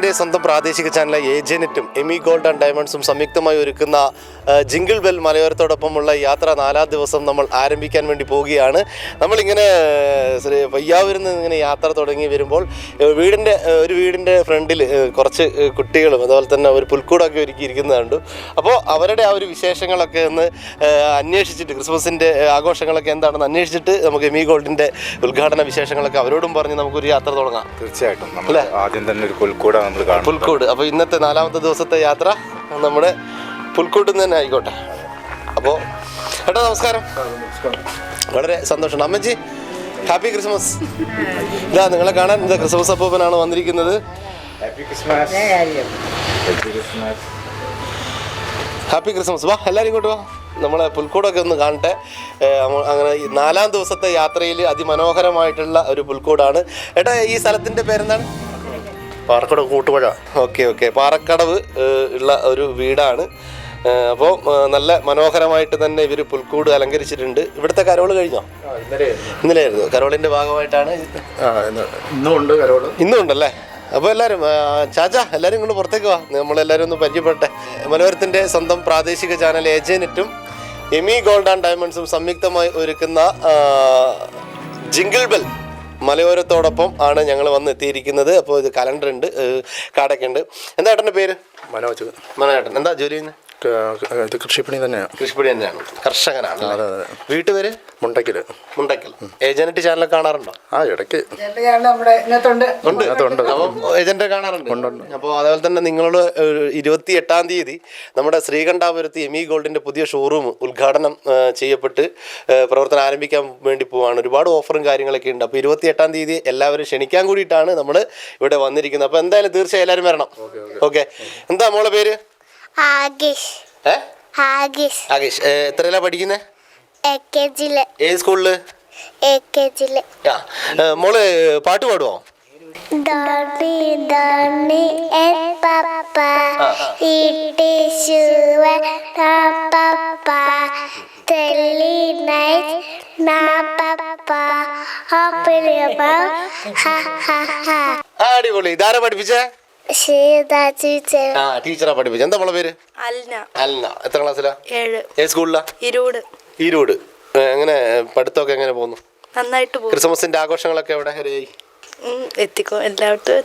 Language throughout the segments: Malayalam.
മലയോരത്തിൻ്റെ സ്വന്തം പ്രാദേശിക ചാനൽ ഏജനെറ്റും എമി ഗോൾഡ് ആൻഡ് ഡയമണ്ട്സും സംയുക്തമായി ഒരുക്കുന്ന ജിംഗിൾ ബെൽ മലയോരത്തോടൊപ്പമുള്ള യാത്ര 4ാം ദിവസം നമ്മൾ ആരംഭിക്കാൻ വേണ്ടി പോവുകയാണ്. നമ്മളിങ്ങനെ പയ്യാവൂരിൽ നിന്ന് ഇങ്ങനെ യാത്ര തുടങ്ങി വരുമ്പോൾ ഒരു വീടിൻ്റെ ഫ്രണ്ടിൽ കുറച്ച് കുട്ടികളും അതുപോലെ തന്നെ ഒരു പുൽക്കൂടൊക്കെ ഒരുക്കിയിരിക്കുന്നത് കണ്ടു. അപ്പോൾ അവരുടെ ആ ഒരു വിശേഷങ്ങളൊക്കെ ഒന്ന് അന്വേഷിച്ചിട്ട്, ക്രിസ്മസിൻ്റെ ആഘോഷങ്ങളൊക്കെ എന്താണെന്ന് അന്വേഷിച്ചിട്ട് നമുക്ക് എമി ഗോൾഡിൻ്റെ ഉദ്ഘാടന വിശേഷങ്ങളൊക്കെ അവരോടും പറഞ്ഞ് നമുക്കൊരു യാത്ര തുടങ്ങാം. തീർച്ചയായിട്ടും അല്ലേ, ആദ്യം തന്നെ ഒരു പുൽക്കൂട് നമ്മൾ കാണും. പുൽക്കൂട്. അപ്പോൾ ഇന്നത്തെ 4ാമത്തെ ദിവസത്തെ യാത്ര നമ്മുടെ പുൽക്കൂട്ടിൽ നിന്ന് തന്നെ ആയിക്കോട്ടെ. അപ്പോൾ ചേട്ടാ നമസ്കാരം. വളരെ സന്തോഷമുണ്ട്. അമ്മച്ചി ഹാപ്പി ക്രിസ്മസ്. ഇതാ നിങ്ങളെ കാണാൻ ഇതാ ക്രിസ്മസ് അപ്പൂപ്പനാണ് വന്നിരിക്കുന്നത്. Happy Christmas. Happy Christmas. വാ എല്ലാവരും ഇങ്ങോട്ട് വാ, നമ്മളെ പുൽക്കൂടൊക്കെ ഒന്ന് കാണട്ടെ. അങ്ങനെ 4ാം ദിവസത്തെ യാത്രയിൽ അതിമനോഹരമായിട്ടുള്ള ഒരു പുൽക്കൂടാണ്. ഏട്ടാ ഈ സ്ഥലത്തിൻ്റെ പേരെന്താണ്? പാറക്കടവ് കൂട്ടുപുഴ. ഓക്കെ പാറക്കടവ് ഉള്ള ഒരു വീടാണ്. അപ്പോൾ നല്ല മനോഹരമായിട്ട് തന്നെ ഇവർ പുൽക്കൂട് അലങ്കരിച്ചിട്ടുണ്ട്. ഇവിടുത്തെ കരോള് കഴിഞ്ഞോ? ഇന്നലെയായിരുന്നു കരോളിൻ്റെ ഭാഗമായിട്ടാണ്. ഇന്നും ഉണ്ടല്ലേ? അപ്പോൾ എല്ലാവരും ചാച്ചാ എല്ലാവരും ഇങ്ങോട്ട് പുറത്തേക്ക് വാ, നമ്മളെല്ലാവരും ഒന്ന് പരിചയപ്പെട്ടെ. മലയോരത്തിൻ്റെ സ്വന്തം പ്രാദേശിക ചാനൽ ഏജനെറ്റും എമി ഗോൾഡ് ആൻഡ് ഡയമണ്ട്സും സംയുക്തമായി ഒരുക്കുന്ന ജിംഗിൾ ബെൽ മലയോരത്തോടൊപ്പം ആണ് ഞങ്ങൾ വന്ന് എത്തിയിരിക്കുന്നത്. അപ്പോൾ ഇത് കലണ്ടർ ഉണ്ട്, കാർഡൊക്കെ ഉണ്ട്. എന്താ ഏട്ടൻ്റെ പേര്? മനോജ്. എന്താ ജോലി ചെയ്യുന്നത്? ഇത് കൃഷിപ്പണി തന്നെയാണ്. കൃഷിപ്പണി തന്നെയാണ്, കർഷകനാണ്. വീട്ടുപേര്? മുണ്ടക്കൽ. ഏജന്റ് ചാനലൊക്കെ കാണാറുണ്ടോ? ഇടയ്ക്ക് ഉണ്ട്. അപ്പം ഏജന്റ് കാണാറുണ്ട്. അപ്പോൾ അതേപോലെ തന്നെ നിങ്ങളോട് 28-ാം തീയതി നമ്മുടെ ശ്രീകണ്ഠാപുരത്ത് എമി ഗോൾഡിന്റെ പുതിയ ഷോറൂം ഉദ്ഘാടനം ചെയ്യപ്പെട്ട് പ്രവർത്തനം ആരംഭിക്കാൻ വേണ്ടി പോവാണ്. ഒരുപാട് ഓഫറും കാര്യങ്ങളൊക്കെ ഉണ്ട്. അപ്പോൾ 28-ാം തീയതി എല്ലാവരും ക്ഷണിക്കാൻ കൂടിയിട്ടാണ് നമ്മൾ ഇവിടെ വന്നിരിക്കുന്നത്. അപ്പോൾ എന്തായാലും തീർച്ചയായും എല്ലാവരും വരണം. ഓക്കെ. എന്താ മോളെ പേര്? ആഗീഷ്. എത്രയിലാ പഠിക്കുന്നത്? ഏത് സ്കൂളില്? മോള് പാട്ട് പാടുവോ? അടിപൊളി. ഇതാരാ പഠിപ്പിച്ചേ? ടീച്ചറാ പഠിപ്പിച്ച. എന്താ മോളെ പേര്? അൽന. എത്ര ക്ലാസ്സിലാ? 7. ഏത് സ്കൂളിലാ? ഈരോട്. എങ്ങനെ പഠിത്തമൊക്കെ എങ്ങനെ പോകുന്നു? നന്നായിട്ട് പോകുന്നു. ക്രിസ്മസിന്റെ ആഘോഷങ്ങളൊക്കെ എവിടെ എത്തിക്കോ? എല്ലായിടത്തും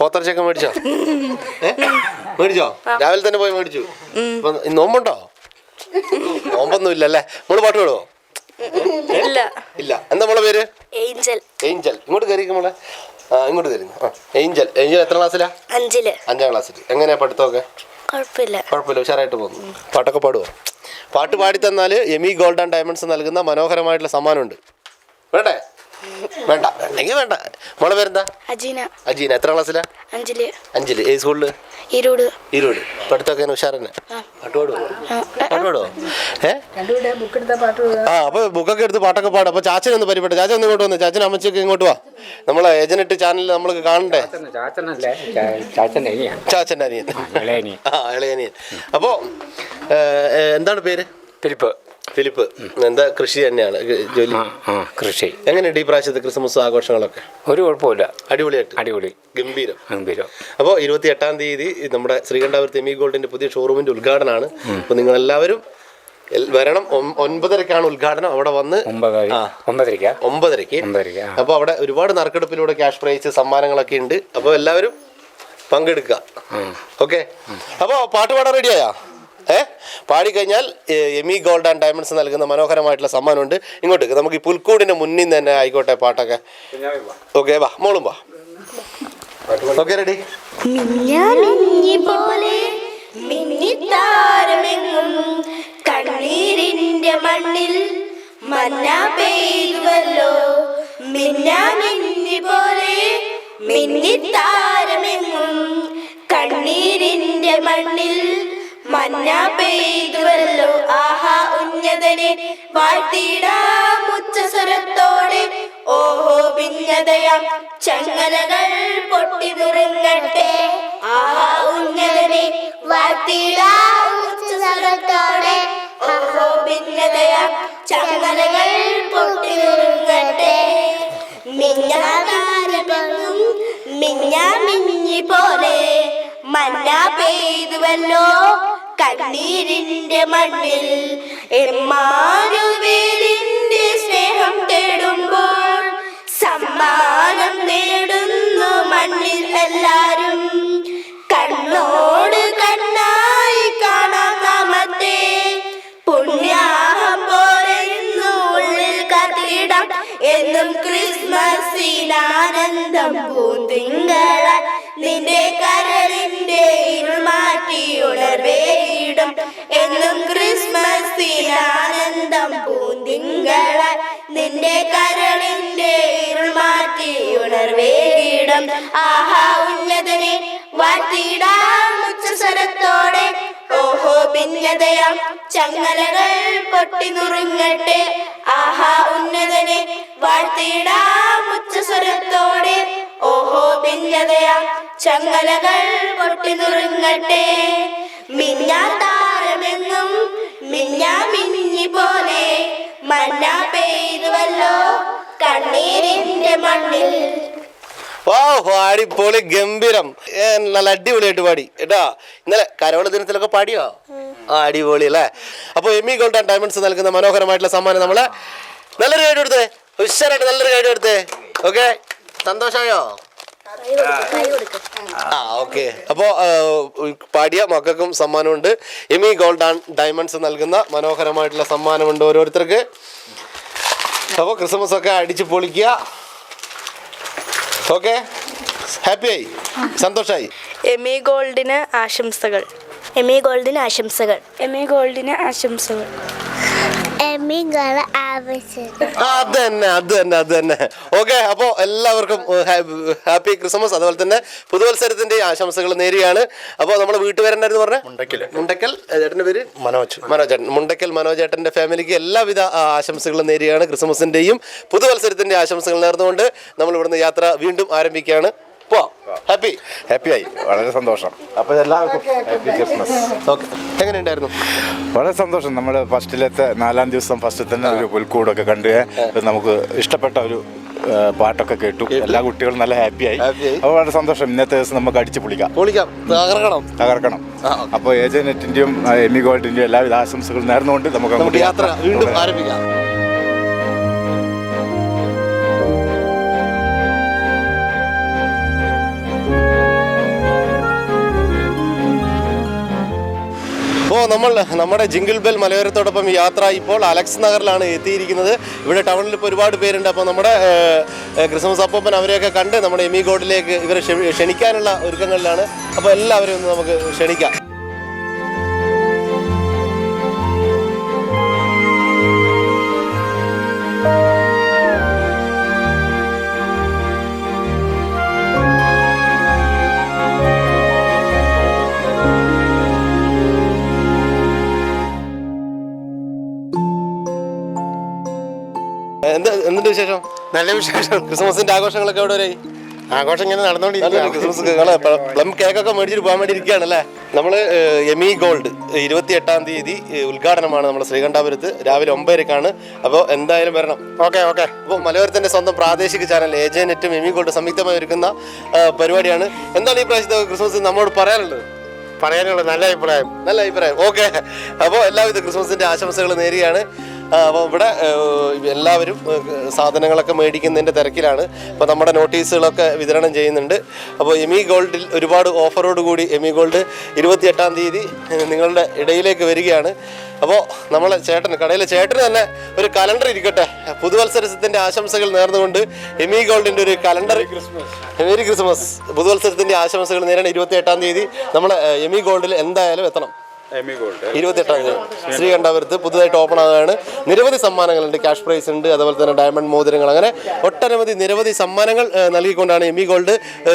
പോത്തർച്ചയൊക്കെ മേടിച്ചോ? രാവിലെ തന്നെ പോയി മേടിച്ചു. നോമ്പുണ്ടോ? നോമ്പൊന്നും ഇല്ലല്ലേ? മോള് പാട്ട് പാടുവോ? ഇല്ല. എന്താ മോളെ പേര്? ഏഞ്ചൽ. ഇങ്ങോട്ട് കയറിക്കും മോളെ. ഇങ്ങോട്ട് തരുന്നു. ഏഞ്ചൽ എത്ര ക്ലാസ്സിലാ? 5ാം ക്ലാസ്സിൽ. എങ്ങനെയാ പഠിത്തമൊക്കെ? കുഴപ്പമില്ല, ഉഷാറായിട്ട് പോകുന്നു. പാട്ടൊക്കെ പാടുവോ? പാട്ട് പാടി തന്നാൽ എമി ഗോൾഡ് ആൻഡ് ഡയമണ്ട്സ് നൽകുന്ന മനോഹരമായിട്ടുള്ള സമ്മാനമുണ്ട്. വേണ്ട. അല്ലെങ്കിൽ വേണ്ട. മോളെ പേരെന്താ? അജീന. എത്ര ക്ലാസ്സിലാ? 5. ഏത് സ്കൂളില്? ഈരോട്. പഠിത്തമൊക്കെ ഉഷാർ തന്നെ? പാട്ട് പാടുവോ? അപ്പൊ ബുക്കൊക്കെ എടുത്ത് പാട്ടൊക്കെ പാടും. അപ്പൊ ചാച്ചനൊന്ന് പരിപാടി. ചാച്ചൻ ഒന്ന് ഇങ്ങോട്ട് വന്ന്. ചാച്ചൻ അമ്മച്ചൊക്കെ ഇങ്ങോട്ട് വാ. നമ്മളെ ഏജനെറ്റ് ചാനലിൽ നമ്മൾക്ക് കാണണ്ടേ? ചാച്ചൻ്റെ അനിയൻ. ഇളയനിയൻ. അപ്പോ എന്താണ് പേര്? ഫിലിപ്പ്. എന്താ കൃഷി തന്നെയാണ് ജോലി? കൃഷി. എങ്ങനെയുണ്ട് ഈ പ്രാവശ്യത്തെ ക്രിസ്മസ് ആഘോഷങ്ങളൊക്കെ? ഒരു കുഴപ്പമില്ല, അടിപൊളി ഗംഭീരം. അപ്പോൾ 28-ാം തീയതി നമ്മുടെ ശ്രീകണ്ഠാപുരത്ത് എമി ഗോൾഡിന്റെ പുതിയ ഷോറൂമിന്റെ ഉദ്ഘാടനമാണ്. അപ്പോൾ നിങ്ങൾ എല്ലാവരും വരണം. 9:30-ക്കാണ് ഉദ്ഘാടനം. അവിടെ വന്ന് 9:30. അപ്പോൾ അവിടെ ഒരുപാട് നറുക്കെടുപ്പിലൂടെ ക്യാഷ് പ്രൈസ് സമ്മാനങ്ങളൊക്കെ ഉണ്ട്. അപ്പോൾ എല്ലാവരും പങ്കെടുക്കുക. ഓക്കെ. അപ്പോൾ പാട്ട് പാടാൻ റെഡിയായാ? പാടിക്കഴിഞ്ഞാൽ എമി ഗോൾഡ് ആൻഡ് ഡയമണ്ട്സ് നൽകുന്ന മനോഹരമായിട്ടുള്ള സമ്മാനമുണ്ട്. ഇങ്ങോട്ട് നമുക്ക് ഈ പുൽക്കൂടിന്റെ മുന്നിൽ തന്നെ ആയിക്കോട്ടെ പാട്ടൊക്കെ. ഓക്കെ, വാ മോളും വാ. Okay, ready? കണ്ണീരിന്റെ മണ്ണിൽ മന്ന പെയ്തുവല്ലോ, മിന്നാമിന്നി പോലെ മിന്നിത്താരമെങ്ങും. കണ്ണീരിന്റെ മണ്ണിൽ മന്ന പെയ്തുവല്ലോ, ആഹാ ഉന്നതനെ വാഴ്ത്തിടാം ഉച്ചസ്വരത്തോടെ. ഓഹോ ഭിന്നതയാം ചങ്ങലകൾ പൊട്ടി നുറുങ്ങട്ടെ, ആഹാ ഉന്നതനെ വാഴ്ത്തിടാം ഉച്ചസ്വരത്തോടെ. ഓഹോ ഭിന്നതയാം ചങ്ങലകൾ പൊട്ടി നുറുങ്ങട്ടെ. മിന്നാതാരമെങ്ങും മിന്നാമിന്നി പോലെ മന്ന പെയ്തുവല്ലോ കണ്ണീരിന്റെ മണ്ണിൽ. എമ്മാനുവേലിന്റെ സ്നേഹം തേടുമ്പോൾ സമ്മാനം നേടുന്നു മണ്ണിൽ എല്ലാരും. കണ്ണോട് കണ്ണായി കാണാം നാമത്തെ പുണ്യാഹം പോലെ ഇന്നു ഉള്ളിൽ കത്തിടാം എന്നും ക്രിസ്മസിനാനന്ദം പൂന്തിങ്കള നിന്റെ കരളിന്റെ ഇരുൾ മാറ്റി ഉണർവേയിടും എന്നും ക്രിസ്മസിനാനന്ദം പൂന്തിങ്കള നിന്റെ കരളിന്റെ ഇരുൾ മാറ്റി ഉണർവേയിടും. ആഹാ ഉന്നതനെ വാഴ്ത്തിടാം ഉച്ചസ്വരത്തോടെ ഓഹോ ഭിന്നതയാം ചങ്ങലകൾ പൊട്ടി നുറുങ്ങട്ടെ. ആഹാ ഉന്നതനെ വാഴ്ത്തിടാം ഉച്ചസ്വരത്തോടെ ഓഹോ ഭിന്നതയാം ചങ്ങലകൾ പൊട്ടി നുറുങ്ങട്ടെ. മിന്നാതാരമെന്നും മിന്നി പോലെ മന്ന പെയ്തുവല്ലോ കണ്ണീരിന്റെ മണ്ണിൽ. അടിപൊളി, ഗംഭീരം, നല്ല അടിപൊളിയായിട്ട് പാടി കേട്ടാ. ഇന്നലെ കരോള ദിനത്തിലൊക്കെ പാടിയോ? അടിപൊളി അല്ലേ. അപ്പോൾ എമി ഗോൾഡ് ആൻഡ് ഡയമണ്ട്സ് നൽകുന്ന മനോഹരമായിട്ടുള്ള സമ്മാനം നമ്മളെ നല്ലൊരു ഗൈഡ് കൊടുത്തേ, ഉഷാറായിട്ട് നല്ലൊരു ഗൈഡ് കൊടുത്തേ. ഓക്കെ, സന്തോഷമായോ? ഓക്കെ. അപ്പോൾ പാടിയ മക്കൾക്കും സമ്മാനമുണ്ട്. എമി ഗോൾഡ് ആൻഡ് ഡയമണ്ട്സ് നൽകുന്ന മനോഹരമായിട്ടുള്ള സമ്മാനമുണ്ട് ഓരോരുത്തർക്ക്. അപ്പോൾ ക്രിസ്മസ് ഒക്കെ അടിച്ച് പൊളിക്കുക. ഓക്കെ, ഹാപ്പിയായി, സന്തോഷമായി. എമി ഗോൾഡിന് ആശംസകൾ. എമി ഗോൾഡിന് ആശംസകൾ. എമി ഗോൾഡിന് ആശംസകൾ. അത് തന്നെ. ഓക്കെ, അപ്പോൾ എല്ലാവർക്കും ഹാപ്പി ക്രിസ്മസ്. അതുപോലെ തന്നെ പുതുവത്സരത്തിന്റെ ആശംസകൾ നേരുകയാണ്. അപ്പോൾ നമ്മുടെ വീട്ടുപേരെന്നായിരുന്നു പറഞ്ഞത്? മുണ്ടക്കൽ. ചേട്ടൻ്റെ പേര് മനോജ്. മുണ്ടക്കൽ മനോജ് ചേട്ടൻ്റെ ഫാമിലിക്ക് എല്ലാവിധ ആശംസകളും നേരുകയാണ്. ക്രിസ്മസിന്റെയും പുതുവത്സരത്തിന്റെ ആശംസകൾ നേർന്നുകൊണ്ട് നമ്മൾ ഇവിടുന്ന് യാത്ര വീണ്ടും ആരംഭിക്കുകയാണ്. ഹാപ്പിയായി, വളരെ സന്തോഷം. അപ്പോൾ എല്ലാവർക്കും ഹാപ്പി ക്രിസ്മസ്. ഓക്കെ, എങ്ങനെയുണ്ടായിരുന്നു? വളരെ സന്തോഷം. നമ്മൾ ഫസ്റ്റിലത്തെ 4-ാം ദിവസം ഫസ്റ്റിൽ തന്നെ ഒരു പുൽക്കൂടൊക്കെ കണ്ട് നമുക്ക് ഇഷ്ടപ്പെട്ട ഒരു പാട്ടൊക്കെ കേട്ടു. എല്ലാ കുട്ടികളും നല്ല ഹാപ്പിയായി. അപ്പോൾ വളരെ സന്തോഷം. ഇന്നത്തെ ദിവസം നമുക്ക് അടിച്ച് പൊളിക്കാം, തകർക്കണം. അപ്പോൾ ഏജനെറ്റിന്റെയും എമി ഗോൾഡിന്റെയും എല്ലാവിധ ആശംസകളും നേർന്നുകൊണ്ട് നമുക്ക് യാത്ര വീണ്ടും ആരംഭിക്കാം. അപ്പോൾ നമ്മുടെ ജിംഗിൾ ബെൽ മലയോരത്തോടൊപ്പം യാത്ര ഇപ്പോൾ അലക്സ് നഗറിലാണ് എത്തിയിരിക്കുന്നത്. ഇവിടെ ടൗണിൽ ഇപ്പോൾ ഒരുപാട് പേരുണ്ട്. അപ്പോൾ നമ്മുടെ ക്രിസ്മസ് അപ്പൂപ്പൻ അവരെയൊക്കെ കണ്ട് നമ്മുടെ എമി ഗോൾഡിലേക്ക് ഇവരെ ക്ഷണിക്കാനുള്ള ഒരുക്കങ്ങളിലാണ്. അപ്പോൾ എല്ലാവരെയും ഒന്ന് നമുക്ക് ക്ഷണിക്കാം. എന്തുണ്ട് വിശേഷം? നല്ല വിശേഷം. ക്രിസ്മസിന്റെ ആഘോഷങ്ങളൊക്കെ എവിടെ വരെ? ആഘോഷം ഇങ്ങനെ നടന്നുകൊണ്ടിരിക്കുകയാണ്. ക്രിസ്മസ് പ്ലം കേക്കൊക്കെ മേടിച്ചിട്ട് പോകാൻ വേണ്ടി ഇരിക്കുകയാണല്ലേ. നമ്മൾ എമി ഗോൾഡ് 28-ാം തീയതി ഉദ്ഘാടനമാണ് നമ്മുടെ ശ്രീകണ്ഠാപുരത്ത്. രാവിലെ 9:00-ക്കാണ്. അപ്പോൾ എന്തായാലും വരണം. ഓക്കെ. അപ്പോൾ മലയോരത്തിന്റെ സ്വന്തം പ്രാദേശിക ചാനൽ ഏജനെറ്റും എമി ഗോൾഡ് സംയുക്തമായി ഒരുക്കുന്ന പരിപാടിയാണ്. എന്താണ് ഈ പ്രാവശ്യത്തെ ക്രിസ്മസ് നമ്മളോട് പറയാനുള്ളത്? നല്ല അഭിപ്രായം. ഓക്കെ, അപ്പോൾ എല്ലാവിധ ക്രിസ്മസിന്റെ ആശംസകൾ നേരുകയാണ്. അപ്പോൾ ഇവിടെ എല്ലാവരും സാധനങ്ങളൊക്കെ മേടിക്കുന്നതിൻ്റെ തിരക്കിലാണ്. അപ്പോൾ നമ്മുടെ നോട്ടീസുകളൊക്കെ വിതരണം ചെയ്യുന്നുണ്ട്. അപ്പോൾ എമി ഗോൾഡിൽ ഒരുപാട് ഓഫറോടുകൂടി എമി ഗോൾഡ് 28-ാം തീയതി നിങ്ങളുടെ ഇടയിലേക്ക് വരികയാണ്. അപ്പോൾ നമ്മളെ കടയിലെ ചേട്ടന് തന്നെ ഒരു കലണ്ടർ ഇരിക്കട്ടെ. പുതുവത്സരത്തിൻ്റെ ആശംസകൾ നേർന്നുകൊണ്ട് എമി ഗോൾഡിൻ്റെ ഒരു കലണ്ടർ. Merry Christmas. പുതുവത്സരത്തിൻ്റെ ആശംസകൾ നേരാണ്. 28-ാം തീയതി നമ്മൾ എമി ഗോൾഡിൽ എന്തായാലും എത്തണം. 28-ാം തീയതി ശ്രീകണ്ഠാപുരത്ത് പുതുതായിട്ട് ഓപ്പൺ ആകുകയാണ്. നിരവധി സമ്മാനങ്ങളുണ്ട്. ക്യാഷ് പ്രൈസ് ഉണ്ട്, അതുപോലെ തന്നെ ഡയമണ്ട് മോതിരങ്ങൾ, അങ്ങനെ ഒട്ടനവധി നിരവധി സമ്മാനങ്ങൾ നൽകിക്കൊണ്ടാണ് എമി ഗോൾഡ്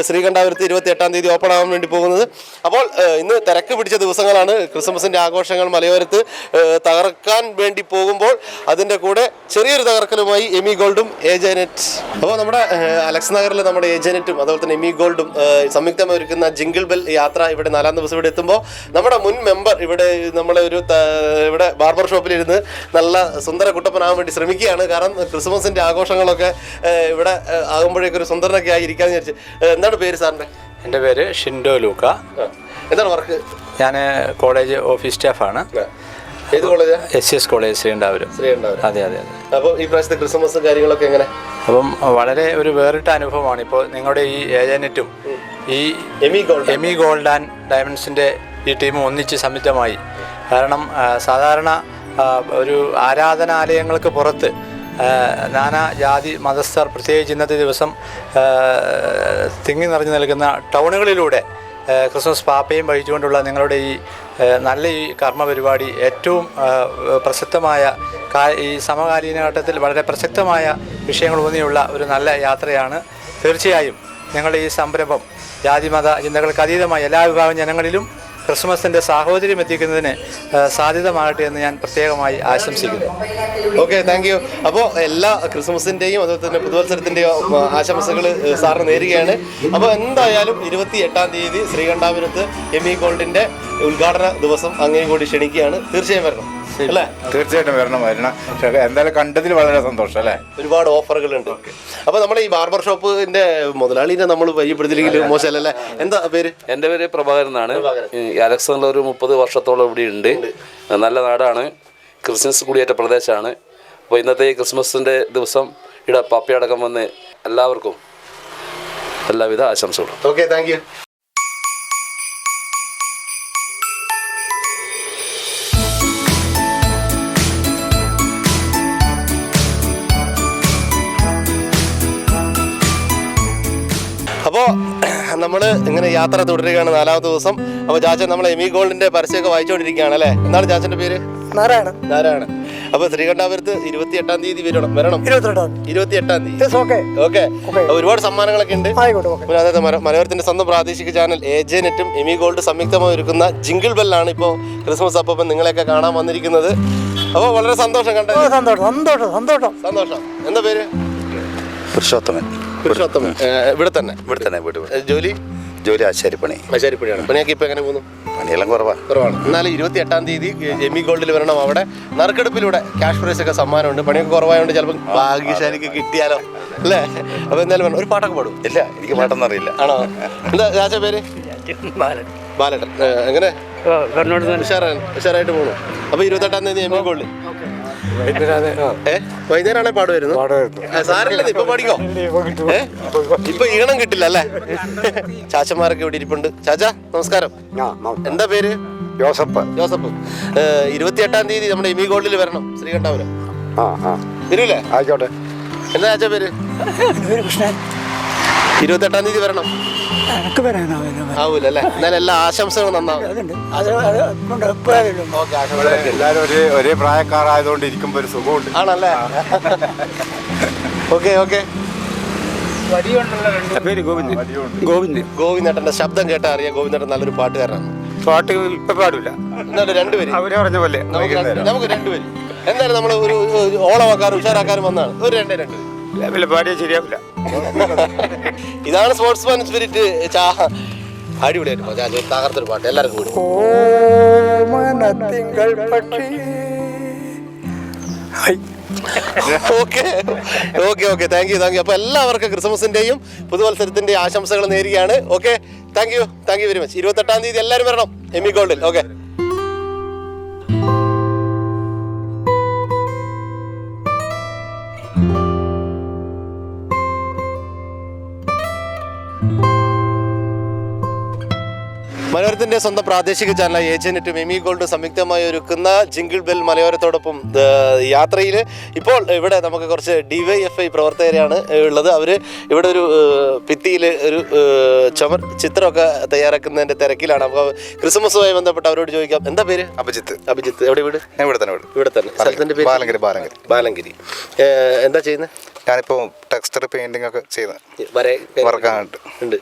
ശ്രീകണ്ഠാപുരത്ത് 28-ാം തീയതി ഓപ്പൺ ആകാൻ വേണ്ടി പോകുന്നത്. അപ്പോൾ ഇന്ന് തിരക്ക് പിടിച്ച ദിവസങ്ങളാണ്. ക്രിസ്മസിൻ്റെ ആഘോഷങ്ങൾ മലയോരത്ത് തകർക്കാൻ വേണ്ടി പോകുമ്പോൾ അതിൻ്റെ കൂടെ ചെറിയൊരു തകർക്കലുമായി എമി ഗോൾഡും ഏജനെറ്റ്. അപ്പോൾ നമ്മുടെ അലക്സ് നഗറിൽ നമ്മുടെ ഏജനെറ്റും അതുപോലെ തന്നെ എമി ഗോൾഡും സംയുക്തമായി ഒരുക്കുന്ന ജിംഗിൾ ബെൽ യാത്ര ഇവിടെ 4-ാം ദിവസം ഇവിടെ എത്തുമ്പോൾ നമ്മുടെ മുൻ മെമ്പർ ഇവിടെ നമ്മളെ ഇവിടെ ബാർബർ ഷോപ്പിലിരുന്ന് നല്ല സുന്ദര കുട്ടപ്പനാകാൻ വേണ്ടി ശ്രമിക്കുകയാണ്. കാരണം ക്രിസ്മസിന്റെ ആഘോഷങ്ങളൊക്കെ ഇവിടെ ആകുമ്പോഴേക്കൊരു സുന്ദരനൊക്കെ ആയി ഇരിക്കാന്ന് വിചാരിച്ചു. എന്താണ് പേര് സാറിന്റെ? എൻ്റെ പേര് ഷിൻഡോ ലൂക്ക. എന്താണ് വർക്ക്? ഞാൻ കോളേജ് ഓഫീസ് സ്റ്റാഫാണ്. ഏത് കോളേജാ? SCS college Sreekandapuram. അതെ. അപ്പോൾ ഈ പ്രാവശ്യത്തെ ക്രിസ്മസ് കാര്യങ്ങളൊക്കെ എങ്ങനെ? അപ്പം വളരെ ഒരു വേറിട്ട അനുഭവമാണ്. ഇപ്പോൾ നിങ്ങളുടെ ഈ ഏജന്റും ഈ എമി ഗോൾഡ് ആൻഡ് ഡയമണ്ട്സിൻ്റെ ഈ ടീമും ഒന്നിച്ച് സംയുക്തമായി. കാരണം സാധാരണ ഒരു ആരാധനാലയങ്ങൾക്ക് പുറത്ത് നാനാ ജാതി മതസ്ഥർ, പ്രത്യേകിച്ച് ഇന്നത്തെ ദിവസം തിങ്ങി നിറഞ്ഞു നിൽക്കുന്ന ടൗണുകളിലൂടെ ക്രിസ്മസ് പാപ്പയും വഹിച്ചുകൊണ്ടുള്ള നിങ്ങളുടെ ഈ നല്ല ഈ കർമ്മ പരിപാടി ഏറ്റവും പ്രസക്തമായ ഈ സമകാലീന ഘട്ടത്തിൽ വളരെ പ്രസക്തമായ വിഷയങ്ങളൂന്നിയുള്ള ഒരു നല്ല യാത്രയാണ്. തീർച്ചയായും നിങ്ങളുടെ ഈ സംരംഭം ജാതിമത ചിന്തകൾക്ക് അതീതമായ എല്ലാ വിഭാഗം ജനങ്ങളിലും ക്രിസ്മസിൻ്റെ സാഹോദര്യം എത്തിക്കുന്നതിന് സാധ്യതമാകട്ടെ എന്ന് ഞാൻ പ്രത്യേകമായി ആശംസിക്കുന്നു. Okay, thank you. അപ്പോൾ എല്ലാ ക്രിസ്മസിൻ്റെയും അതുപോലെ തന്നെ പുതുവത്സരത്തിൻ്റെയും ആശംസകൾ സാറിന് നേരുകയാണ്. അപ്പോൾ എന്തായാലും 28-ാം തീയതി ശ്രീകണ്ഠാപുരത്ത് എമി ഗോൾഡിൻ്റെ ഉദ്ഘാടന ദിവസം അങ്ങേ കൂടി ക്ഷണിക്കുകയാണ്. തീർച്ചയായും വരണം അല്ലേ? തീർച്ചയായിട്ടും വരണം. പക്ഷേ എന്തായാലും കണ്ടതിൽ വളരെ സന്തോഷം അല്ലേ. ഒരുപാട് ഓഫറുകളുണ്ട്. അപ്പോൾ നമ്മുടെ ഈ ബാർബർ ഷോപ്പിന്റെ മുതലാളിനെ നമ്മൾ പരിചയപ്പെടുത്തില്ലെങ്കിൽ മോശമല്ലേ? എന്താ പേര്? എൻ്റെ പേര് പ്രഭാകരൻ എന്നാണ്. അലക്സാണ്ടർ ഒരു 30 വർഷത്തോളം ഇവിടെ ഉണ്ട്. നല്ല നാടാണ്, ക്രിസ്മസ് കുടിയേറ്റ പ്രദേശമാണ്. അപ്പോൾ ഇന്നത്തെ ഈ ക്രിസ്മസിൻ്റെ ദിവസം ഇവിടെ പാപ്പയടക്കം വന്ന് എല്ലാവർക്കും എല്ലാവിധ ആശംസകളും. Okay, thank you. അപ്പോൾ നമ്മൾ ഇങ്ങനെ യാത്ര തുടരുകയാണ് 4ാമത്തെ ദിവസം. അപ്പോൾ ചാച്ചൻ നമ്മൾ എമി ഗോൾഡിന്റെ പരസ്യമൊക്കെ വായിച്ചുകൊണ്ടിരിക്കുകയാണ് അല്ലേ? എന്താണ് ചാച്ചന്റെ പേര്? നാരായണ. അപ്പോൾ ശ്രീകണ്ഠാപുരത്ത് 28-ാം തീയതി വരണം. 28-ാം തീയതി. ഓക്കെ. ഒരുപാട് സമ്മാനങ്ങളൊക്കെ ഉണ്ട്. പിന്നെ അതായത് മലയോരത്തിന്റെ സ്വന്തം പ്രാദേശിക ചാനൽ ഏജനെറ്റും എമി ഗോൾഡ് സംയുക്തമായി ഒരുക്കുന്ന ജിങ്കിൾ ബെല്ലാണ് ഇപ്പോൾ ക്രിസ്മസ് അപ്പം നിങ്ങളെയൊക്കെ കാണാൻ വന്നിരിക്കുന്നത്. അപ്പോൾ വളരെ സന്തോഷം കണ്ടത്. സന്തോഷം. എന്താ പേര്? പുരുഷോത്തമൻ. ഇവിടെ തന്നെ ജോലി ആശാരിപ്പണിയാണ്. പണിയൊക്കെ ഇപ്പൊ എങ്ങനെ പോകുന്നു? പണിയെല്ലാം കുറവാണ്. എന്നാലും 28-ാം തീയതി എമി ഗോൾഡിൽ വരണം. അവിടെ നറുക്കെടുപ്പിലൂടെ ക്യാഷ് പ്രൈസ് ഒക്കെ സമ്മാനമുണ്ട്. പണിയൊക്കെ കുറവായതുകൊണ്ട് ചിലപ്പോൾ ഭാഗ്യശാലിക്ക് കിട്ടിയാലോ അല്ലേ? അപ്പൊ എന്തായാലും വേണം. ഒരു പാട്ടൊക്കെ പാടും? ഇല്ല, എനിക്ക് പാട്ടൊന്നും അറിയില്ല. ആണോ? എന്താ രാജ പേര്? ബാലട്ടൻ. എങ്ങനെ? ഉഷാറായിട്ട് പോകണം. അപ്പൊ 28-ാം തീയതി എമി ഗോൾഡ് വൈകുന്നേരമാണെ പാടുമായിരുന്നു. സാറില്ല, ഇപ്പൊ പാടിക്കോ. ഇപ്പൊ ഈണം കിട്ടില്ല അല്ലേ? ചാച്ചന്മാരൊക്കെ ഇവിടെ ഇരിപ്പുണ്ട്. ചാച്ച നമസ്കാരം. എന്താ പേര്? ജോസഫ്. 28-ാം തീയതി നമ്മുടെ എമി ഗോൾഡിൽ വരണം ശ്രീകണ്ഠാപുരം. വരൂലേ? ആയിക്കോട്ടെ. എന്താ ചാച്ച പേര്? 28-ാം തീയതി വരണം. ആവൂല അല്ലേ? എന്നാലും എല്ലാ ആശംസകളും നന്നാവും. എല്ലാവരും ഒരേ പ്രായക്കാരായതുകൊണ്ട് ഇരിക്കുമ്പോൾ ഒരു സുഖമുണ്ട്. ആണല്ലേ? ഓക്കെ. ഗോവിന്ദേട്ടന്റെ ശബ്ദം കേട്ടാ അറിയാം. ഗോവിന്ദേട്ടൻ നല്ലൊരു പാട്ടുകാരനാണ്. പാട്ട് ഇപ്പം പാടില്ല, എന്നാലും രണ്ടുപേര് അവർ പറഞ്ഞ പോലെ നമുക്ക് രണ്ടുപേര് എന്തായാലും നമ്മൾ ഒരു ഓളമാക്കാരും ഉഷാറാക്കാരും വന്നാണ്. ഒരു രണ്ടുപേര് പാടിയാൽ ശരിയാവില്ല. ഇതാണ് സ്പോർട്സ്മാൻ സ്പിരിറ്റ്. അടിപൊളിയായിട്ട് തകർത്തൊരു പാട്ട് എല്ലാവർക്കും കൂടി. ഓക്കെ. Thank you. അപ്പൊ എല്ലാവർക്കും ക്രിസ്മസിന്റെയും പുതുവത്സരത്തിന്റെയും ആശംസകൾ നേരുകയാണ്. Okay, thank you very much. 28-ാം തീയതി എല്ലാവരും വരണം എമി ഗോൾഡിൽ. ഓക്കെ. മലയോരത്തിന്റെ സ്വന്തം പ്രാദേശിക ചാനൽ ഏജന്റും എമി ഗോൾഡ് സംയുക്തമായി ഒരുക്കുന്ന ജിങ്കിൾ ബെൽ മലയോരത്തോടൊപ്പം യാത്രയിൽ ഇപ്പോൾ ഇവിടെ നമുക്ക് കുറച്ച് DYFI പ്രവർത്തകരാണ് ഉള്ളത്. അവർ ഇവിടെ ഒരു ഭിത്തിയിൽ ഒരു ചിത്രമൊക്കെ തയ്യാറാക്കുന്നതിന്റെ തിരക്കിലാണ്. അപ്പോൾ ക്രിസ്മസുമായി ബന്ധപ്പെട്ട് അവരോട് ചോദിക്കാം. എന്താ പേര്? അഭിജിത്ത്. എവിടെ വീട്? ഇവിടെ തന്നെ. സ്ഥലത്തിന്റെ പേര്? ബാലങ്കരി. എന്താ ചെയ്യുന്നത്? ഞാനിപ്പോൾ ടെക്സ്റ്റർ പെയിന്റിംഗ് ഒക്കെ ചെയ്യുന്നത് ഉണ്ട്.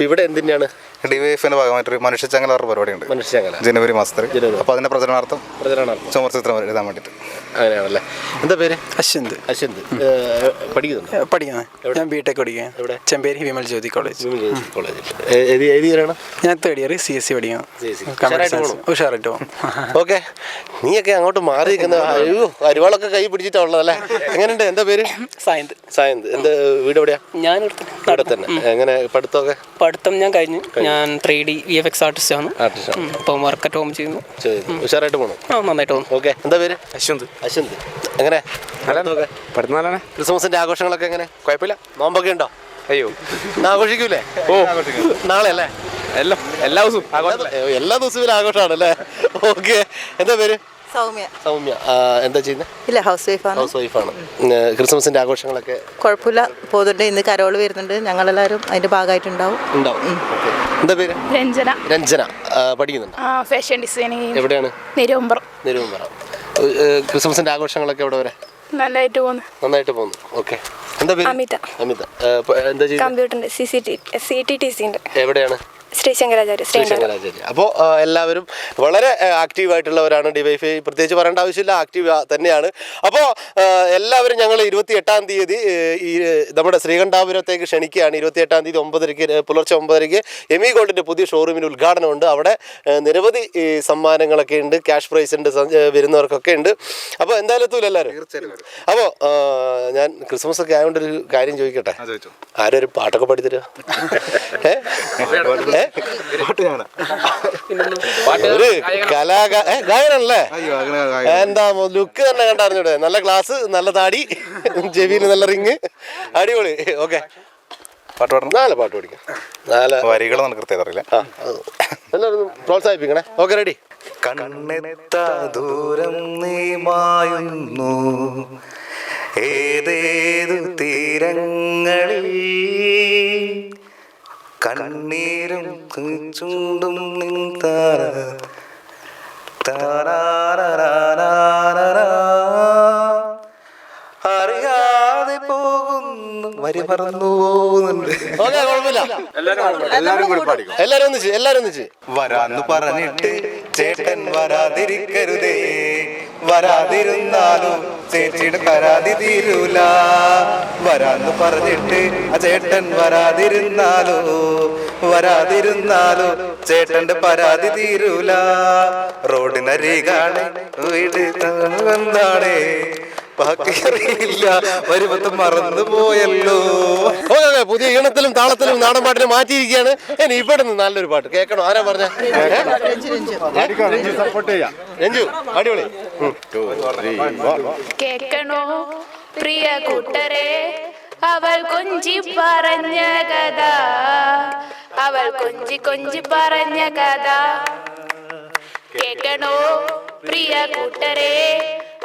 ഇവിടെ എന്തിനാണ്? DYFIന്റെ ഭാഗമായിട്ടൊരു മനുഷ്യച്ചങ്ങല പരിപാടിയുണ്ട് ജനുവരി മാസത്തിൽ. അപ്പോൾ അതിന്റെ പ്രചരണാർത്ഥം ചുമർചിത്രം എഴുതാൻ വേണ്ടിയിട്ട്. അങ്ങനെയാണല്ലേ? എന്താ പേര്? അശ്വന്ത്. പഠിക്കുന്നുണ്ട്? ഞാൻ BTech പഠിക്കാം. ഇവിടെ ചെമ്പേരി വിമൽ ജ്യോതി കോളേജ്. ഞാൻ 3rd ഇയർ CSC പഠിക്കാം. ഉഷാറായിട്ട് പോകും. ഓക്കെ. നീയൊക്കെ അങ്ങോട്ട് മാറി നിൽക്കുന്ന അരിവാളൊക്കെ കൈ പിടിച്ചിട്ടുള്ളതല്ലേ? എങ്ങനെയുണ്ട്? എന്താ പേര്? സായന്ത്. എന്താ വീട് എവിടെയാ? ഞാൻ ഇവിടെ തന്നെ. എങ്ങനെ പഠിത്തമൊക്കെ? പഠിത്തം ഞാൻ കഴിഞ്ഞു. ഞാൻ ഞാൻ 3D VFX ആർട്ടിസ്റ്റാണ്. ഇപ്പം വർക്ക് അറ്റ് ഹോം ചെയ്യുന്നു. ഉഷാറായിട്ട് പോകണം. നന്നായിട്ട് പോകുന്നു. ഓക്കെ, എന്താ പേര്? അശ്വന്ത്. അശ്വന്ത്. എങ്ങനെ പഠിത്തം? ക്രിസ്മസിന്റെ ആഘോഷങ്ങളൊക്കെ എങ്ങനെ? കുഴപ്പമില്ല. നോമ്പൊക്കെ ഉണ്ടോ? അയ്യോ, ആഘോഷിക്കൂലേ? നാളെ അല്ലേ? എല്ലാ ദിവസവും എല്ലാ ദിവസവും ആഘോഷമാണ് അല്ലേ? ഓക്കെ, എന്താ പേര്? സൗമ്യ. സൗമ്യ. എന്താ ചെയ്യുന്നത്? ഇല്ല, ഹൗസ് വൈഫാണ്. ഹൗസ് വൈഫാണ്. ക്രിസ്മസിന്റെ ആഘോഷങ്ങളൊക്കെ കുഴപ്പമില്ല, പോകുന്നുണ്ട്. ഇന്ന് കരോള് വരുന്നുണ്ട്, ഞങ്ങളെല്ലാവരും അതിന്റെ ഭാഗമായിട്ടുണ്ടാവും. ഉണ്ടാവും. ഓക്കെ, എന്താ പേര്? രഞ്ജന. രഞ്ജന. പഠിക്കുന്നുണ്ട്. Fashion designing. എവിടെയാണ്? നിരുമ്പറ. ക്രിസ്മസിന്റെ ആഘോഷങ്ങളൊക്കെ എവിടെ വരെ? നന്നായിട്ട് പോകുന്നു. നന്നായിട്ട് പോകുന്നു. ഓക്കെ, എന്താ പേര്? അമിത. അമിത. എന്താ ചെയ്യുന്നത്? കമ്പ്യൂട്ടറിന്റെ CTTC എവിടെയാണ്? ശ്രീ ശങ്കരാചാര്യ. അപ്പോൾ എല്ലാവരും വളരെ ആക്റ്റീവായിട്ടുള്ളവരാണ്. ഡിവൈഫൈ പ്രത്യേകിച്ച് പറയേണ്ട ആവശ്യമില്ല, ആക്റ്റീവ് തന്നെയാണ്. അപ്പോൾ എല്ലാവരും ഞങ്ങൾ 28-ാം തീയതി ഈ നമ്മുടെ ശ്രീകണ്ഠാപുരത്തേക്ക് ക്ഷണിക്കുകയാണ്. 28-ാം തീയതി 9:00 പുലർച്ചെ 9:00 എമി ഗോൾഡിൻ്റെ പുതിയ ഷോറൂമിന് ഉദ്ഘാടനമുണ്ട്. അവിടെ നിരവധി സമ്മാനങ്ങളൊക്കെ ഉണ്ട്, ക്യാഷ് പ്രൈസ് ഉണ്ട്, വരുന്നവർക്കൊക്കെ ഉണ്ട്. അപ്പോൾ എന്തായാലും എത്തൂല എല്ലാവരും. അപ്പോൾ ഞാൻ ക്രിസ്മസ് ഒക്കെ ആയതുകൊണ്ടൊരു കാര്യം ചോദിക്കട്ടെ, ആരും ഒരു പാട്ടൊക്കെ പാടിത്തരുക? ഒരു ഗായനല്ലേ? എന്താ ലുക്ക് തന്നെ കണ്ടറിഞ്ഞൂടെ? നല്ല ക്ലാസ്, നല്ല താടി, ചെവിയിൽ നല്ല റിങ്, അടിപൊളി. ഓക്കെ, പാട്ട് പാടണം. നാല് പാട്ട് പഠിക്കാം. നാല് വരികൾ നമുക്ക് കൃത്യത അറിയില്ല. എല്ലാവരും പ്രോത്സാഹിപ്പിക്കണേ. Okay, ready? കണ്ണെത്താ ദൂരം നീ മായുന്നു ഏതേതു തീരങ്ങളിൽ, കണ്ണീരും ചൂണ്ടും നിൻ അറിയാതെ പോകുന്നു, വരി മറന്നു പോകുന്നുണ്ട്. ഓക്കെ, കുഴപ്പമില്ല. എല്ലാരും ഒന്നിച്ച് വരാന്ന് പറഞ്ഞിട്ട് ചേട്ടൻ വരാതിരിക്കരുതേ, വരാതിരുന്നാലോ ചേച്ചിയുടെ പരാതി തീരൂല. വരാന്ന് പറഞ്ഞിട്ട് ആ ചേട്ടൻ വരാതിരുന്നാലോ ചേട്ടന്റെ പരാതി തീരൂല. റോഡിനരികാണ് വീട് എന്താണ് ബാക്കിയറിയില്ല, വരുമ്പത്തും മറന്നു പോയല്ലോ. ഓക്കെ, പുതിയ ഈണത്തിലും താളത്തിലും നാടൻ പാട്ടിലും മാറ്റിയിരിക്കുകയാണ്. ഇനി ഇവിടെ നിന്ന് നല്ലൊരു പാട്ട് കേൾക്കണോ? ആരാ പറഞ്ഞ? രഞ്ജു, അടിപൊളി. കേൾക്കണോ പ്രിയ കൂട്ടരെ, അവൾ കൊഞ്ചി പറഞ്ഞ കഥ, അവൾ കൊഞ്ചി പറഞ്ഞ കഥ. കേൾക്കണോ പ്രിയ കൂട്ടരെ,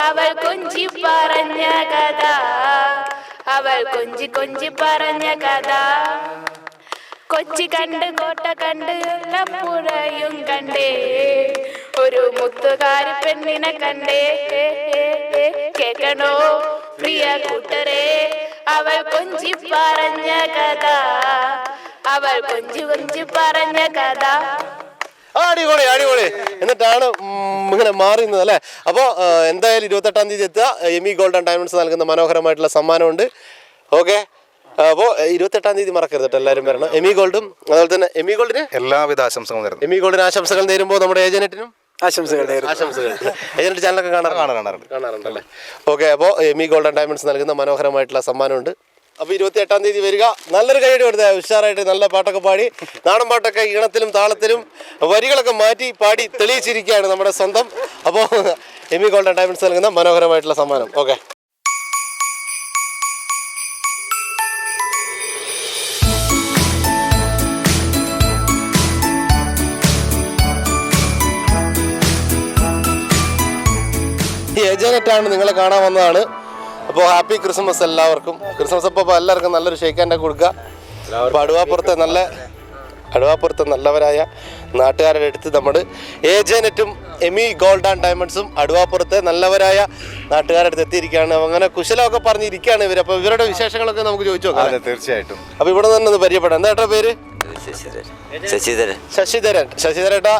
അവൾ കൊഞ്ചി പറഞ്ഞ കഥ, അവൾ കൊഞ്ചി പറഞ്ഞ കഥ. കൊച്ചി കണ്ട് കോട്ട കണ്ട് പുഴയും കണ്ടേ, ഒരു മുത്തുകാരി പെണ്ണിനെ കണ്ടേ. കേൾക്കണോ പ്രിയ കൂട്ടരെ, അവൾ കൊഞ്ചി പറഞ്ഞ കഥ, അവൾ കൊഞ്ചി പറഞ്ഞ കഥ. അടിപൊളി, അടിപൊളി. എന്നിട്ടാണ് ഇങ്ങനെ മാറുന്നത് അല്ലേ? അപ്പോൾ എന്തായാലും 28-ാം തീയതി എത്തുക. എമി ഗോൾഡ് ആൻഡ് ഡയമണ്ട്സ് നൽകുന്ന മനോഹരമായിട്ടുള്ള സമ്മാനമുണ്ട്. ഓക്കെ, അപ്പോൾ 28-ാം തീയതി മറക്കരുത് കേട്ടോ, എല്ലാവരും വരണം. എമി ഗോൾഡും അതുപോലെ തന്നെ എമി ഗോൾഡിന് എല്ലാവിധ ആശംസകളും നേരുന്നു. എമി ഗോൾഡിന് ആശംസകൾ നേരുമ്പോൾ നമ്മുടെ ഏജന്റിനും ആശംസകൾ. ഏജന്റ് ചാനലൊക്കെ കാണാറുണ്ടല്ലേ? ഓക്കെ, അപ്പോൾ എമി ഗോൾഡ് ആൻഡ് ഡയമണ്ട്സ് നൽകുന്ന മനോഹരമായിട്ടുള്ള സമ്മാനമുണ്ട്. അപ്പോൾ 28-ാം തീയതി വരിക. നല്ലൊരു കൈയ്യടി കൊടുത്താൽ ഉഷാറായിട്ട് നല്ല പാട്ടൊക്കെ പാടി, നാടൻ പാട്ടൊക്കെ ഈണത്തിലും താളത്തിലും വരികളൊക്കെ മാറ്റി പാടി തെളിയിച്ചിരിക്കുകയാണ് നമ്മുടെ സ്വന്തം. അപ്പോൾ എമി ഗോൾഡ് ആൻഡ് ഡയമണ്ട്സ് നൽകുന്ന മനോഹരമായിട്ടുള്ള സമ്മാനം. ഓക്കെ, ഈ ഏജന്റാണ് നിങ്ങളെ കാണാൻ വന്നതാണ്. അപ്പോൾ ഹാപ്പി ക്രിസ്മസ് എല്ലാവർക്കും. ക്രിസ്മസ് അപ്പോൾ എല്ലാവർക്കും നല്ലൊരു ഷേക്ക് ഹാൻഡ് കൊടുക്കുക. അപ്പോൾ അടുവാപ്പുറത്തെ നല്ലവരായ നാട്ടുകാരുടെ അടുത്ത് നമ്മൾ ഏജന്റും എമി ഗോൾഡ് ആൻഡ് ഡയമണ്ട്സും അടുവാപ്പുറത്തെ നല്ലവരായ നാട്ടുകാരുടെ അടുത്ത് എത്തിയിരിക്കുകയാണ്. അങ്ങനെ കുശലമൊക്കെ പറഞ്ഞിരിക്കുകയാണ് ഇവർ. അപ്പോൾ ഇവരുടെ വിശേഷങ്ങളൊക്കെ നമുക്ക് ചോദിച്ചു നോക്കാം. തീർച്ചയായിട്ടും. അപ്പോൾ ഇവിടെ തന്നെ ഒന്ന് പരിചയപ്പെടാം. എന്താ ഏട്ടാ പേര്? ശശിധരേട്ടാ,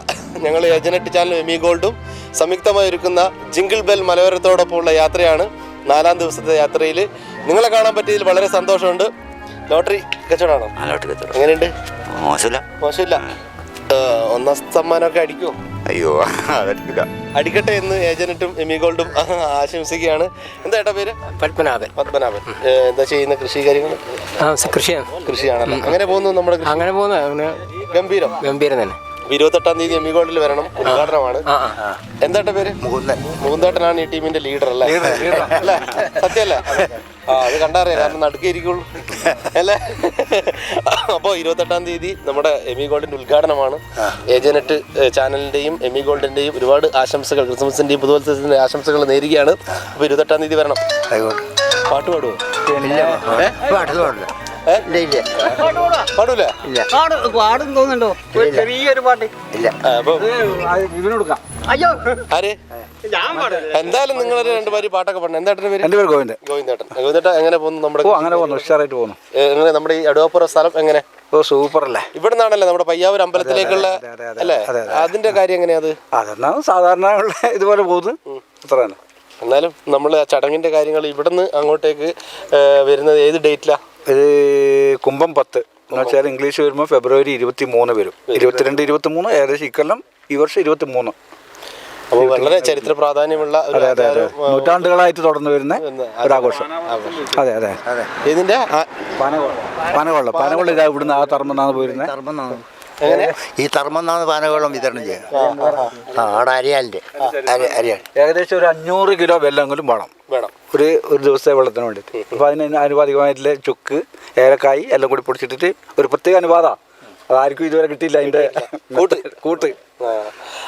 ഞങ്ങൾ ഏജന്റ് ചാനലും എമി ഗോൾഡും സംയുക്തമായി ഒരുക്കുന്ന ജിംഗിൾ ബെൽ മലയോരത്തോടൊപ്പമുള്ള യാത്രയാണ്. 4-ാം ദിവസത്തെ യാത്രയിൽ നിങ്ങളെ കാണാൻ പറ്റിയതിൽ വളരെ സന്തോഷമുണ്ട്. ലോട്ടറി കച്ചവടമാണോ? എങ്ങനെയുണ്ട്? മോശമില്ല. മോശമില്ല. 1ാം സമ്മാനമൊക്കെ അടിക്കുമോ? അയ്യോ അതെടുക്കില്ല. അടിക്കട്ടെ എന്ന് ഏജന്റും എമി ഗോൾഡും ആശംസിക്കുകയാണ്. എന്താ ഏട്ടാ പേര്? പത്മനാഭൻ. പത്മനാഭൻ. എന്താ ചെയ്യുന്ന കൃഷി കാര്യങ്ങൾ? കൃഷിയാണല്ലോ. അങ്ങനെ പോകുന്നു നമ്മുടെ കൃഷി? അങ്ങനെ പോകുന്ന ഗംഭീരം തന്നെ. 28-ാം തീയതി എമി ഗോൾഡിൽ വരണം, ഉദ്ഘാടനമാണ്. എന്താ പേര്? മുകുന്ദേട്ടനാണ് ഈ ടീമിന്റെ ലീഡർ അല്ലേ? അല്ലേ, സത്യല്ലേ? അത് കണ്ടറിയാം, കാരണം നടുക്കിയിരിക്കുള്ളൂ അല്ലേ? അപ്പോൾ 28-ാം തീയതി നമ്മുടെ എമി ഗോൾഡിന്റെ ഉദ്ഘാടനമാണ്. ഏജനറ്റ് ചാനലിന്റെയും എമി ഗോൾഡിന്റെയും ഒരുപാട് ആശംസകൾ, ക്രിസ്മസിന്റെയും പുതുവത്സരത്തിന്റെ ആശംസകൾ നേരുകയാണ്. അപ്പോൾ 28-ാം തീയതി വരണം. പാട്ട് പാടുവോ? പാടൂല? പാടും തോന്നുന്നുണ്ടോ? ചെറിയൊരു പാട്ട് ഇല്ല. ആര്? എന്തായാലും നിങ്ങൾ രണ്ടുപേര് പാട്ടൊക്കെ പാടണം. എന്താ പേര്? എൻ്റെ പേര് ഗോവിന്ദൻ. ഗോവിന്ദേട്ടൻ എങ്ങനെ പോകുന്നു? നമ്മുടെ അങ്ങനെ പോകുന്നു, ഉഷാറായിട്ട് പോകുന്നു. എങ്ങനെ നമ്മുടെ ഈ അടുവാപ്പുറ സ്ഥലം എങ്ങനെ? സൂപ്പർ അല്ലേ? ഇവിടെ നിന്നാണല്ലേ നമ്മുടെ പയ്യാവൂർ അമ്പലത്തിലേക്കുള്ള അല്ലേ? അതിന്റെ കാര്യം എങ്ങനെയാ? അതെന്നാ സാധാരണ ഇതുപോലെ പോകുന്നു, അത്ര തന്നെ. എന്നാലും നമ്മൾ ആ ചടങ്ങിന്റെ കാര്യങ്ങൾ ഇവിടുന്ന് അങ്ങോട്ടേക്ക് വരുന്നത് ഏത് ഡേറ്റിലാ? ഇത് കുംഭം 10 എന്ന് വെച്ചാൽ ഇംഗ്ലീഷ് വരുമ്പോൾ ഫെബ്രുവരി 23 വരും. 22, 23 ഏകദേശം ഇക്കൊല്ലം, ഈ വർഷം 23. അപ്പോൾ വളരെ ചരിത്ര പ്രാധാന്യമുള്ള നൂറ്റാണ്ടുകളായിട്ട് തുടർന്ന് വരുന്ന ഒരാഘോഷം. അതെ അതെ അതെ. ഇതിന്റെ പാനകൊള്ള ഇതാ ഇവിടുന്ന് ആ തർമ്മന്നാണ് പോയിരുന്നത്. ഈ തർമ്മന്നാണ് പാനകൊള്ളം വിതരണം ചെയ്യുക. അവിടെ അരിയാലിൻ്റെ അരിയാൽ ഏകദേശം ഒരു 500 കിലോ വെല്ലെങ്കിലും വേണം ഒരു ദിവസത്തെ വെള്ളത്തിന് വേണ്ടിയിട്ട്. അപ്പോൾ അതിന് അനുപാതികമായിട്ടുള്ള ചുക്ക്, ഏലക്കായി എല്ലാം കൂടി പൊടിച്ചിട്ടിട്ട് ഒരു പ്രത്യേക അനുപാതമാണ്. അതാർക്കും ഇതുവരെ കിട്ടിയില്ല അതിൻ്റെ കൂട്ട്.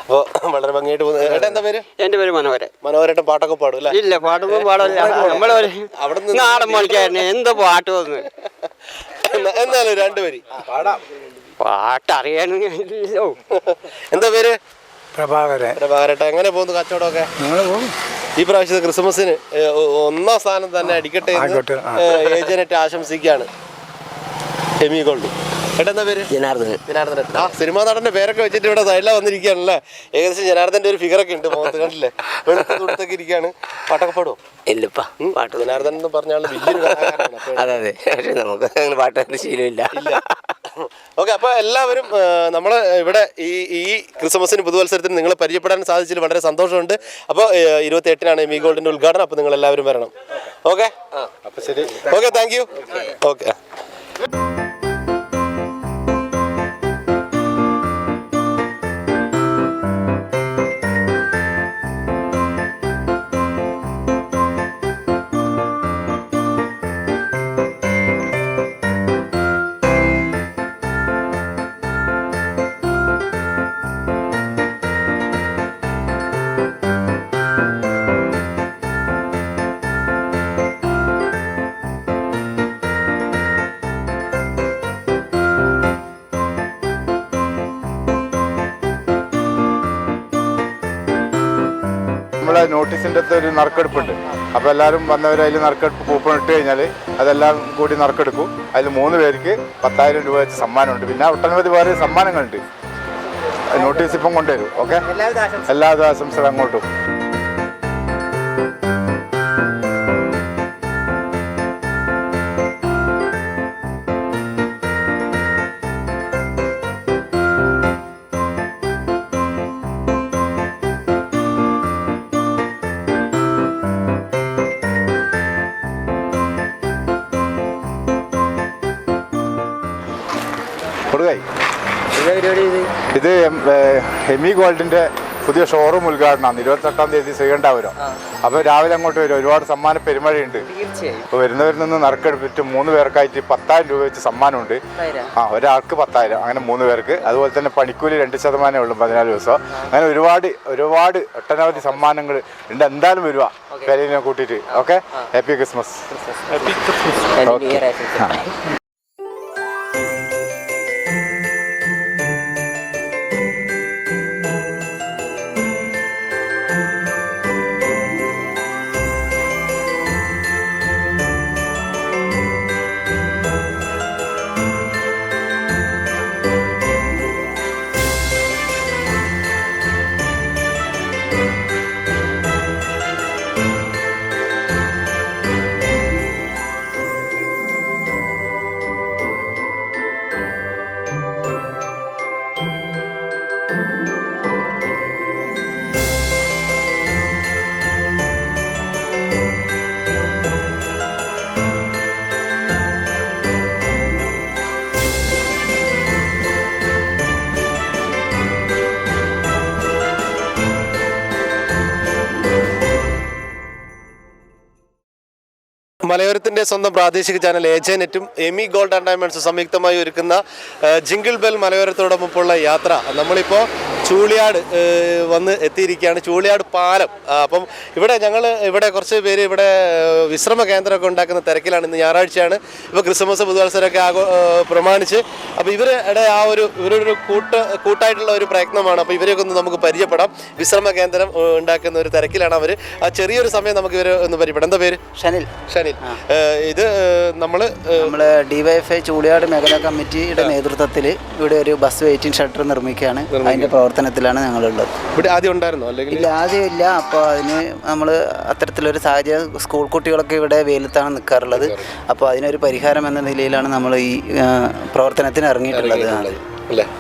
അപ്പോൾ വളരെ ഭംഗിയായിട്ട് പോകുന്നത്. ഏട്ടാ എന്താ പേര്? എൻ്റെ പേര് മനോഹരൻ. മനോഹരേട്ടൻ പാട്ടൊക്കെ പാടും അല്ലേ? ഇല്ല, പാടുമ്പോൾ പാടില്ല. നമ്മളെ നാടൻ മണിക്കാരനെ എന്തോ പാട്ട് വന്ന്. എന്നാലും രണ്ടുപേര് പാട്ടറിയാനോ. എന്താ പേര്? പ്രഭാകരൻ. പ്രഭാകരേട്ട എങ്ങനെ പോകുന്നു കച്ചവടമൊക്കെ? ഈ പ്രാവശ്യത്തെ ക്രിസ്മസിന് 1ാം സ്ഥാനം തന്നെ അടിക്കട്ടെ എന്ന് ഏജനറ്റ് ആശംസിക്കുകയാണ് എമി ഗോൾഡ്. ഏട്ടാ എന്താ പേര്? ജനാർദ്ദനൻ. ആ സിനിമാ നടന്റെ പേരൊക്കെ വെച്ചിട്ട് ഇവിടെ സൈഡിലാണ് വന്നിരിക്കുകയാണല്ലേ? ഏകദേശം ജനാർദ്ദന്റെ ഒരു ഫിഗറൊക്കെ ഉണ്ട് മുഖത്ത്, കണ്ടില്ലേ? വെളുത്ത തുടുത്തൊക്കെ ഇരിക്കുകയാണ്. പാട്ടൊക്കെ പാടുമോ? ഇല്ലപ്പാ, പാട്ട് ജനാർദ്ദൻ എന്ന് പറഞ്ഞാൽ വലിയൊരു കലാകാരനാണ്. അതെ അതെ, പക്ഷെ നമുക്ക് അങ്ങനെ പാട്ട് ശീലമില്ല. ഓക്കെ, അപ്പോൾ എല്ലാവരും നമ്മൾ ഇവിടെ ഈ ക്രിസ്മസിന് പുതുവത്സരത്തിന് നിങ്ങളെ പരിചയപ്പെടാൻ സാധിച്ചതിൽ വളരെ സന്തോഷമുണ്ട്. അപ്പോൾ 28-നാണ് എമി ഗോൾഡിന്റെ ഉദ്ഘാടനം. അപ്പോൾ നിങ്ങൾ എല്ലാവരും വരണം. ഓക്കെ, അപ്പോൾ ശരി. Okay, thank you. ഓക്കെ. നമ്മളെ നോട്ടീസിൻ്റെ അടുത്ത് ഒരു നറുക്കെടുപ്പുണ്ട്. അപ്പോൾ എല്ലാവരും വന്നവർ അതിൽ നറുക്കെടുപ്പ് കൂപ്പൺ ഇട്ട് കഴിഞ്ഞാൽ അതെല്ലാം കൂടി നറുക്കെടുക്കും. അതിൽ 3 പേർക്ക് 10,000 രൂപ വെച്ച് സമ്മാനമുണ്ട്. പിന്നെ ഒട്ടനവധി വേറെ സമ്മാനങ്ങളുണ്ട്. നോട്ടീസ് ഇപ്പം കൊണ്ടുവരും. ഓക്കെ, എല്ലാവിധ ആശംസകളും അങ്ങോട്ടും. ഇത് എമി ഗോൾഡിന്റെ പുതിയ ഷോറൂം ഉദ്ഘാടനമാണ് 28-ാം തീയതി ശ്രീകണ്ഠാപുരം. അപ്പോൾ രാവിലെ അങ്ങോട്ട് വരും. ഒരുപാട് സമ്മാന പെരുമഴയുണ്ട്. അപ്പോൾ വരുന്നവരിൽ നിന്ന് നറുക്കെടുപ്പിട്ട് 3 പേർക്കായിട്ട് 10,000 രൂപ വെച്ച് സമ്മാനമുണ്ട്. ഒരാൾക്ക് 10,000, അങ്ങനെ 3 പേർക്ക്. അതുപോലെ തന്നെ പണിക്കൂലി 2% ഉള്ളൂ 14 ദിവസം. അങ്ങനെ ഒരുപാട് ഒട്ടനവധി സമ്മാനങ്ങൾ ഉണ്ട്. എന്തായാലും വരുക പേരിനെ കൂട്ടിയിട്ട്. Okay, happy Christmas. ഓക്കെ. മലയോരത്തിൻ്റെ സ്വന്തം പ്രാദേശിക ചാനൽ ഏജനെറ്റും എമി ഗോൾഡ് ആൻഡ് ഡയമണ്ട്സും സംയുക്തമായി ഒരുക്കുന്ന ജിംഗിൾ ബെൽ മലയോരത്തോടൊപ്പമുള്ള യാത്ര നമ്മളിപ്പോൾ ചൂളിയാട് വന്ന് എത്തിയിരിക്കുകയാണ്. ചൂളിയാട് പാലം. അപ്പം ഇവിടെ കുറച്ച് പേര് ഇവിടെ വിശ്രമ കേന്ദ്രമൊക്കെ ഉണ്ടാക്കുന്ന തിരക്കിലാണ്. ഇന്ന് ഞായറാഴ്ചയാണ്. ഇപ്പോൾ ക്രിസ്മസ് പുതുവത്സരമൊക്കെ പ്രമാണിച്ച് അപ്പോൾ ഇവരുടെ ഇവരൊരു കൂട്ടായിട്ടുള്ള ഒരു പ്രയത്നമാണ്. അപ്പോൾ ഇവരെയൊക്കെ ഒന്ന് നമുക്ക് പരിചയപ്പെടാം. വിശ്രമ കേന്ദ്രം ഉണ്ടാക്കുന്ന ഒരു തിരക്കിലാണ് അവർ. ആ ചെറിയൊരു സമയം നമുക്ക് ഇവരെ ഒന്ന് പരിചയപ്പെടാം. എന്താ പേര്? ഷനിൽ. ഇത് നമ്മൾ ഡിവൈഎഫ്ഐ ചൂളിയാട് മേഖലാ കമ്മിറ്റിയുടെ നേതൃത്വത്തിൽ ഇവിടെ ഒരു ബസ് വെയിറ്റിംഗ് ഷെൽട്ടർ നിർമ്മിക്കുകയാണ്. അതിൻ്റെ പ്രവർത്തനത്തിലാണ് ഞങ്ങളുള്ളത്. ഇവിടെ ആദ്യം ഉണ്ടായിരുന്നോ? അല്ലെങ്കിൽ ഇല്ല, ആദ്യം ഇല്ല. അപ്പോൾ അതിന് നമ്മൾ അത്തരത്തിലൊരു സാഹചര്യം, സ്കൂൾ കുട്ടികളൊക്കെ ഇവിടെ വെയിലത്താണ് നിൽക്കാറുള്ളത്. അപ്പോൾ അതിനൊരു പരിഹാരം എന്ന നിലയിലാണ് നമ്മൾ ഈ പ്രവർത്തനത്തിന് ഇറങ്ങിയിട്ടുള്ളത്.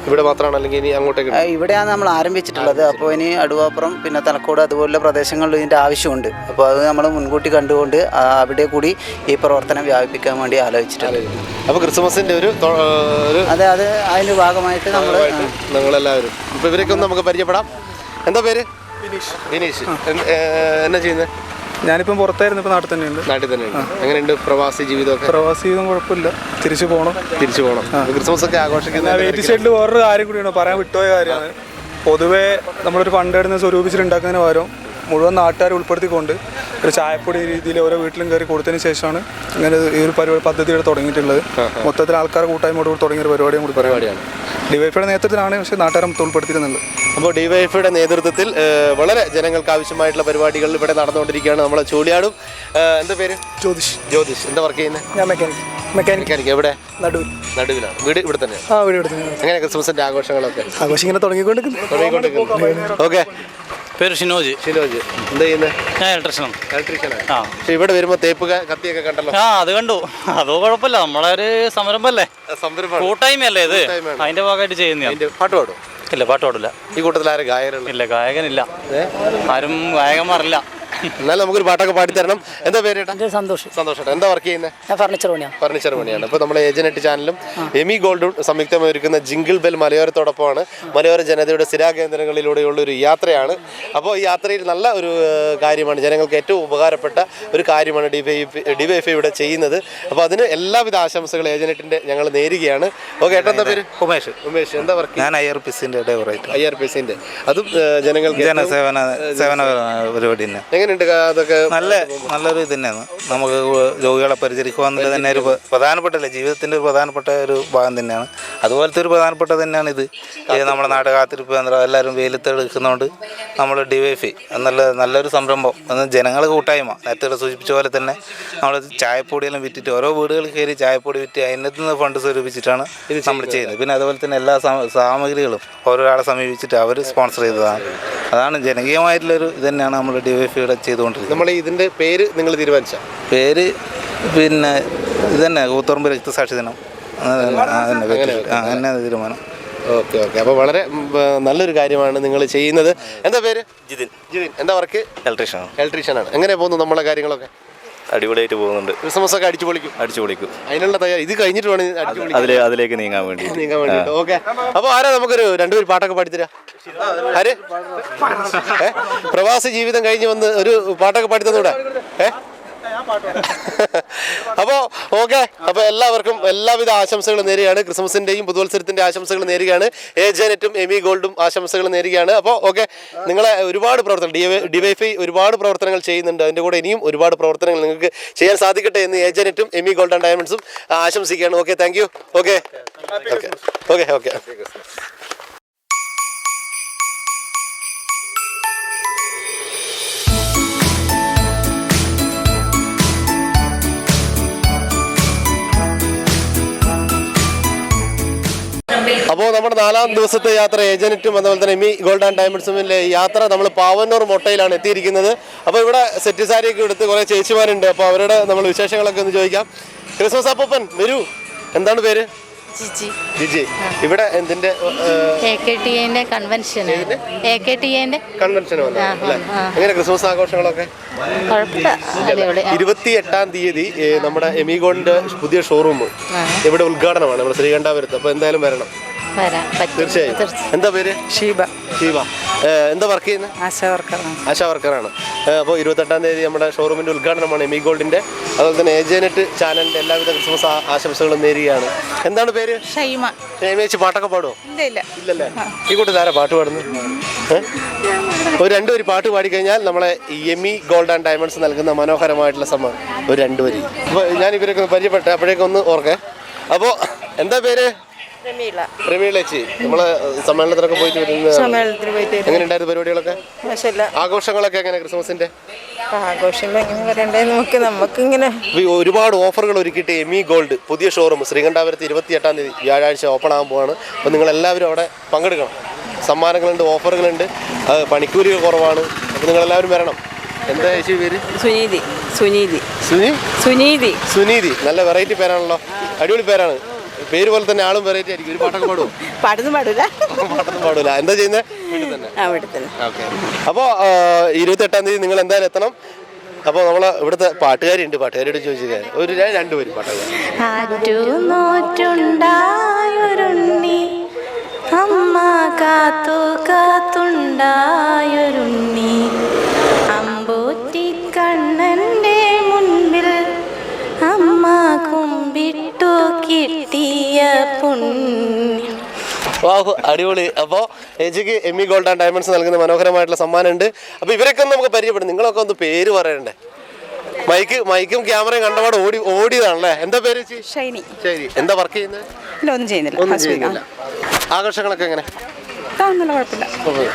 ഇവിടെ മാത്രമാണ് അല്ലെങ്കിൽ ഇനി അങ്ങോട്ടേക്ക്? ഇവിടെയാണ് നമ്മൾ ആരംഭിച്ചിട്ടുള്ളത്. അപ്പോൾ ഇനി അടുവാപ്പുറം പിന്നെ തലക്കോട് അതുപോലുള്ള പ്രദേശങ്ങളിൽ ഇതിൻ്റെ ആവശ്യമുണ്ട്. അപ്പോൾ അത് നമ്മൾ മുൻകൂട്ടി കണ്ടുകൊണ്ട് അവിടെ കൂടി ഈ പ്രവർത്തനം വ്യാപിപ്പിക്കാൻ വേണ്ടി ആലോചിച്ചിട്ടുണ്ട്. അപ്പോൾ ക്രിസ്മസിൻ്റെ അതെ, അതിൻ്റെ ഭാഗമായിട്ട് നമ്മളെല്ലാവരും ഇപ്പോൾ ഇവരൊക്കെ ഒന്ന് നമുക്ക് പരിചയപ്പെടാം. എന്താ പേര്? വിനീഷ്. എന്നാ ചെയ്യുന്നത്? ഞാനിപ്പം പുറത്തായിരുന്നു, ഇപ്പോൾ നാട്ടിൽ തന്നെയുണ്ട്. എങ്ങനെയുണ്ട് പ്രവാസി ജീവിതമൊക്കെ? പ്രവാസി ജീവിതം കുഴപ്പമില്ല, തിരിച്ചു പോകണം. ക്രിസ്മസ് ഒക്കെ ആഘോഷിക്കുന്ന വെയിറ്റ് ഷെഡിൽ വേറൊരു കാര്യം കൂടിയാണ് പറയാൻ വിട്ടുപോയ കാര്യമാണ്. പൊതുവേ നമ്മളൊരു ഫണ്ട് ഇടുന്ന സ്വരൂപിച്ചിട്ടുണ്ടാക്കുന്നതിന് പകരം മുഴുവൻ നാട്ടുകാരെ ഉൾപ്പെടുത്തിക്കൊണ്ട് ഒരു ചായപ്പൊടി രീതിയിൽ ഓരോ വീട്ടിലും കയറി കൊടുത്തതിന് ശേഷമാണ് ഇങ്ങനെ ഈ ഒരു പദ്ധതിയുടെ തുടങ്ങിയിട്ടുള്ളത്. മൊത്തത്തിൽ ആൾക്കാരെ കൂട്ടായ്മയോട് തുടങ്ങിയ ഒരു പരിപാടിയാണ്. ഡിവൈഎഫ്ഐയുടെ നേതൃത്വത്തിലാണ്, പക്ഷേ നാട്ടുകാരെ ഉൾപ്പെടുത്തിയിരുന്നുണ്ട്. അപ്പോൾ ഡിവൈഎഫ്ഐയുടെ നേതൃത്വത്തിൽ വളരെ ജനങ്ങൾക്ക് ആവശ്യമായിട്ടുള്ള പരിപാടികൾ ഇവിടെ നടന്നുകൊണ്ടിരിക്കുകയാണ്. നമ്മളെ ചൂളിയാടും. എന്താ പേര്? ജ്യോതിഷ്. എന്താ വർക്ക് ചെയ്യുന്നത്? ഞാൻ മെക്കാനിക്. എവിടെ? നടുവിലാണ്. വീട് ഇവിടെ തന്നെയാണ്? വീട് ഇവിടെ തന്നെയാണ്. എങ്ങനെ ക്രിസ്മസിന്റെ ആഘോഷങ്ങളൊക്കെ? ആഘോഷം ഇങ്ങനെ തുടങ്ങിക്കൊണ്ടിരിക്കുന്നു. ഓക്കെ. പേര് ഷിനോജ്. എന്താ ചെയ്യുന്നത്? ഞാൻ ഇലക്ട്രീഷ്യനാണ്. പക്ഷെ ഇവിടെ വരുമ്പോൾ തേപ്പ് കത്തിയൊക്കെ കണ്ടല്ലോ. അത് കണ്ടു. അതോ കുഴപ്പമില്ല, നമ്മളെ ഒരു സംരംഭമല്ലേ, കൂട്ടായ്മയല്ലേ ഇത്, അതിന്റെ ഭാഗമായിട്ട് ചെയ്യുന്ന. പാട്ട് പാടും? ഇല്ല, പാട്ട് പാടില്ല. ഈ കൂട്ടത്തിൽ ആരും ഗായകരുണ്ട്? ഇല്ല, ഗായകനില്ല. ആരും ഗായകന്മാരില്ല. എന്നാലും നമുക്കൊരു പാട്ടൊക്കെ പാടിത്തരണം. എന്താ പേര്? സന്തോഷം. എന്താ വർക്ക് ചെയ്യുന്നത്? ഞാൻ ഫർണിച്ചർ പണിയാണ്. അപ്പോൾ നമ്മുടെ ഏജനെറ്റ് ചാനലും എമി ഗോൾഡും സംയുക്തമായി ഒരുക്കുന്ന ജിംഗിൾ ബെൽ മലയോരത്തോടൊപ്പമാണ്. മലയോര ജനതയുടെ സ്ഥിരാകേന്ദ്രങ്ങളിലൂടെയുള്ള ഒരു യാത്രയാണ്. അപ്പോൾ ഈ യാത്രയിൽ നല്ല ഒരു കാര്യമാണ്, ജനങ്ങൾക്ക് ഏറ്റവും ഉപകാരപ്പെട്ട ഒരു കാര്യമാണ് ഡിവൈഎഫ്ഐ ഇവിടെ ചെയ്യുന്നത്. അപ്പോൾ അതിന് എല്ലാവിധ ആശംസകൾ ഏജനെറ്റിൻ്റെ ഞങ്ങൾ നേരുകയാണ്. ഓക്കെ. ഏട്ടാ പേര്? ഉമേഷ്. എന്താ വർക്ക്? ഞാൻ IRPCന്റെ IRPCന്റെ. അതും ജനങ്ങൾക്ക് സേവന പരിപാടി തന്നെ. എങ്ങനെയുണ്ട് അതൊക്കെ? നല്ലൊരു ഇത് തന്നെയാണ്. നമുക്ക് രോഗികളെ പരിചരിക്കുക എന്നുള്ളത് തന്നെ ഒരു പ്രധാനപ്പെട്ട ജീവിതത്തിൻ്റെ ഒരു പ്രധാനപ്പെട്ട ഒരു ഭാഗം തന്നെയാണ്. അതുപോലത്തെ ഒരു പ്രധാനപ്പെട്ട തന്നെയാണ് ഇത്. നമ്മുടെ നാട് കാത്തിരിപ്പ് കേന്ദ്രം എല്ലാവരും വെയിലത്തെടുക്കുന്നതുകൊണ്ട് നമ്മൾ ഡിവൈഎഫ്ഐ നല്ലൊരു സംരംഭം. ജനങ്ങൾ കൂട്ടായ്മ നേരത്തെ സൂചിപ്പിച്ച പോലെ തന്നെ നമ്മൾ ചായപ്പൊടിയെല്ലാം വിറ്റിട്ട് ഓരോ വീടുകളിൽ കയറി ചായപ്പൊടി വിറ്റ് അതിനകത്ത് നിന്ന് ഫണ്ട് സ്വരൂപിച്ചിട്ടാണ് ഇത് നമ്മൾ ചെയ്യുന്നത്. പിന്നെ അതുപോലെ തന്നെ എല്ലാ സാമഗ്രികളും ഓരോരാളെ സമീപിച്ചിട്ട് അവർ സ്പോൺസർ ചെയ്തതാണ്. അതാണ് ജനകീയമായിട്ടുള്ളൊരു ഇത് തന്നെയാണ് നമ്മൾ ഡിവൈഎഫ്ഐയുടെ ചെയ്തുകൊണ്ടിരിക്കുന്നത്. നമ്മൾ ഇതിൻ്റെ പേര് നിങ്ങൾ തീരുമാനിച്ച പേര് പിന്നെ ഇത് തന്നെ കൂത്തുപറമ്പ് രക്തസാക്ഷി ദിനം അങ്ങനെ തീരുമാനം. ഓക്കെ. അപ്പോൾ വളരെ നല്ലൊരു കാര്യമാണ് നിങ്ങൾ ചെയ്യുന്നത്. എന്താ പേര്? ജിതിൻ. എന്താ വർക്ക്? ഇലക്ട്രീഷ്യനാണ്. എങ്ങനെ പോകുന്നു നമ്മളെ കാര്യങ്ങളൊക്കെ? അടിപൊളിയായിട്ട് പോകുന്നുണ്ട്. ക്രിസ്മസ് ഒക്കെ അടിച്ചു പൊളിക്കും. അതിനുള്ള തയ്യാറി ഇത് കഴിഞ്ഞിട്ട് വേണം അതിലേക്ക് നീങ്ങാൻ വേണ്ടി. ഓക്കെ. അപ്പോൾ ആരാ നമുക്കൊരു രണ്ടുപേർ പാട്ടൊക്കെ പാടിത്തരാ? ആര്? പ്രവാസി ജീവിതം കഴിഞ്ഞ് വന്ന് ഒരു പാട്ടൊക്കെ പാടിത്തന്നൂടെ? അപ്പോൾ ഓക്കെ. അപ്പോൾ എല്ലാവർക്കും എല്ലാവിധ ആശംസകളും നേരുകയാണ്. ക്രിസ്മസിൻ്റെയും പുതുവത്സരത്തിൻ്റെ ആശംസകൾ നേരുകയാണ്. ഏജനെറ്റും എമി ഗോൾഡും ആശംസകൾ നേരുകയാണ്. അപ്പോൾ ഓക്കെ, നിങ്ങളെ ഒരുപാട് പ്രവർത്തനങ്ങൾ ഡിവൈഎഫ്ഐ ഒരുപാട് പ്രവർത്തനങ്ങൾ ചെയ്യുന്നുണ്ട്. അതിൻ്റെ കൂടെ ഇനിയും ഒരുപാട് പ്രവർത്തനങ്ങൾ നിങ്ങൾക്ക് ചെയ്യാൻ സാധിക്കട്ടെ എന്ന് ഏജനെറ്റും എമി ഗോൾഡ് ആൻഡ് ഡയമണ്ട്സും ആശംസിക്കുകയാണ്. Okay, thank you. ഓക്കെ. അപ്പോൾ നമ്മുടെ 4-ാം ദിവസത്തെ യാത്ര ഏജനെറ്റും അതുപോലെ തന്നെ എമി ഗോൾഡ് ആൻഡ് ഡയമണ്ട്സുമിലെ യാത്ര നമ്മൾ പാവന്നൂർ മൊട്ടയിലാണ് എത്തിയിരിക്കുന്നത്. അപ്പോൾ ഇവിടെ സെറ്റ് സാരിയൊക്കെ എടുത്ത് കുറേ ചേച്ചിമാരുണ്ട്. അപ്പോൾ അവരുടെ നമ്മൾ വിശേഷങ്ങളൊക്കെ ഒന്ന് ചോദിക്കാം. ക്രിസ്മസ് അപ്പൂപ്പൻ വരൂ. എന്താണ് പേര്? ജിജി. ഇവിടെ എന്തിന്റെ? കൺവെൻഷൻ എങ്ങനെ ക്രിസ്മസ് ആഘോഷങ്ങളൊക്കെ? 28-ാം തീയതി നമ്മുടെ എമി ഗോൾഡിന്റെ പുതിയ ഷോറൂം ഇവിടെ ഉദ്ഘാടനമാണ് നമ്മുടെ ശ്രീകണ്ഠാപുരത്ത്. അപ്പോൾ എന്തായാലും വരണം തീർച്ചയായും. എന്താ പേര്? ഷീബ. എന്താ വർക്ക് ചെയ്യുന്നത്? ആശാ വർക്കറാണ്. അപ്പോൾ 28-ാം തീയതി നമ്മുടെ ഷോറൂമിൻ്റെ ഉദ്ഘാടനമാണ് എമി ഗോൾഡിൻ്റെ. അതുപോലെ തന്നെ ഏജനെറ്റ് ചാനലിൻ്റെ എല്ലാവിധ ക്രിസ്മസ് ആശംസകളും നേരുകയാണ്. എന്താണ് പേര്? ഷൈമ. ചേച്ചി പാട്ടൊക്കെ പാടുമോ? ഇല്ലല്ലേ. ഈ കൂട്ടത്തിൽ ആരാ പാട്ട് പാടുന്നത്? ഒരു രണ്ടുപേര് പാട്ട് പാടിക്കഴിഞ്ഞാൽ നമ്മളെ എമി ഗോൾഡ് ആൻഡ് ഡയമണ്ട്സ് നൽകുന്ന മനോഹരമായിട്ടുള്ള സമ്മാനം ഒരു രണ്ടുപേര്. അപ്പോൾ ഞാൻ ഇവരൊക്കെ ഒന്ന് പരിചയപ്പെട്ടെ, അപ്പോഴേക്കും ഒന്ന് ഓർക്കേ. അപ്പോൾ എന്താ പേര്? പ്രമീള ചേച്ചി. നമ്മളെ സമ്മേളനത്തിനൊക്കെ പോയിട്ട് എങ്ങനെയുണ്ടായിരുന്നു പരിപാടികളൊക്കെ? ആഘോഷങ്ങളൊക്കെ എങ്ങനെ ക്രിസ്മസിന്റെ? ആഘോഷങ്ങൾ എങ്ങനെ പറയണ്ടേ, നമുക്കിങ്ങനെ ഒരുപാട് ഓഫറുകൾ ഒരുക്കിയിട്ട് എമി ഗോൾഡ് പുതിയ ഷോറൂം ശ്രീകണ്ഠാപുരത്ത് 28-ാം തീയതി വ്യാഴാഴ്ച ഓപ്പൺ ആകാൻ പോവാണ്. അപ്പോൾ നിങ്ങളെല്ലാവരും അവിടെ പങ്കെടുക്കണം. സമ്മാനങ്ങളുണ്ട്, ഓഫറുകളുണ്ട്, പണിക്കൂലികൾ കുറവാണ്. അപ്പോൾ നിങ്ങളെല്ലാവരും വരണം. എന്താ ചേച്ചി പേര്? സുനീതി. നല്ല വെറൈറ്റി പേരാണല്ലോ, അടിപൊളി പേരാണ്. പേര് പോലെ തന്നെ ആളും വെറൈറ്റി ആയിരിക്കും. ഒരു പാട്ടൊക്കെ പാടുമോ? പാട്ടൊന്നും പാടൂല. എന്താ ചെയ്യുന്നത്? വീട്ടിൽ തന്നെ. ഓക്കെ. അപ്പോൾ 28-ാം തീയതി നിങ്ങൾ എന്തായാലും എത്തണം. അപ്പോൾ നമ്മളെ ഇവിടുത്തെ പാട്ടുകാരിയുണ്ട്, പാട്ടുകാരോട് ചോദിച്ചാൽ ഒരു രണ്ടുപേരും പാട്ടുകാർ. അമ്മ കാത്തു കാത്തുണ്ടായൊരുണ്ണി അമ്പൂറ്റി കണ്ണൻ്റെ മുൻപിൽ അമ്മ കുമ്പിട്ടു കിട്ടിയ പുണ്യം. അടിപൊളി. അപ്പോൾ ചേച്ചിക്ക് എമി ഗോൾഡ് ആൻഡ് ഡയമണ്ട്സ് നൽകുന്ന മനോഹരമായിട്ടുള്ള സമ്മാനമുണ്ട്. അപ്പോൾ ഇവരൊക്കെ ഒന്ന് നമുക്ക് പരിചയപ്പെടും. നിങ്ങളൊക്കെ ഒന്ന് പേര് പറയണ്ടേ? മൈക്കും ക്യാമറയും കണ്ടപാട് ഓടിയതാണല്ലേ. എന്താ പേര് ചേച്ചി? ഷൈനി. എന്താ വർക്ക് ചെയ്യുന്നത്? ഒന്നും ചെയ്യുന്നില്ല. ആഘോഷങ്ങളൊക്കെ എങ്ങനെ? കുഴപ്പമില്ല.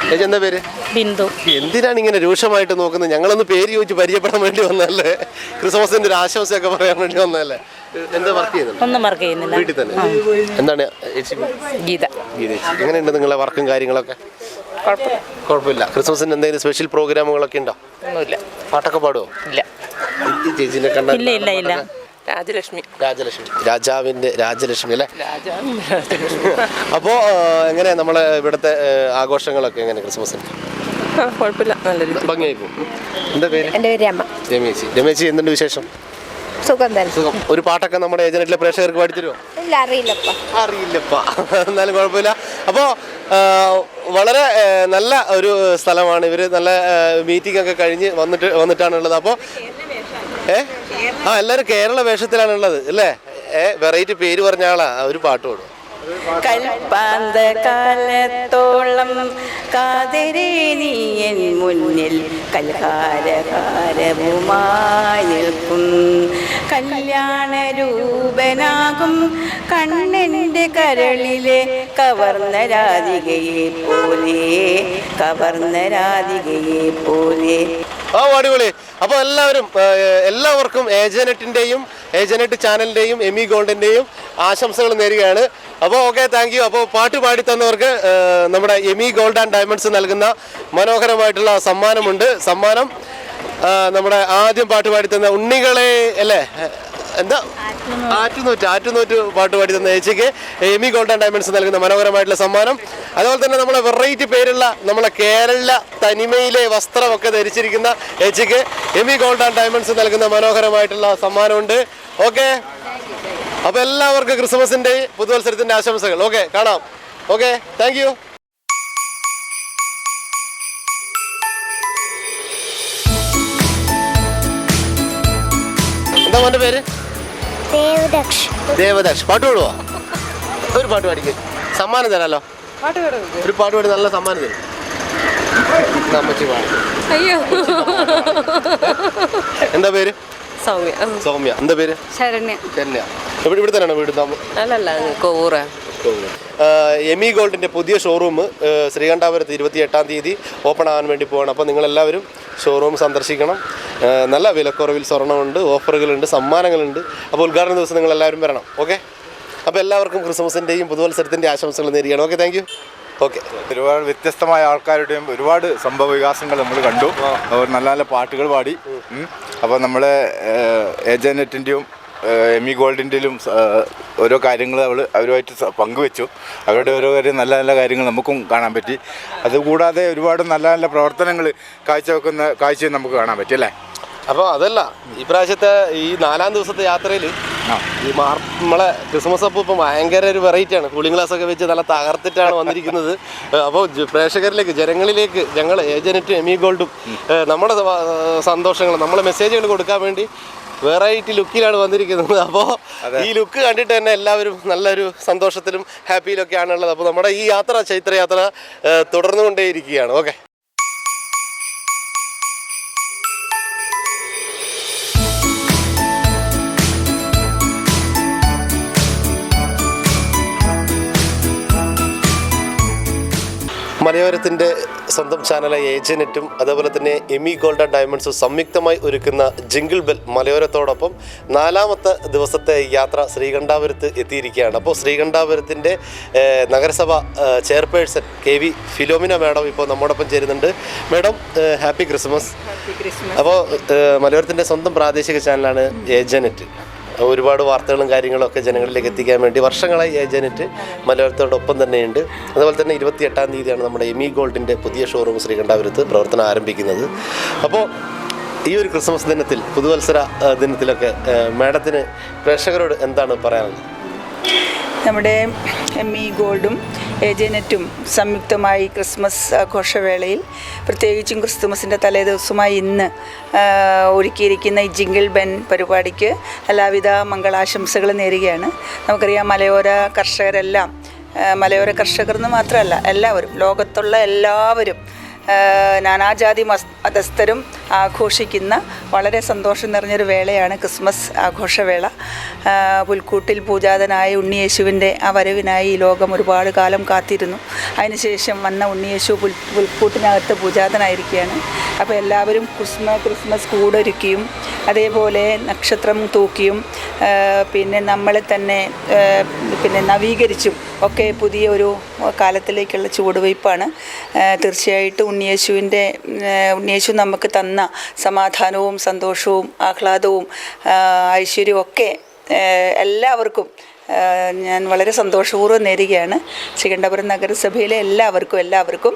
ചേച്ചി എന്താ പേര്? ബിന്ദു. എന്തിനാണ് ഇങ്ങനെ രൂക്ഷമായിട്ട് നോക്കുന്നത്? ഞങ്ങളൊന്ന് പേര് ചോദിച്ച് പരിചയപ്പെടാൻ വേണ്ടി വന്നതല്ലേ, ക്രിസ്മസിന്റെ ഒരു ആശംസയൊക്കെ പറയാൻ വേണ്ടി വന്നതല്ലേ. എന്താ വർക്ക് ചെയ്യുന്നത്? ഒന്നും വർക്ക് ചെയ്യുന്നില്ല, വീട്ടിൽ തന്നെ. എന്താണ് ചേച്ചി? ഗീത. എങ്ങനെയുണ്ട് നിങ്ങളെ വർക്കും കാര്യങ്ങളൊക്കെ? കുഴപ്പമില്ല. ക്രിസ്മസിന് എന്തെങ്കിലും സ്പെഷ്യൽ പ്രോഗ്രാമുകളൊക്കെ ഉണ്ടോ? ഒന്നുമില്ല. പാട്ടൊക്കെ പാടുമോ? ഇല്ല. ചേച്ചിനെ കണ്ട രാജലക്ഷ്മി അല്ലേ? അപ്പോൾ എങ്ങനെ നമ്മളെ ഇവിടുത്തെ ആഘോഷങ്ങളൊക്കെ എങ്ങനെ ക്രിസ്മസിന്? കുഴപ്പമില്ല, നല്ല ഭംഗിയായി പോകും. എന്താ പേര്? എൻ്റെ പേര് രമ. രമേശി എന്തുണ്ട് വിശേഷം? സുഖം. ഒരു പാട്ടൊക്കെ നമ്മുടെ ഏജന്റിലെ പ്രേക്ഷകർക്ക് പാടിത്തരുമോ? അറിയില്ലപ്പാ. എന്നാലും കുഴപ്പമില്ല. അപ്പോൾ വളരെ നല്ല ഒരു സ്ഥലമാണ്. ഇവർ നല്ല മീറ്റിംഗ് ഒക്കെ കഴിഞ്ഞ് വന്നിട്ടാണുള്ളത്. അപ്പോൾ എല്ലാവരും കേരള വേഷത്തിലാണുള്ളത് അല്ലേ? വെറൈറ്റി പേര് പറഞ്ഞ ആളാ. ഒരു പാട്ട് പാടും. കൽപ്പാന്ത കാലത്തോളം കാതരേ നീ എൻ മുന്നിൽ കൽഹാരകാരവുമായി നിൽക്കും കല്യാണ രൂപനാകും കണ്ണൻ്റെ കരളിലെ കവർന്ന രാധികയെ പോലെ. അടിപൊളി. അപ്പോൾ എല്ലാവർക്കും ഏജനെറ്റ് ചാനലിൻ്റെയും എമി ഗോൾഡിൻ്റെയും ആശംസകൾ നേരുകയാണ്. അപ്പോൾ ഓക്കെ, താങ്ക് യു. അപ്പോൾ പാട്ട് പാടി തന്നവർക്ക് നമ്മുടെ എമി ഗോൾഡ് ആൻഡ് ഡയമണ്ട്സ് നൽകുന്ന മനോഹരമായിട്ടുള്ള സമ്മാനമുണ്ട്. സമ്മാനം നമ്മുടെ ആദ്യം പാട്ട് പാടി തന്ന ഉണ്ണികളെ അല്ലേ, എന്താ ആറ്റുനൂറ്റ് പാട്ട് പാടി തന്ന ചേച്ചിക്ക് എമി ഗോൾഡ് ആൻഡ് ഡയമണ്ട്സ് നൽകുന്ന മനോഹരമായിട്ടുള്ള സമ്മാനം. അതുപോലെ തന്നെ നമ്മളെ വെറൈറ്റി പേരുള്ള നമ്മളെ കേരള തനിമയിലെ വസ്ത്രമൊക്കെ ധരിച്ചിരിക്കുന്ന ചേച്ചിക്ക് എമി ഗോൾഡ് ആൻഡ് ഡയമണ്ട്സ് നൽകുന്ന മനോഹരമായിട്ടുള്ള സമ്മാനമുണ്ട്. ഓക്കെ. അപ്പോൾ എല്ലാവർക്കും ക്രിസ്മസിൻ്റെ പുതുവത്സരത്തിൻ്റെ ആശംസകൾ. ഓക്കെ, കാണാം. Okay, thank you. എന്താ മോൻ്റെ പേര്? ദേവദാഷ്. പാട്ട് പാടുവോ? ഒരു പാട്ട് പാടിക്ക്, സമ്മാനം തരാമല്ലോ. ഒരു പാട്ട് പാടി നല്ല സമ്മാനം തരും. എന്താ പേര്? സൗമ്യ. എന്താ പേര്? ശരണ്യ. ഇവിടെ തന്നെയാണോ വീട്? എമി ഗോൾഡിൻ്റെ പുതിയ ഷോറൂം ശ്രീകണ്ഠാപുരത്ത് 28-ാം തീയതി ഓപ്പൺ ആകാൻ വേണ്ടി പോവാണ്. അപ്പോൾ നിങ്ങളെല്ലാവരും ഷോറൂം സന്ദർശിക്കണം. നല്ല വിലക്കുറവിൽ സ്വർണ്ണമുണ്ട്, ഓഫറുകളുണ്ട്, സമ്മാനങ്ങളുണ്ട്. അപ്പോൾ ഉദ്ഘാടന ദിവസം നിങ്ങളെല്ലാവരും വരണം. ഓക്കെ. അപ്പോൾ എല്ലാവർക്കും ക്രിസ്മസിൻ്റെയും പുതുവത്സരത്തിൻ്റെ ആശംസകൾ നേരുകയാണ്. Okay, thank you. ഓക്കെ. ഒരുപാട് വ്യത്യസ്തമായ ആൾക്കാരുടെയും ഒരുപാട് സംഭവ വികാസങ്ങൾ നമ്മൾ കണ്ടു. നല്ല നല്ല പാട്ടുകൾ പാടി. അപ്പോൾ നമ്മളെ ഏജനെറ്റിൻ്റെയും എമി ഗോൾഡിൻ്റെയും ഓരോ കാര്യങ്ങൾ അവരുമായിട്ട് പങ്കുവെച്ചു. അവരുടെ ഓരോ കാര്യം നല്ല നല്ല കാര്യങ്ങൾ നമുക്കും കാണാൻ പറ്റി. അതുകൂടാതെ ഒരുപാട് നല്ല നല്ല പ്രവർത്തനങ്ങൾ കാഴ്ചയും നമുക്ക് കാണാൻ പറ്റി അല്ലേ? അപ്പോൾ അതല്ല, ഈ പ്രാവശ്യത്തെ ഈ 4-ാം ദിവസത്തെ യാത്രയിൽ ഈ നമ്മളെ ക്രിസ്മസ് അപ്പം ഇപ്പം ഭയങ്കര ഒരു വെറൈറ്റിയാണ്. കൂളിംഗ് ഗ്ലാസ് ഒക്കെ വെച്ച് നല്ല തകർത്തിട്ടാണ് വന്നിരിക്കുന്നത്. അപ്പോൾ പ്രേക്ഷകരിലേക്ക്, ജനങ്ങളിലേക്ക് ഞങ്ങൾ ഏജനറ്റും എമി ഗോൾഡും നമ്മുടെ സന്തോഷങ്ങൾ, നമ്മളെ മെസ്സേജുകൾ കൊടുക്കാൻ വേണ്ടി വെറൈറ്റി ലുക്കിലാണ് വന്നിരിക്കുന്നത്. അപ്പോൾ ഈ ലുക്ക് കണ്ടിട്ട് തന്നെ എല്ലാവരും നല്ലൊരു സന്തോഷത്തിലും ഹാപ്പിയിലൊക്കെയാണ് ഉള്ളത്. അപ്പോൾ നമ്മുടെ ഈ യാത്ര, ചൈത്രയാത്ര തുടർന്നുകൊണ്ടേയിരിക്കുകയാണ്. ഓക്കെ. മലയോരത്തിൻ്റെ സ്വന്തം ചാനലായ ഏജനറ്റും അതുപോലെ തന്നെ എമി ഗോൾഡൻ ഡയമണ്ട്സും സംയുക്തമായി ഒരുക്കുന്ന ജിംഗിൾ ബെൽ മലയോരത്തോടൊപ്പം 4ാമത്തെ ദിവസത്തെ യാത്ര ശ്രീകണ്ഠാപുരത്ത് എത്തിയിരിക്കുകയാണ്. അപ്പോൾ ശ്രീകണ്ഠാപുരത്തിൻ്റെ നഗരസഭ ചെയർപേഴ്സൺ KV ഫിലോമിന മാഡം ഇപ്പോൾ നമ്മോടൊപ്പം ചേരുന്നുണ്ട്. Madam, happy Christmas. അപ്പോൾ മലയോരത്തിൻ്റെ സ്വന്തം പ്രാദേശിക ചാനലാണ് ഏജനറ്റ്. ഒരുപാട് വാർത്തകളും കാര്യങ്ങളും ഒക്കെ ജനങ്ങളിലേക്ക് എത്തിക്കാൻ വേണ്ടി വർഷങ്ങളായി ഏജനറ്റ് മലയോരത്തോടൊപ്പം തന്നെയുണ്ട്. അതുപോലെ തന്നെ 28-ാം തീയതിയാണ് നമ്മുടെ എമി ഗോൾഡിൻ്റെ പുതിയ ഷോറൂം ശ്രീകണ്ഠാപുരത്ത് പ്രവർത്തനം ആരംഭിക്കുന്നത്. അപ്പോൾ ഈ ഒരു ക്രിസ്മസ് ദിനത്തിൽ, പുതുവത്സര ദിനത്തിലൊക്കെ മാഡത്തിന് പ്രേക്ഷകരോട് എന്താണ് പറയാനുള്ളത്? നമ്മുടെ എമി ഗോൾഡും ഏജനറ്റും സംയുക്തമായി ക്രിസ്മസ് ആഘോഷവേളയിൽ, പ്രത്യേകിച്ചും ക്രിസ്തുമസിൻ്റെ തലേദിവസമായി ഇന്ന് ഒരുക്കിയിരിക്കുന്ന ഈ ജിംഗിൾ ബെൽ പരിപാടിക്ക് എല്ലാവിധ മംഗളാശംസകൾ നേരുകയാണ്. നമുക്കറിയാം, മലയോര കർഷകരെല്ലാം, മലയോര കർഷകർ എന്ന് മാത്രമല്ല എല്ലാവരും, ലോകത്തുള്ള എല്ലാവരും, നാനാജാതി മതസ്ഥരും ആഘോഷിക്കുന്ന വളരെ സന്തോഷം നിറഞ്ഞൊരു വേളയാണ് ക്രിസ്മസ് ആഘോഷവേള. പുൽക്കൂട്ടിൽ പൂജാതനായ ഉണ്ണിയേശുവിൻ്റെ ആ വരവിനായി ഈ ലോകം ഒരുപാട് കാലം കാത്തിരുന്നു. അതിനുശേഷം വന്ന ഉണ്ണിയേശു പുൽക്കൂട്ടിനകത്ത് പൂജാതനായിരിക്കുകയാണ്. അപ്പോൾ എല്ലാവരും ക്രിസ്മസ് കൂടൊരുക്കിയും അതേപോലെ നക്ഷത്രം തൂക്കിയും പിന്നെ നമ്മളെ തന്നെ പിന്നെ നവീകരിച്ചും ഒക്കെ പുതിയ ഒരു കാലത്തിലേക്കുള്ള ചുവടുവയ്പ്പാണ്. തീർച്ചയായിട്ടും ഉണ്ണിയേശു നമുക്ക് തന്ന സമാധാനവും സന്തോഷവും ആഹ്ലാദവും ഐശ്വര്യവും ഒക്കെ എല്ലാവർക്കും ഞാൻ വളരെ സന്തോഷപൂർവ്വം നേരുകയാണ്. ശ്രീകണ്ഠപുരം നഗരസഭയിലെ എല്ലാവർക്കും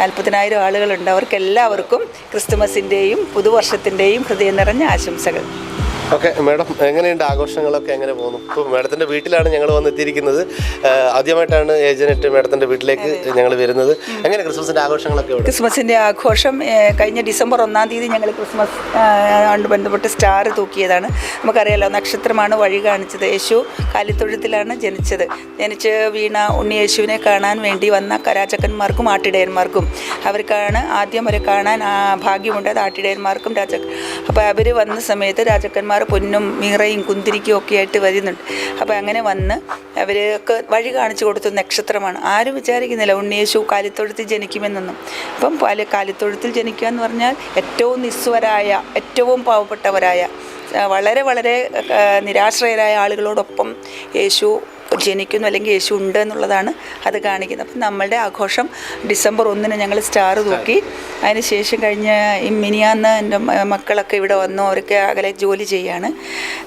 40,000 ആളുകളുണ്ട്. അവർക്കെല്ലാവർക്കും ക്രിസ്തുമസിൻ്റെയും പുതുവർഷത്തിൻ്റെയും ഹൃദയം നിറഞ്ഞ ആശംസകൾ. ഓക്കെ മാഡം, എങ്ങനെയുണ്ട് ആഘോഷങ്ങളൊക്കെ എങ്ങനെ പോകുന്നു? ഇപ്പോൾ മാഡത്തിൻ്റെ വീട്ടിലാണ് ഞങ്ങൾ വന്നെത്തിയിരിക്കുന്നത്. ആദ്യമായിട്ടാണ് ഏജനറ്റ് മാഡത്തിൻ്റെ വീട്ടിലേക്ക് ഞങ്ങൾ വരുന്നത്. എങ്ങനെ ക്രിസ്മസിൻ്റെ ആഘോഷങ്ങളൊക്കെ? ക്രിസ്മസിൻ്റെ ആഘോഷം കഴിഞ്ഞ ഡിസംബർ 1-ാം തീയതി ഞങ്ങൾ ക്രിസ്മസ് ആണ്ട് ബന്ധപ്പെട്ട് സ്റ്റാർ തൂക്കിയതാണ്. നമുക്കറിയാലോ, നക്ഷത്രമാണ് വഴി കാണിച്ചത്. യേശു കാലിത്തൊഴുത്തിലാണ് ജനിച്ച് വീണ ഉണ്ണിയേശുവിനെ കാണാൻ വേണ്ടി വന്ന രാജാക്കന്മാർക്കും ആട്ടിടയന്മാർക്കും, അവർക്കാണ് ആദ്യം വരെ കാണാൻ ഭാഗ്യമുണ്ടായത്, ആട്ടിടയന്മാർക്കും അപ്പോൾ അവർ വന്ന സമയത്ത് രാജാക്കന്മാർ പൊന്നും മീറയും കുന്തിരിക്കും ഒക്കെ ആയിട്ട് വരുന്നുണ്ട്. അപ്പോൾ അങ്ങനെ വന്ന് അവരൊക്കെ വഴി കാണിച്ചു കൊടുത്ത നക്ഷത്രമാണ്. ആരും വിചാരിക്കുന്നില്ല ഉണ്ണിയേശു കാലിത്തൊഴുത്തിൽ ജനിക്കുമെന്നൊന്നും. അപ്പം കാലിത്തൊഴുത്തിൽ ജനിക്കുക എന്ന് പറഞ്ഞാൽ ഏറ്റവും നിസ്വരായ, ഏറ്റവും പാവപ്പെട്ടവരായ, വളരെ വളരെ നിരാശ്രയരായ ആളുകളോടൊപ്പം യേശു ജനിക്കുന്നു, അല്ലെങ്കിൽ യേശു ഉണ്ട് എന്നുള്ളതാണ് അത് കാണിക്കുന്നത്. അപ്പം നമ്മളുടെ ആഘോഷം ഡിസംബർ 1-ന് ഞങ്ങൾ സ്റ്റാർ തൂക്കി. അതിന് ശേഷം കഴിഞ്ഞ മിനിയാന്ന് എൻ്റെ മക്കളൊക്കെ ഇവിടെ വന്നു. അവരൊക്കെ അകലെ ജോലി ചെയ്യാണ്.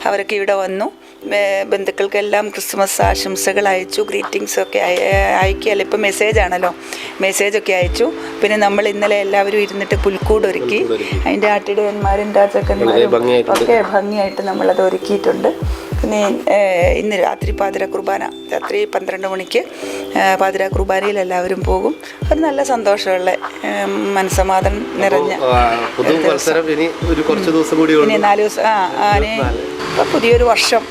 അവരൊക്കെ ഇവിടെ വന്നു. ബന്ധുക്കൾക്കെല്ലാം ക്രിസ്മസ് ആശംസകൾ അയച്ചു, ഗ്രീറ്റിങ്സൊക്കെ അയക്കുകയല്ല, ഇപ്പം മെസ്സേജൊക്കെ അയച്ചു. പിന്നെ നമ്മൾ ഇന്നലെ എല്ലാവരും ഇരുന്നിട്ട് പുൽക്കൂട് ഒരുക്കി. അതിൻ്റെ ആട്ടിടയന്മാരും രാജാക്കന്മാരും ഒക്കെ ഭംഗിയായിട്ട് നമ്മളത് ഒരുക്കിയിട്ടുണ്ട്. പിന്നെ ഇന്ന് രാത്രി പാതിര കുർബാന, രാത്രി 12 മണിക്ക് പാതിര കുർബാനയിൽ എല്ലാവരും പോകും. ഒരു നല്ല സന്തോഷമുള്ള മനസ്സമാധാനം നിറഞ്ഞ ഇനി 4 ദിവസം പുതിയൊരു വർഷം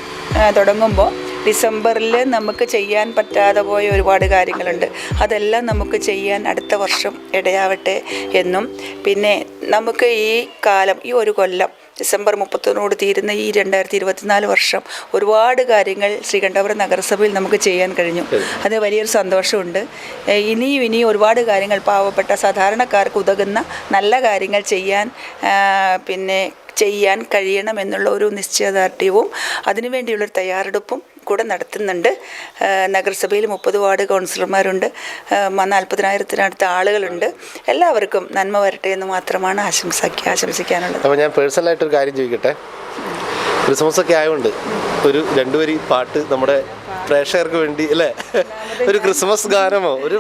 തുടങ്ങുമ്പോൾ ഡിസംബറിൽ നമുക്ക് ചെയ്യാൻ പറ്റാതെ പോയ ഒരുപാട് കാര്യങ്ങളുണ്ട്. അതെല്ലാം നമുക്ക് ചെയ്യാൻ അടുത്ത വർഷം ഇടയാവട്ടെ എന്നും, പിന്നെ നമുക്ക് ഈ കാലം, ഈ ഒരു കൊല്ലം ഡിസംബർ 31 തീരുന്ന ഈ 2024 വർഷം ഒരുപാട് കാര്യങ്ങൾ ശ്രീകണ്ഠപുരം നഗരസഭയിൽ നമുക്ക് ചെയ്യാൻ കഴിഞ്ഞു. അത് വലിയൊരു സന്തോഷമുണ്ട്. ഇനിയും ഒരുപാട് കാര്യങ്ങൾ പാവപ്പെട്ട സാധാരണക്കാർക്ക് ഉതകുന്ന നല്ല കാര്യങ്ങൾ ചെയ്യാൻ കഴിയണമെന്നുള്ള ഒരു നിശ്ചയദാർഢ്യവും അതിനുവേണ്ടിയുള്ളൊരു തയ്യാറെടുപ്പും കൂടെ നടത്തുന്നുണ്ട്. നഗരസഭയിൽ 30 വാർഡ് കൗൺസിലർമാരുണ്ട്, 40,000-ത്തിനടുത്ത ആളുകളുണ്ട്. എല്ലാവർക്കും നന്മ വരട്ടെ എന്ന് മാത്രമാണ് ആശംസിക്കാനുള്ളത്. അപ്പോൾ ഞാൻ പേഴ്സണലായിട്ടൊരു കാര്യം ചോദിക്കട്ടെ. ക്രിസ്മസ് ഒക്കെ ആയതുകൊണ്ട് ഒരു 2 വരി പാട്ട് നമ്മുടെ പ്രേക്ഷകർക്ക് വേണ്ടി അല്ലേ ഒരു ക്രിസ്മസ് ഗാനമോ ഒരു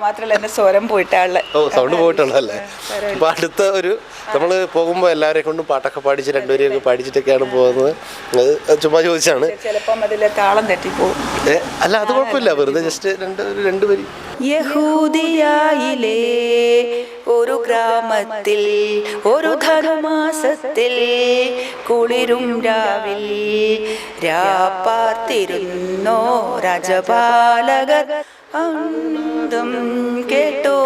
മാത്രമല്ല എൻ്റെ സ്വരം പോയിട്ടാളെ സൗണ്ട് പോയിട്ടുള്ളതല്ലേ. അപ്പോൾ അടുത്ത ഒരു നമ്മൾ പോകുമ്പോൾ എല്ലാവരെ കൊണ്ടും പാട്ടൊക്കെ പാടിച്ച് രണ്ടുപേരെയൊക്കെ പാടിച്ചിട്ടൊക്കെയാണ് പോകുന്നത്. അത് ചുമ്മാ ചോദിച്ചാണ്. ചിലപ്പം അതിലെ താളം തെറ്റിപ്പോകും. അല്ല അത് കുഴപ്പമില്ല, വെറുതെ ജസ്റ്റ് രണ്ട് വരി. യഹൂദിയായിലെ ഒരു ഗ്രാമത്തിൽ ഒരു ധനുമാസത്തിൽ കുളിരും രാവിൽ രാപ്പാർത്തിരുന്നോ രാജപാലകർ അന്തം കേട്ടോ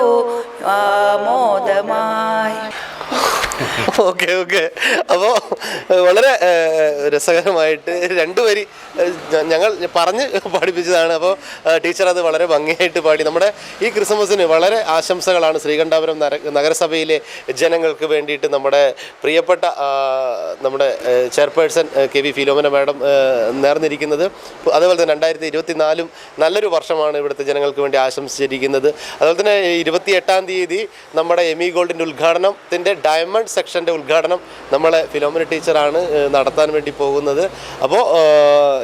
ആമോദമായി. ഓക്കെ അപ്പോൾ വളരെ രസകരമായിട്ട് രണ്ടുപേരി ഞങ്ങൾ പറഞ്ഞ് പഠിപ്പിച്ചതാണ്. അപ്പോൾ ടീച്ചർ അത് വളരെ ഭംഗിയായിട്ട് പാടി. നമ്മുടെ ഈ ക്രിസ്മസിന് വളരെ ആശംസകളാണ് ശ്രീകണ്ഠാപുരം നഗരസഭയിലെ ജനങ്ങൾക്ക് വേണ്ടിയിട്ട് നമ്മുടെ പ്രിയപ്പെട്ട നമ്മുടെ ചെയർപേഴ്സൺ KV ഫിലോമിന മാഡം നേർന്നിരിക്കുന്നത്. അതുപോലെ തന്നെ 2024 നല്ലൊരു വർഷമാണ് ഇവിടുത്തെ ജനങ്ങൾക്ക് വേണ്ടി ആശംസിച്ചിരിക്കുന്നത്. അതുപോലെ തന്നെ 28-ാം തീയതി നമ്മുടെ എമി ഗോൾഡിൻ്റെ ഉദ്ഘാടനത്തിൻ്റെ ഡയമണ്ട് സെക്ഷൻ്റെ ഉദ്ഘാടനം നമ്മളെ ഫിലോമിന ടീച്ചറാണ് നടത്താൻ വേണ്ടി പോകുന്നത്. അപ്പോൾ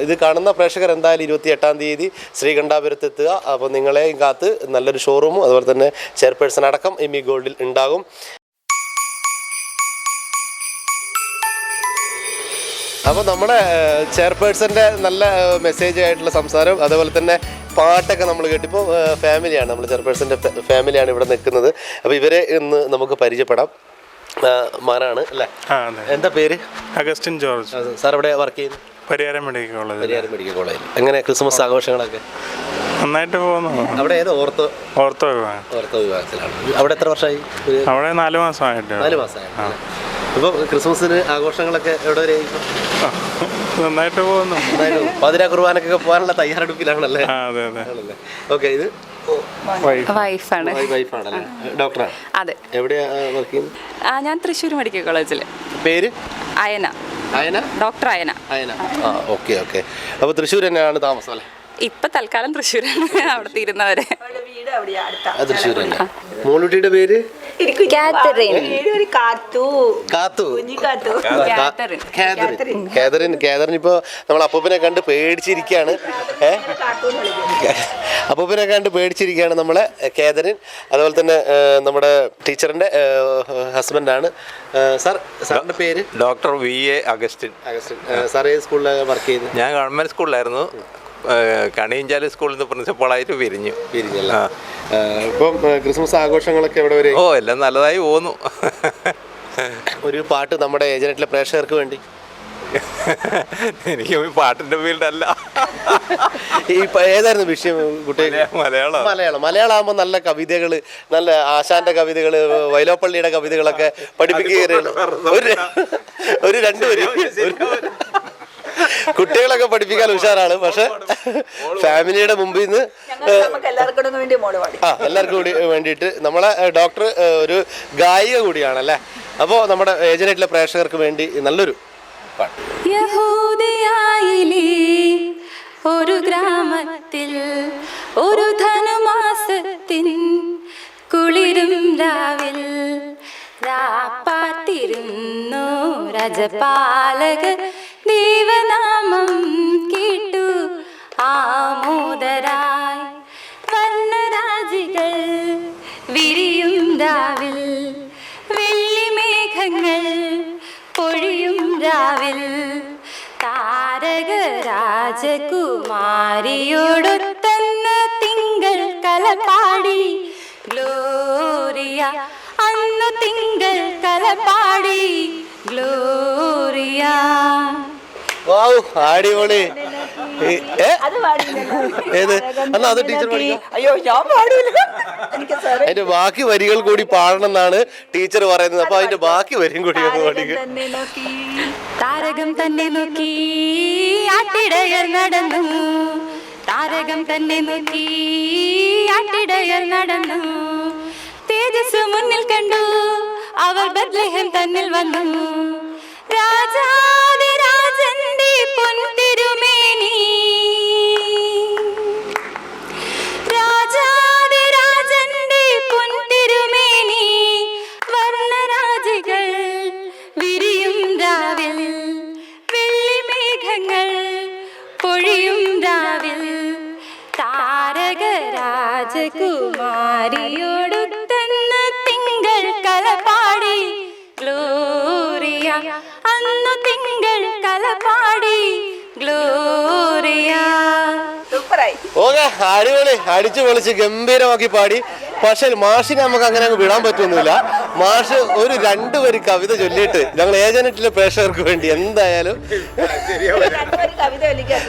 ഇത് കാണുന്ന പ്രേക്ഷകർ എന്തായാലും 28-ാം തീയതി ശ്രീകണ്ഠാപുരത്ത് എത്തുക. അപ്പോൾ നിങ്ങളെയും കാത്ത് നല്ലൊരു ഷോറൂമും അതുപോലെ തന്നെ ചെയർപേഴ്സൺ അടക്കം എമി ഗോൾഡിൽ ഉണ്ടാകും. അപ്പോൾ നമ്മുടെ ചെയർപേഴ്സൻ്റെ നല്ല മെസ്സേജ് ആയിട്ടുള്ള സംസാരം അതുപോലെ തന്നെ പാട്ടൊക്കെ നമ്മൾ കേട്ടു. ഇപ്പോൾ ഫാമിലിയാണ്, നമ്മൾ ചെയർപേഴ്സൻ്റെ ഫാമിലിയാണ് ഇവിടെ നിൽക്കുന്നത്. അപ്പോൾ ഇവരെ ഇന്ന് നമുക്ക് പരിചയപ്പെടാം. മാനാണ് അല്ലേ? എന്താ പേര്? Augustine George. സാർ ഇവിടെ വർക്ക് ചെയ്യുന്നു? Pariyaram medical college. Pariyaram medical കോളേജിൽ. എങ്ങനെ ക്രിസ്മസ് ആഘോഷങ്ങളൊക്കെ? നന്നായിട്ട് പോകുന്നു. അവിടെ ഏതോ ഓർത്തോ വിഭാഗത്തിലാണ്. അവിടെ എത്ര വർഷമായി? അവിടെ 4 മാസമായിട്ട്. 4 മാസമായി. അപ്പോൾ ക്രിസ്മസിന് ആഘോഷങ്ങളൊക്കെ എവിടെ വരെ? നന്നായിട്ട് പോകുന്നു. പാതിരാ കുർബാനക്കൊക്കെ പോകാനുള്ള തയ്യാറെടുപ്പിലാണല്ലേ? അതെ. ഓക്കെ, ഇത് വൈഫാണ്. വൈഫാണല്ലേ? ഡോക്ടറാണ്? അതെ. എവിടെയാ വർക്ക് ചെയ്യുന്നത്? ഞാൻ തൃശ്ശൂർ മെഡിക്കൽ കോളേജിൽ. പേര്? അയന. ഡോക്ടർ അയന. ഓക്കെ. അപ്പോൾ തൃശ്ശൂർ തന്നെയാണ് താമസം അല്ലേ? ഇപ്പൊ തൽക്കാലം തൃശ്ശൂരാണ്. അവിടെ തീരുന്നവരെ തൃശ്ശൂർ തന്നെ. മോളുട്ടിയുടെ പേര്? കാതറിൻ. ഇപ്പൊ നമ്മൾ അപ്പൂപ്പനെ കണ്ട് പേടിച്ചിരിക്കുകയാണ്. നമ്മളെ കാതറിൻ. അതുപോലെ തന്നെ നമ്മുടെ ടീച്ചറിന്റെ ഹസ്ബൻഡാണ്. സാറിന്റെ പേര്? Doctor VA Augustine. സാർ ഏത് സ്കൂളിലാണ് വർക്ക് ചെയ്യുന്നത്? ഞാൻ ഗവൺമെന്റ് സ്കൂളിലായിരുന്നു. കണിയഞ്ചാല് സ്കൂളിൽ നിന്ന് പ്രിൻസിപ്പളായിട്ട് പിരിഞ്ഞല്ല. ഇപ്പം ക്രിസ്മസ് ആഘോഷങ്ങളൊക്കെ എവിടെ വരെ? എല്ലാം നല്ലതായി പോകുന്നു. ഒരു പാട്ട് നമ്മുടെ ഏജന്റിലെ പ്രേക്ഷകർക്ക് വേണ്ടി. എനിക്ക് പാട്ടിന്റെ ഫീൽഡല്ല. ഏതായിരുന്നു വിഷയം കുട്ടികൾ? മലയാളം ആകുമ്പോൾ നല്ല കവിതകൾ, നല്ല ആശാന്റെ കവിതകൾ, വൈലോപ്പള്ളിയുടെ കവിതകളൊക്കെ പഠിപ്പിക്കുകയാണ്. ഒരു 2 വരി കുട്ടികളൊക്കെ പഠിപ്പിക്കാൻ ഉഷാറാണ്. പക്ഷെ ഫാമിലിയുടെ മുമ്പിൽ നിന്ന് എല്ലാവർക്കും കൂടി വേണ്ടിയിട്ട് നമ്മളെ ഡോക്ടർ ഒരു ഗായിക കൂടിയാണല്ലേ. അപ്പോൾ നമ്മുടെ ഏജന്റായിട്ടുള്ള പ്രേക്ഷകർക്ക് വേണ്ടി നല്ലൊരു പാട്ട്. യഹൂദിയായിലെ ഒരു ഗ്രാമത്തിൽ ഒരു ധനുമാസത്തിൻ കുളിരും രാവിൽ രാപ്പാർത്തിരുന്നു രാജപാലകർ ദൈവനാമം കേട്ടു ആമോദരായി. വർണ്ണരാജികൾ വിരിയും രാവിൽ വെള്ളിമേഘങ്ങൾ പൊഴിയും രാവിൽ താരക രാജകുമാരിയോടൊത്തന്ന തിങ്കൾ കലപാടി ഗ്ലോറിയ. അന്നു തിങ്കൾ കലപാടി ഗ്ലോറിയ. അടിപൊളി. ഏത് എന്നാ അത് ടീച്ചർ പഠിക്കാം? അതിന്റെ ബാക്കി വരികൾ കൂടി പാടണം എന്നാണ് ടീച്ചർ പറയുന്നത്. അപ്പൊ അതിന്റെ ബാക്കി വരിയും കൂടി ഒന്ന് പഠിക്കും. താരകം തന്നെ നോക്കി ആട്ടിടയർ നടന്നു. താരകം തന്നെ നോക്കി ആട്ടിടയർ നടന്നു. തേജസ് മുന്നിൽ കണ്ടു അവർ ബത്ലഹേം തന്നിൽ വന്നു. രാജാതിരാജന്റെ പൊൻതിരുമേനി, രാജാതിരാജന്റെ പൊൻതിരുമേനി. വർണ്ണരാജികൾ വിരിയും രാവിൽ വെള്ളിമേഘങ്ങൾ പൊഴിയും രാവിൽ അന്നു തിങ്കൾ കലപാടി ഗ്ലോറിയ. ഓക്കെ, അടിപൊളി, അടിച്ചു പൊളിച്ച് ഗംഭീരമാക്കി പാടി. പക്ഷെ മാഷിനെ നമുക്ക് അങ്ങനെ അങ്ങ് വിടാൻ പറ്റുന്നില്ല. മാഷ് ഒരു 2 വരി കവിത ചൊല്ലിയിട്ട് ഞങ്ങൾ ഏജന്റിലെ പ്രേക്ഷകർക്ക് വേണ്ടി എന്തായാലും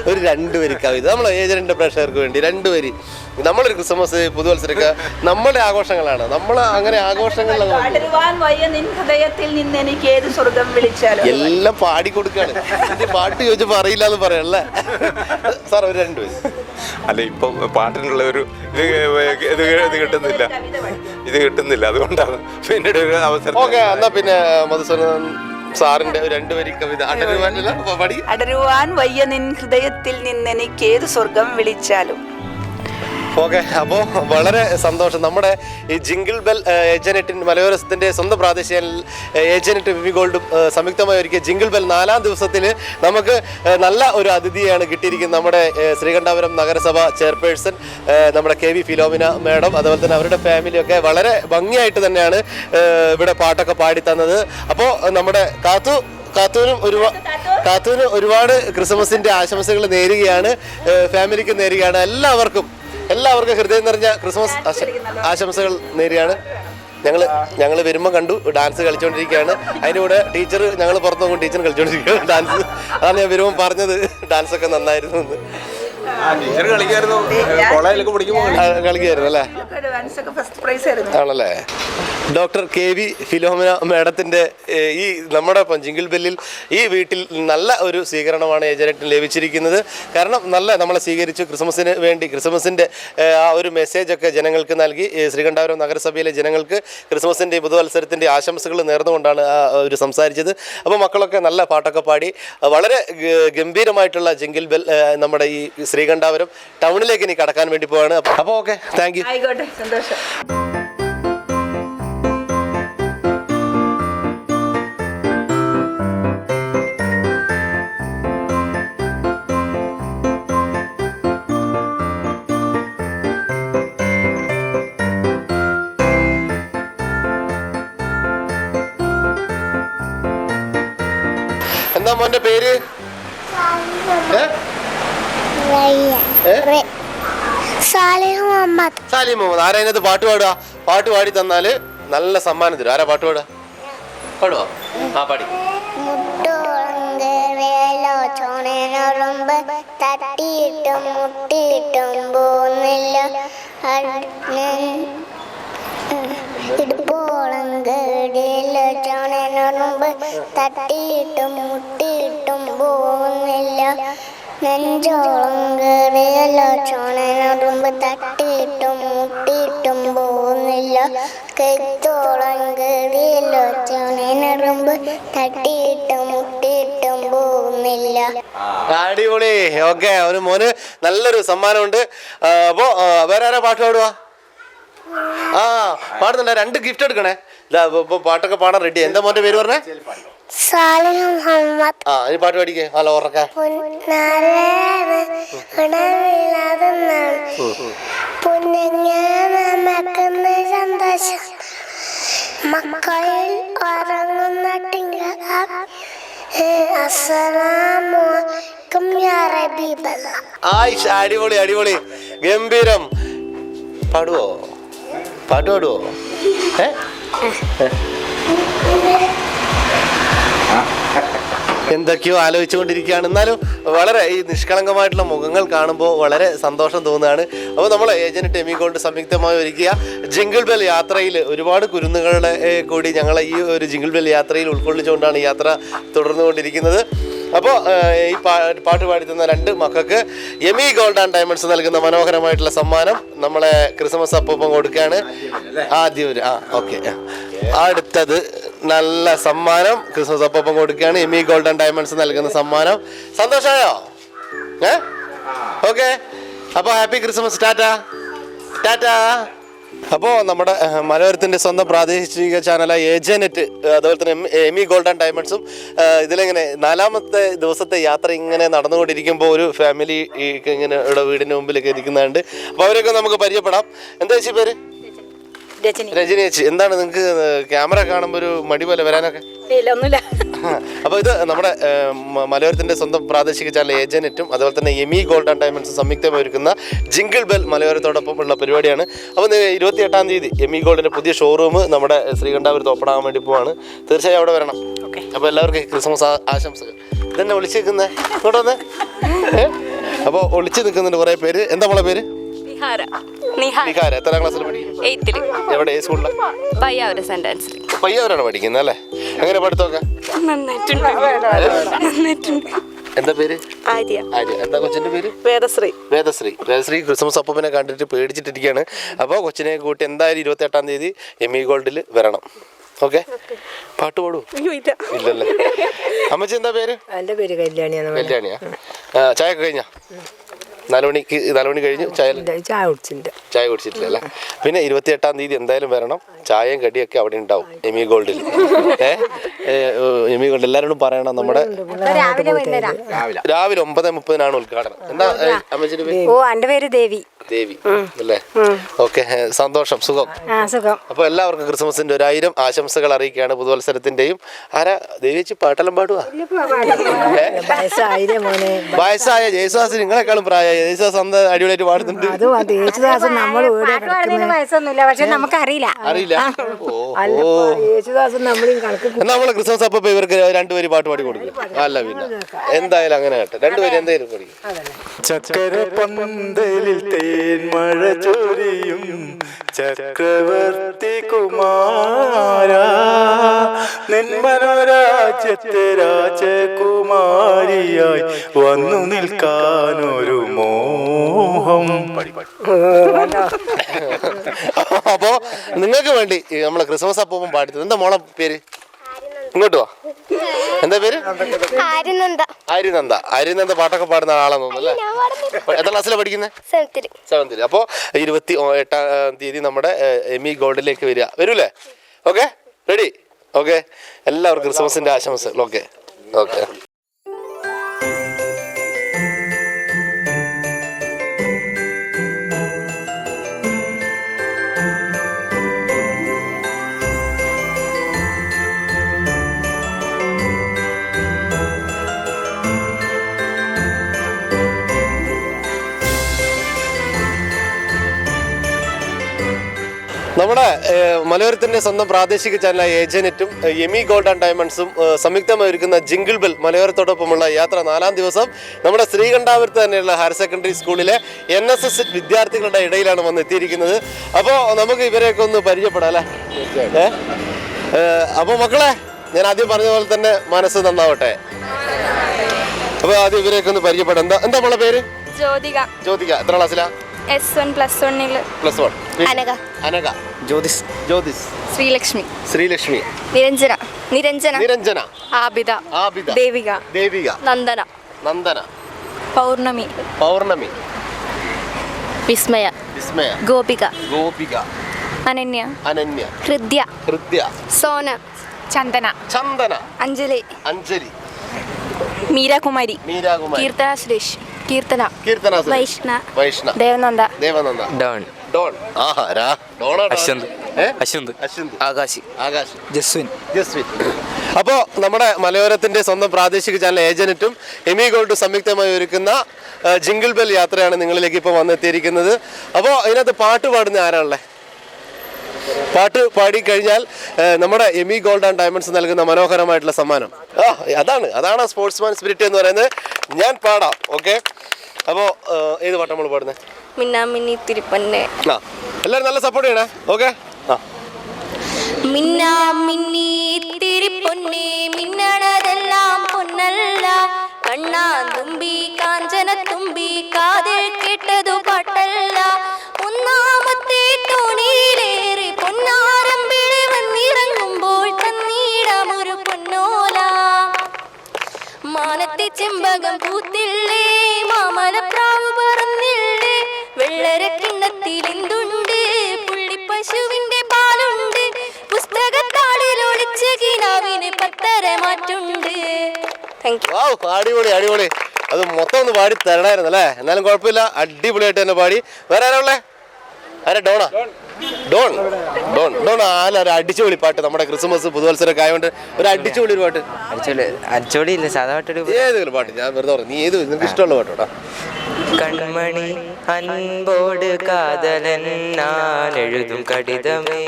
ഒരു 2 വരി കവിത നമ്മൾ ഏജന്റിന്റെ പ്രേക്ഷകർക്ക് വേണ്ടി 2 വരി. നമ്മളൊരു ക്രിസ്മസ് പുതുവത്സരമൊക്കെ നമ്മുടെ ആഘോഷങ്ങളാണ്, നമ്മൾ അങ്ങനെ ആഘോഷങ്ങൾ എല്ലാം പാടി കൊടുക്കാണ്. പാട്ട് ചോദിച്ചപ്പോ അറിയില്ല എന്ന് പറയല്ലേ സാർ? ഒരു 2 വരി. അല്ല, ഇപ്പം പാട്ടിനുള്ള ഒരു ഇത് കിട്ടുന്നില്ല, അതുകൊണ്ടാണ് പിന്നീട് ഒരു അവസരം. ഓക്കെ, എന്നാ പിന്നെ മധുസൂദനൻ സാറിന്റെ 2 വരി കവിത പാടി. അടരുവാൻ വയ്യ നിൻ ഹൃദയത്തിൽ നിന്നെനിക്കേത് സ്വർഗം വിളിച്ചാലും. ഓക്കെ, അപ്പോൾ വളരെ സന്തോഷം. നമ്മുടെ ഈ ജിംഗിൾ ബെൽ ഏജനറ്റിൻ മലയോരത്തിൻ്റെ സ്വന്തം പ്രാദേശിക ഏജനറ്റ് എമി ഗോൾഡും സംയുക്തമായി ഒരുക്കിയ ജിംഗിൾ ബെൽ 4ാം ദിവസത്തിൽ നമുക്ക് നല്ല ഒരു അതിഥിയാണ് കിട്ടിയിരിക്കുന്നത്. നമ്മുടെ ശ്രീകണ്ഠാപുരം നഗരസഭ ചെയർപേഴ്സൺ നമ്മുടെ KV ഫിലോമിന മാഡം, അതുപോലെ തന്നെ അവരുടെ ഫാമിലിയൊക്കെ വളരെ ഭംഗിയായിട്ട് തന്നെയാണ് ഇവിടെ പാട്ടൊക്കെ പാടിത്തന്നത്. അപ്പോൾ നമ്മുടെ കാത്തൂന് ഒരുപാട് ക്രിസ്മസിൻ്റെ ആശംസകൾ നേരുകയാണ്, ഫാമിലിക്ക് നേരുകയാണ്. എല്ലാവർക്കും ഹൃദയം നിറഞ്ഞ ക്രിസ്മസ് ആശംസകൾ നേരുകയാണ്. ഞങ്ങൾ വരുമ്പോൾ കണ്ടു ഡാൻസ് കളിച്ചുകൊണ്ടിരിക്കുകയാണ്. അതിൻ്റെ കൂടെ ടീച്ചർ, ഞങ്ങൾ പുറത്തു നോക്കും, ടീച്ചർ കളിച്ചുകൊണ്ടിരിക്കുകയാണ് ഡാൻസ്. അതാണ് ഞാൻ വരുമ്പോൾ പറഞ്ഞത്, ഡാൻസൊക്കെ നന്നായിരുന്നു എന്ന്. കളിക്കായിരുന്നു അല്ലേ? ആണല്ലേ? ഡോക്ടർ KV ഫിലോമിന മാഡത്തിൻ്റെ ഈ നമ്മുടെ ജിംഗിൾ ബെല്ലിൽ ഈ വീട്ടിൽ നല്ല ഒരു സ്വീകരണമാണ് ഏജന്റിന് ലഭിച്ചിരിക്കുന്നത്. കാരണം നമ്മളെ സ്വീകരിച്ചു, ക്രിസ്മസിന് വേണ്ടി ക്രിസ്മസിൻ്റെ ആ ഒരു മെസ്സേജൊക്കെ ജനങ്ങൾക്ക് നൽകി. ശ്രീകണ്ഠാപുരം നഗരസഭയിലെ ജനങ്ങൾക്ക് ക്രിസ്മസിൻ്റെ പുതുവത്സരത്തിൻ്റെ ആശംസകൾ നേർന്നുകൊണ്ടാണ് ഒരു സംസാരിച്ചത്. അപ്പോൾ മക്കളൊക്കെ നല്ല പാട്ടൊക്കെ പാടി വളരെ ഗംഭീരമായിട്ടുള്ള ജിംഗിൾ ബെൽ നമ്മുടെ ഈ ശ്രീകണ്ഠാപുരം ടൗണിലേക്ക് ഇനി കടക്കാൻ വേണ്ടി പോവാണ്. അപ്പോൾ ഓക്കെ, താങ്ക് യു. ആയിക്കോട്ടെ, സന്തോഷം. എന്താ മോന്റെ പേര്? സാലിഹ് മുഹമ്മദ്. ആരാ അതിനകത്ത് പാട്ട് പാടുക? പാട്ട് പാടി തന്നാല് നല്ല സമ്മാനം തരും. ആരാ പാട്ട് പാടുക? പാടുവോ? ആ, പാടി. തട്ടിയിട്ടും മുട്ടിയിട്ടും പോകുന്നില്ല, ഇടുപ്പോളം കേടിയില്ല, ചോണനുറുമ്പ് തട്ടിയിട്ടും മുട്ടിയിട്ടും പോകുന്നില്ല, നെഞ്ചോളം കേറിയല്ലോ ചോണനുറുമ്പ് തട്ടിയിട്ടും മുട്ടിയിട്ടും പോകുന്നില്ല, കൈത്തോളം കേറിയല്ലോ ചോണനുറുമ്പ് തട്ടിയിട്ടും മുട്ടിയിട്ടും പോകുന്നില്ല. അടിപൊളി. ഓക്കെ, ഒരു മോന് നല്ലൊരു സമ്മാനമുണ്ട്. അപ്പോൾ വേറെ ആരാ പാട്ട് പാടുക? ആ, പാടുന്നുണ്ട്. 2 ഗിഫ്റ്റ് എടുക്കണേ. ഇപ്പൊ പാട്ടൊക്കെ പാടാൻ റെഡി. എന്താ മോന്റെ പേര് പറഞ്ഞേ? സാലിഹ് മുഹമ്മദ്. ആ, ഇനി പാട്ട് പാടിക്കേ. ഹലോ, ഉറക്ക. സന്തോഷം മക്കളിൽ ഉറങ്ങുന്ന അടിപൊളി, അടിപൊളി, ഗംഭീരം. പാടുവോ? പാട്ട് പാടുവോ? എന്തൊക്കെയോ ആലോചിച്ചുകൊണ്ടിരിക്കുകയാണ്. എന്നാലും വളരെ ഈ നിഷ്കളങ്കമായിട്ടുള്ള മുഖങ്ങൾ കാണുമ്പോൾ വളരെ സന്തോഷം തോന്നുകയാണ്. അപ്പോൾ നമ്മൾ ഏജന്റ് എമി ഗോൾഡ് സംയുക്തമായി ഒരുക്കിയ ജിംഗിൾ ബെൽ യാത്രയിൽ ഒരുപാട് കുരുന്നുകളുടെ കൂടി ഞങ്ങളെ ഈ ഒരു ജിംഗിൾ ബെൽ യാത്രയിൽ ഉൾക്കൊള്ളിച്ചുകൊണ്ടാണ് ഈ യാത്ര തുടർന്നുകൊണ്ടിരിക്കുന്നത്. അപ്പോൾ ഈ പാട്ട് പാടിത്തുന്ന 2 മക്കൾക്ക് എമി ഗോൾഡ് ആൻഡ് ഡയമണ്ട്സ് നൽകുന്ന മനോഹരമായിട്ടുള്ള സമ്മാനം നമ്മളെ ക്രിസ്മസ് അപ്പൂപ്പം കൊടുക്കുകയാണ്. ആദ്യം ഓക്കെ, അടുത്തത് നല്ല സമ്മാനം ക്രിസ്മസ് അപ്പൂപ്പം കൊടുക്കുകയാണ്. എമി ഗോൾഡ് ആൻഡ് ഡയമണ്ട്സ് നൽകുന്ന സമ്മാനം. സന്തോഷമായോ? ഓക്കെ, അപ്പോൾ ഹാപ്പി ക്രിസ്മസ്. ടാറ്റാ ടാറ്റാ. അപ്പോൾ നമ്മുടെ മലയോരത്തിൻ്റെ സ്വന്തം പ്രാദേശിക ചാനലായ ഏജനെറ്റ്, അതുപോലെ തന്നെ എമി ഗോൾഡ് ആൻഡ് ഡയമണ്ട്സും ഇതിലിങ്ങനെ 4ാമത്തെ ദിവസത്തെ യാത്ര ഇങ്ങനെ നടന്നുകൊണ്ടിരിക്കുമ്പോൾ ഒരു ഫാമിലി ഇങ്ങനെ ഇവിടെ വീടിന് മുമ്പിലൊക്കെ ഇരിക്കുന്നുണ്ട്. അപ്പോൾ അവരൊക്കെ നമുക്ക് പരിചയപ്പെടാം. എന്താ ചേച്ചി പേര്? രജനി ചേച്ചി, എന്താണ് നിങ്ങൾക്ക് ക്യാമറ കാണുമ്പോൾ ഒരു മടി പോലെ വരാനൊക്കെ? ഇല്ല, ഒന്നുമില്ല. അപ്പോൾ ഇത് നമ്മുടെ മലയോരത്തിൻ്റെ സ്വന്തം പ്രാദേശിക ചാനൽ ഏജനെറ്റും അതുപോലെ തന്നെ എമി ഗോൾഡ് ആൻഡ് ഡയമണ്ട്സ് സംയുക്തമായി ഒരുക്കുന്ന ജിങ്കിൾ ബെൽ മലയോരത്തോടൊപ്പം ഉള്ള പരിപാടിയാണ്. അപ്പോൾ 28-ാം തീയതി എമി ഗോൾഡിൻ്റെ പുതിയ ഷോറൂം നമ്മുടെ ശ്രീകണ്ഠാപുരത്ത് ഓപ്പൺ ആകാൻ വേണ്ടി പോവാണ്. തീർച്ചയായും അവിടെ വരണം. അപ്പോൾ എല്ലാവർക്കും ക്രിസ്മസ് ആശംസകൾ. ഇതന്നെ ഒളിച്ച് നിൽക്കുന്നത് ഇങ്ങോട്ട് വന്നേ. അപ്പോൾ ഒളിച്ച് നിൽക്കുന്നുണ്ട് കുറേ പേര്. എന്താ നമ്മളെ പേര്? നിഹാര. എത്രാം ക്ലാസ്സിൽ പഠിക്കും? 8th. എവിടെ, ഏത് സ്കൂളിലാണ്? പയ്യാവൂർ സെന്റൻസ്. പയ്യാവൂരാണ് പഠിക്കുന്നത് അല്ലേ? അങ്ങനെ പഠിത്തമൊക്കെ നന്നായിട്ടുണ്ട്. എന്താ പേര്? ആര്യ. എന്താ കൊച്ചിന്റെ പേര്? വേദശ്രീ. വേദശ്രീ ക്രിസ്മസ് അപ്പൂപ്പനെ കണ്ടിട്ട് പേടിച്ചിട്ടിരിക്കുകയാണ്. അപ്പോൾ കൊച്ചിനെ കൂട്ടി എന്തായാലും 28-ാം തീയതി എമി ഗോൾഡിൽ വരണം. ഓക്കെ, പാട്ട് പാടൂ? ഇല്ലല്ലേ. അമ്മച്ചി എന്താ പേര്? എൻ്റെ പേര് കല്യാണിയാണ്. കല്യാണിയാ. ചായ ഒക്കെ കഴിഞ്ഞാ? 4 മണി കഴിഞ്ഞു. ചായ കുടിച്ചിട്ടില്ല അല്ലേ? പിന്നെ 28-ാം തീയതി എന്തായാലും വരണം. ചായയും കടിയൊക്കെ അവിടെ ഉണ്ടാവും എമി ഗോൾഡിൽ. എമി ഗോൾഡ് എല്ലാവരോടും പറയണം. നമ്മുടെ രാവിലെ 9:30 ഉദ്ഘാടനം. എന്താ അമ്മച്ചിന്റെ പേര്? എൻ്റെ പേര് ദേവി അല്ലേ? ഓക്കെ, സന്തോഷം. സുഖം. അപ്പോൾ എല്ലാവർക്കും ക്രിസ്മസിന്റെ 1000 ആശംസകൾ അറിയിക്കുകയാണ്. പുതുവത്സരത്തിന്റെയും. ആരാ ദേവിച്ച് പാട്ടെല്ലാം പാടുവാ? വയസ്സായ യേശുദാസ് നിങ്ങളെക്കാളും പ്രായ യേശുദാസ് അന്ന് അടിപൊളിയായിട്ട് പാടുന്നുണ്ട്. വയസ്സൊന്നുമില്ല, പക്ഷെ നമുക്കറിയില്ല. നമ്മളെ ക്രിസ്മസ് അപ്പം ഇവർക്ക് 2 പേര് പാട്ട് പാടി കൊടുക്കും. അല്ല പിന്നെ എന്തായാലും അങ്ങനെ കേട്ടെ. 2 പേര് എന്തായാലും പഠിക്കും. ചക്കര പന്തലിൽ തേൻമഴ ചൊരിയും ചക്രവർത്തി കുമാര, നിന്മനോരാജ്യത്തെ രാജകുമാരിയായി വന്നു നിൽക്കാനൊരു മോഹം. അപ്പോ നിങ്ങൾക്ക് വേണ്ടി നമ്മളെ ക്രിസ്മസ് അപ്പം പാടിത്തത്. എന്താ മോളെ പേര്? ഇങ്ങോട്ട് വാ. എന്താ പേര്? ആര്യനന്ദ. പാട്ടൊക്കെ പാടുന്ന ആളാന്ന് തോന്നുന്നു അല്ലേ? എത്ര ക്ലാസ്സിലാണ് പഠിക്കുന്നത്? 7th. അപ്പോൾ 28-ാം തീയതി നമ്മുടെ എമി ഗോൾഡിലേക്ക് വരൂലേ? Okay, ready? ഓക്കെ, എല്ലാവർക്കും ക്രിസ്മസിന്റെ ആശംസകൾ. ഓക്കെ. നമ്മുടെ മലയോരത്തിൻ്റെ സ്വന്തം പ്രാദേശിക ചാനലായ ഏജനെറ്റും എമി ഗോൾഡ് ആൻഡ് ഡയമണ്ട്സും സംയുക്തമായി ഒരുക്കുന്ന ജിങ്കിൾ ബെൽ മലയോരത്തോടൊപ്പമുള്ള യാത്ര 4-ാം ദിവസം നമ്മുടെ ശ്രീകണ്ഠാപുരത്ത് തന്നെയുള്ള ഹയർ സെക്കൻഡറി സ്കൂളിലെ NSS വിദ്യാർത്ഥികളുടെ ഇടയിലാണ് വന്ന് എത്തിയിരിക്കുന്നത്. അപ്പോൾ നമുക്ക് ഇവരെയൊക്കെ ഒന്ന് പരിചയപ്പെടാം അല്ലേ? അപ്പോൾ മക്കളെ, ഞാൻ ആദ്യം പറഞ്ഞ പോലെ തന്നെ മനസ്സ് നന്നാവട്ടെ. അപ്പോൾ ആദ്യം ഇവരെയൊക്കെ ഒന്ന് പരിചയപ്പെടാം. എന്താ നമ്മളെ പേര്? ജ്യോതിക. എത്ര ക്ലാസ്സിലാ? S1 +1. അനഘ. ജ്യോതിസ്. ശ്രീലക്ഷ്മി. നിരഞ്ജന. ആബിദ. ദേവിക. നന്ദന. പൗർണമി. വിസ്മയ. ഗോപിക. അനന്യ. ഹൃദ്യ. സോന. ചന്ദന. അഞ്ജലി. മീരാകുമാരി. കീർത്തന സുരേഷ്. കീർത്തന. വൈഷ്ണ. ദേവനന്ദ. ഡോൺ. അശ്വന്ത്. ആകാശ്. ജസ്വിൻ. അപ്പോൾ നമ്മുടെ മലയോരത്തിന്റെ സ്വന്തം പ്രാദേശിക ചാനൽ ഏജനെറ്റും എമി ഗോൾഡ് സംയുക്തമായി ഒരുക്കുന്ന ജിങ്കിൾ ബെൽ യാത്രയാണ് നിങ്ങളിലേക്ക് ഇപ്പോൾ വന്നെത്തിയിരിക്കുന്നത്. അപ്പോൾ അതിനകത്ത് പാട്ട് പാടുന്ന ആരാണല്ലേ? പാട്ട് പാടിക്കഴിഞ്ഞാൽ നമ്മുടെ എമി ഗോൾഡ് ആൻഡ് ഡയമണ്ട്സ് നൽകുന്ന മനോഹരമായിട്ടുള്ള സമ്മാനം. അതാണ് സ്പോർട്സ്മാൻ സ്പിരിറ്റ് എന്ന് പറയുന്നത്. ഞാൻ പാടാം. ഓക്കെ, അപ്പോൾ ഏത് പാട്ടാണ് നമ്മൾ പാടുന്നത്? മിന്നാമിന്നി തിരുപ്പന്നെ. എല്ലാവരും നല്ല സപ്പോർട്ട് ചെയ്യണേ. ഓക്കെ. മിന്നാമിന്നി തിരുപ്പൊന്നെ മിന്നണതെല്ലാം പൊന്നല്ല, കണ്ണാന്തുമ്പി കാഞ്ചനത്തുമ്പി കാതിൽ കേട്ടതു പാട്ടല്ല, ഒന്നാമത്തെ തോണിയിലേറി പൊന്നാരമ്പിളി വന്നിറങ്ങുമ്പോൾ തന്നീടാമൊരു പൊന്നോല, മാനത്തെ ചെമ്പകം പൂത്തില്ലേ മാമലപ്രാവ് പറന്നില്ലേ, വെള്ളരക്കിണ്ണത്തിൽ എന്തുണ്ട് പുള്ളിപ്പശുവിന്റെ പാലുണ്ട്, പുസ്തകത്താളിൽ ഒളിച്ച കിനാവിന് 10 മാറ്റുണ്ട്. അടിപൊളി. അത് മൊത്തം ഒന്ന് പാടി തരണമായിരുന്നു അല്ലേ? എന്നാലും കുഴപ്പമില്ല, അടിപൊളിയായിട്ട് തന്നെ പാടി. വേറെ ആരാ ഉള്ളേ? ആരാ? ഡോൺ ഡോൺ ഡോൺ ഒരു അടിച്ചുപൊളി പാട്ട് നമ്മുടെ ക്രിസ്മസ് പുതുവത്സരമൊക്കെ ആയതുകൊണ്ട് ഒരു അടിച്ചുപൊളി ഒരു പാട്ട്. അടിച്ചോളി ഇല്ല സാധാ പാട്ട്. ഏതെങ്കിലും പാട്ട് ഞാൻ വെറുതെ പറഞ്ഞു. നീ ഏത് നിനക്ക് ഇഷ്ടമുള്ള പാട്ടോടാ? കൺമണി അൻപോട് കാതലൻ ഞാൻ എഴുതും കടിതമേ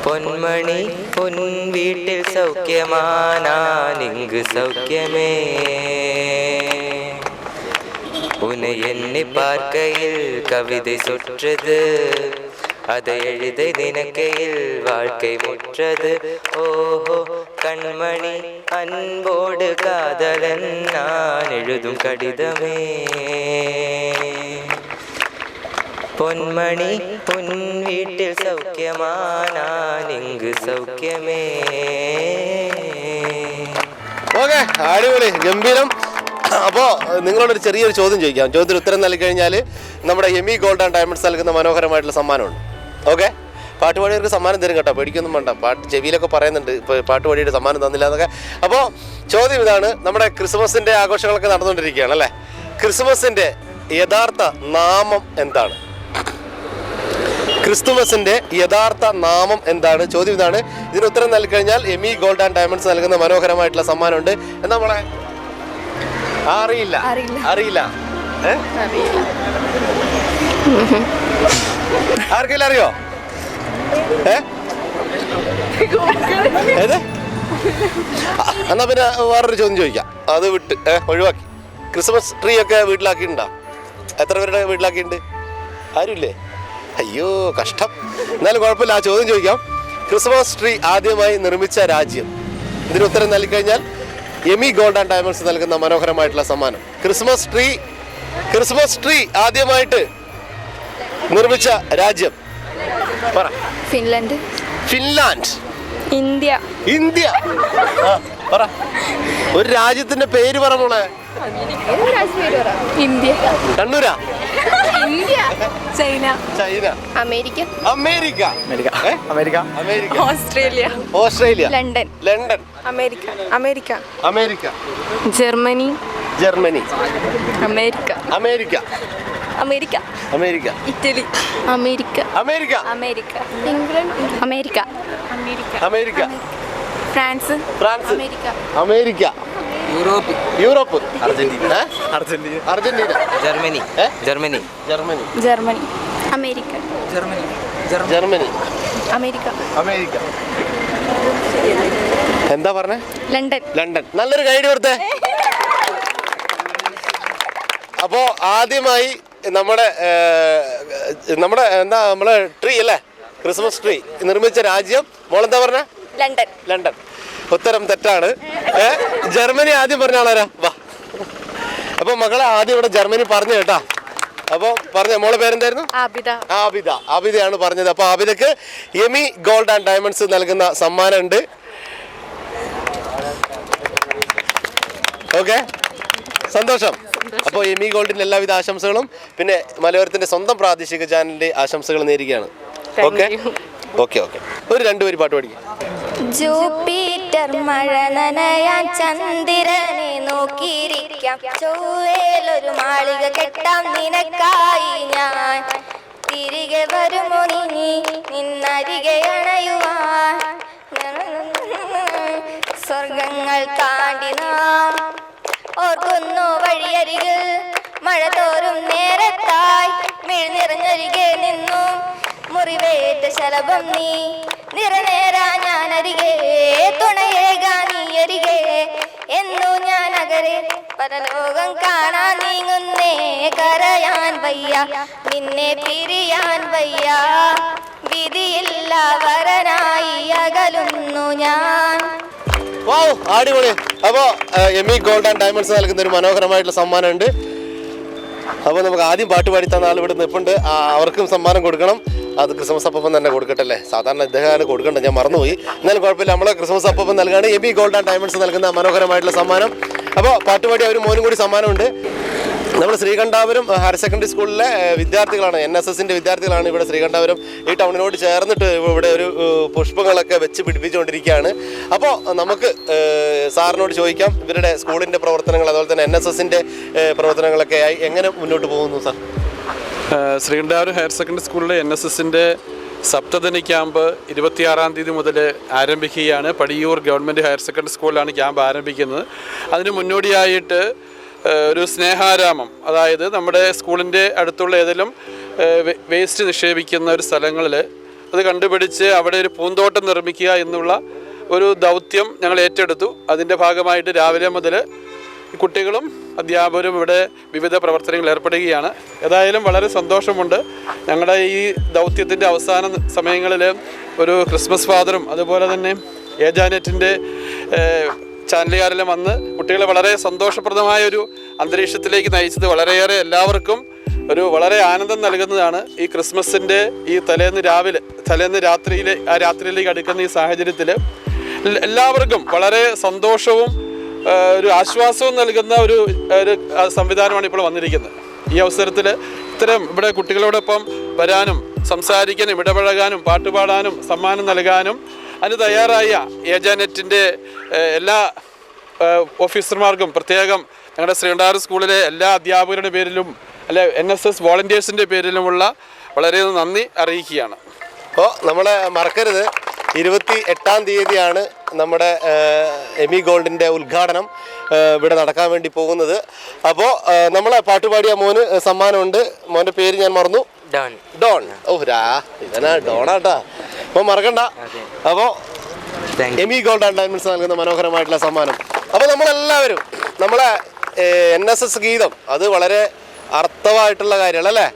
പൊന്മണി പൊൻ വീട്ടിൽ സൗഖ്യമാനിങ്ക് സൗഖ്യമേ உன்னை எண்ணி பார்க்கையில் கவிதை சொற்றது அதை எழுத நினைக்கையில் வாழ்க்கை முற்றது ஓஹோ கண்மணி அன்போடு காதலன் நான் எழுதும் கடிதமே பொன்மணி பொன் வீட்டில் சௌக்கியமா நான் இங்கு சൗഖ്യമേ. ഓക്കെ, അടിപൊളി, ഗംഭീരം. അപ്പോൾ നിങ്ങളോടൊരു ചെറിയൊരു ചോദ്യം ചോദിക്കാം. ചോദ്യത്തിന് ഉത്തരം നൽകി കഴിഞ്ഞാൽ നമ്മുടെ എമി ഗോൾഡ് ആൻഡ് ഡയമണ്ട്സ് നൽകുന്ന മനോഹരമായിട്ടുള്ള സമ്മാനമുണ്ട്. ഓക്കെ, പാട്ടുപാടിയവർക്ക് സമ്മാനം തരും കേട്ടോ, പേടിക്കൊന്നും വേണ്ട. പാട്ട് ചെവിയിലൊക്കെ പറയുന്നുണ്ട് ഇപ്പോൾ പാട്ടുപാടിയുടെ സമ്മാനം തന്നില്ല എന്നൊക്കെ. അപ്പോൾ ചോദ്യം ഇതാണ്, നമ്മുടെ ക്രിസ്മസിൻ്റെ ആഘോഷങ്ങളൊക്കെ നടന്നുകൊണ്ടിരിക്കുകയാണ് അല്ലേ? ക്രിസ്മസിൻ്റെ യഥാർത്ഥ നാമം എന്താണ്? ക്രിസ്തുമസിന്റെ യഥാർത്ഥ നാമം എന്താണ്? ചോദ്യം ഇതാണ്. ഇതിന് ഉത്തരം നൽകി കഴിഞ്ഞാൽ എമി ഗോൾഡ് ആൻഡ് ഡയമണ്ട്സ് നൽകുന്ന മനോഹരമായിട്ടുള്ള സമ്മാനമുണ്ട്. എന്താ നമ്മളെ അറിയില്ല? അറിയില്ല. ആർക്കെങ്കിലും അറിയോ? എന്നാ പിന്നെ വേറൊരു ചോദ്യം ചോദിക്കാം, അത് വിട്ട് ഒഴിവാക്കി. ക്രിസ്മസ് ട്രീ ഒക്കെ വീട്ടിലാക്കിയിട്ടുണ്ടോ? എത്ര പേരുടെ വീട്ടിലാക്കിയിട്ടുണ്ട്? ആരുമില്ലേ? അയ്യോ കഷ്ടം. എന്നാലും കുഴപ്പമില്ല, ആ ചോദ്യം ചോദിക്കാം. ക്രിസ്മസ് ട്രീ ആദ്യമായി നിർമ്മിച്ച രാജ്യം? ഇതിന് ഉത്തരം നൽകി കഴിഞ്ഞാൽ എമി ഗോൾഡ് ആൻഡ് ഡയമണ്ട്സ് നൽകുന്ന മനോഹരമായിട്ടുള്ള സമ്മാനം. ക്രിസ്മസ് ട്രീ ആദ്യമായിട്ട് നിർമ്മിച്ച രാജ്യം പറ. ഫിൻലാൻഡ്. ഫിൻലാൻഡ്. ഇന്ത്യ. ഇന്ത്യ. പറ, ഒരു രാജ്യത്തിന്റെ പേര് പറ മോളെ. ഇന്ത്യ. കണ്ണൂരാ? India. China. China. America. America. America. America. Australia. Australia. London. London. America. America. America. Germany. Germany. America. America. America. America. Italy. America. America. America. England. America. America. America. France. France. America. America. Europe. Europe. Argentina. Argentina. Germany. Germany. Germany. America. Germany. America. America. എന്താ പറഞ്ഞേ? ലണ്ടൻ. ലണ്ടൻ. നല്ലൊരു ഗൈഡ് കൊടുത്തേ. അപ്പോൾ ആദ്യമായി നമ്മുടെ എന്താ നമ്മളെ ട്രീ അല്ലേ, ക്രിസ്മസ് ട്രീ നിർമ്മിച്ച രാജ്യം മോളെന്താ പറഞ്ഞ? ലണ്ടൻ. ലണ്ടൻ. ഉത്തരം തെറ്റാണ്. ജർമ്മനി ആദ്യം പറഞ്ഞ ആളാരാ? വാ. അപ്പോൾ മകളെ ആദ്യം ഇവിടെ ജർമ്മനി പറഞ്ഞു കേട്ടാ. അപ്പോൾ പറഞ്ഞ മോളെ പേരെന്തായിരുന്നു? ആബിദയാണ് പറഞ്ഞത്. അപ്പോൾ ആബിദക്ക് എമി ഗോൾഡ് ആൻഡ് ഡയമണ്ട്സ് നൽകുന്ന സമ്മാനമുണ്ട്. ഓക്കെ, സന്തോഷം. അപ്പോൾ എമി ഗോൾഡിന്റെ എല്ലാവിധ ആശംസകളും പിന്നെ മലയോരത്തിന്റെ സ്വന്തം പ്രാദേശിക ചാനലിന്റെ ആശംസകൾ നേരുകയാണ്. Okay okay okay. ഒരു രണ്ടുപേര് പാട്ട് പഠിക്കും. ജൂപ്പിറ്റർ മഴ നനയാൻ ചന്ദ്രനെ നോക്കിയിരിക്കാം, ചൊവ്വേലൊരു മാളിക കെട്ടാം നിനക്കായി ഞാൻ, തിരികെ വരുമോ നീ നിന്നരികെ അണയുവാൻ, സ്വർഗങ്ങൾ താണ്ടി നാം ഓർക്കുന്നു വഴിയരികിൽ, മഴ തോരും നേരത്തായി മിഴ്നിറഞ്ഞരികെ നിന്നു, മുറിവേറ്റ ശലഭം നീ നിറനേരാ ഞാനരികെ, തുണയേകാ നീയരികെ എന്നു ഞാൻ അകരെ, പരലോകം കാണാൻ നീങ്ങുന്നേ, കരയാൻ വയ്യ നിന്നെ പിരിയാൻ വയ്യ, വിധിയില്ല വരനായി അകലുന്നു ഞാൻ. അടിപൊളി. അപ്പോൾ എമി ഗോൾഡ് ആൻഡ് ഡയമണ്ട്സ് നൽകുന്ന ഒരു മനോഹരമായിട്ടുള്ള സമ്മാനമുണ്ട്. അപ്പോൾ നമുക്ക് ആദ്യം പാട്ട് പാടി തന്ന ആൾ ഇവിടെ നിൽപ്പുണ്ട്, അവർക്കും സമ്മാനം കൊടുക്കണം. അത് ക്രിസ്മസ് അപ്പം തന്നെ കൊടുക്കട്ടല്ലേ, സാധാരണ ഇദ്ദേഹം കൊടുക്കണ്ട, ഞാൻ മറന്നുപോയി. എന്നാലും കുഴപ്പമില്ല, നമ്മൾ ക്രിസ്മസ് അപ്പം നൽകുകയാണ് എമി ഗോൾഡ് ആൻഡ് ഡയമണ്ട്സ് നൽകുന്ന മനോഹരമായിട്ടുള്ള സമ്മാനം. അപ്പോൾ പാട്ടുപാടി ഒരു മോനും കൂടി സമ്മാനമുണ്ട്. നമ്മൾ ശ്രീകണ്ഠാപുരം ഹയർ സെക്കൻഡറി സ്കൂളിലെ വിദ്യാർത്ഥികളാണ്, NSSന്റെ വിദ്യാർത്ഥികളാണ് ഇവിടെ ശ്രീകണ്ഠാപുരം ഈ ടൗണിനോട് ചേർന്നിട്ട് ഇവിടെ ഒരു പുഷ്പങ്ങളൊക്കെ വെച്ച് പിടിപ്പിച്ചുകൊണ്ടിരിക്കുകയാണ്. അപ്പോൾ നമുക്ക് സാറിനോട് ചോദിക്കാം, ഇവരുടെ സ്കൂളിൻ്റെ പ്രവർത്തനങ്ങൾ അതുപോലെ തന്നെ NSSന്റെ പ്രവർത്തനങ്ങളൊക്കെ ആയി എങ്ങനെ മുന്നോട്ട് പോകുന്നു സാർ? ശ്രീകണ്ഠാപുരം ഹയർ സെക്കൻഡറി സ്കൂളിലെ NSSൻ്റെ സപ്തദിന ക്യാമ്പ് 26-ാം തീയതി മുതൽ ആരംഭിക്കുകയാണ്. പടിയൂർ ഗവൺമെൻറ് ഹയർ സെക്കൻഡറി സ്കൂളിലാണ് ക്യാമ്പ് ആരംഭിക്കുന്നത്. അതിന് മുന്നോടിയായിട്ട് ഒരു സ്നേഹാരാമം, അതായത് നമ്മുടെ സ്കൂളിൻ്റെ അടുത്തുള്ള ഏതെങ്കിലും വേസ്റ്റ് നിക്ഷേപിക്കുന്ന ഒരു സ്ഥലങ്ങളിൽ അത് കണ്ടുപിടിച്ച് അവിടെ ഒരു പൂന്തോട്ടം നിർമ്മിക്കുക എന്നുള്ള ഒരു ദൗത്യം ഞങ്ങൾ ഏറ്റെടുത്തു. അതിൻ്റെ ഭാഗമായിട്ട് രാവിലെ മുതൽ കുട്ടികളും അധ്യാപകരും ഇവിടെ വിവിധ പ്രവർത്തനങ്ങളിൽ ഏർപ്പെടുകയാണ്. ഏതായാലും വളരെ സന്തോഷമുണ്ട്. ഞങ്ങളുടെ ഈ ദൗത്യത്തിൻ്റെ അവസാന സമയങ്ങളിൽ ഒരു ക്രിസ്മസ് ഫാദറും അതുപോലെ തന്നെ ഏജാനെറ്റിൻ്റെ ചാനലുകാരെല്ലാം വന്ന് കുട്ടികളെ വളരെ സന്തോഷപ്രദമായ ഒരു അന്തരീക്ഷത്തിലേക്ക് നയിച്ചത് വളരെയേറെ എല്ലാവർക്കും ഒരു വളരെ ആനന്ദം നൽകുന്നതാണ്. ഈ ക്രിസ്മസിൻ്റെ ഈ തലേന്ന് രാത്രിയിലേക്ക് അടുക്കുന്ന ഈ സാഹചര്യത്തിൽ എല്ലാവർക്കും വളരെ സന്തോഷവും ഒരു ആശ്വാസവും നൽകുന്ന ഒരു സംവിധാനമാണ് ഇപ്പോൾ വന്നിരിക്കുന്നത്. ഈ അവസരത്തിൽ ഇത്തരം ഇവിടെ കുട്ടികളോടൊപ്പം വരാനും സംസാരിക്കാനും ഇടപഴകാനും പാട്ടുപാടാനും സമ്മാനം നൽകാനും അതിന് തയ്യാറായ ഏജാനെറ്റിൻ്റെ എല്ലാ ഓഫീസർമാർക്കും പ്രത്യേകം ഞങ്ങളുടെ ശ്രീകണ്ഠാപുരം സ്കൂളിലെ എല്ലാ അധ്യാപകരുടെ പേരിലും NSS വോളണ്ടിയേഴ്സിൻ്റെ പേരിലുമുള്ള വളരെ നന്ദി അറിയിക്കുകയാണ്. അപ്പോൾ നമ്മൾ മറക്കരുത്, 28-ാം തീയതിയാണ് നമ്മുടെ എമി ഗോൾഡിൻ്റെ ഉദ്ഘാടനം ഇവിടെ നടക്കാൻ വേണ്ടി പോകുന്നത്. അപ്പോൾ നമ്മളെ പാട്ടുപാടിയ മോന് സമ്മാനമുണ്ട്. മോൻ്റെ പേര് ഞാൻ മറന്നു. ഡോൺ. ഇവനാ ഡോണാട്ടാ. അപ്പോൾ മറക്കണ്ട. അപ്പോൾ എമി ഗോൾഡ് ആൻഡ് ഡയമണ്ട്സ് നൽകുന്ന മനോഹരമായിട്ടുള്ള സമ്മാനം. അപ്പോൾ നമ്മളെല്ലാവരും നമ്മളെ NSS ഗീതം അത് വളരെ അർത്ഥമായിട്ടുള്ള കാര്യങ്ങളല്ലേ?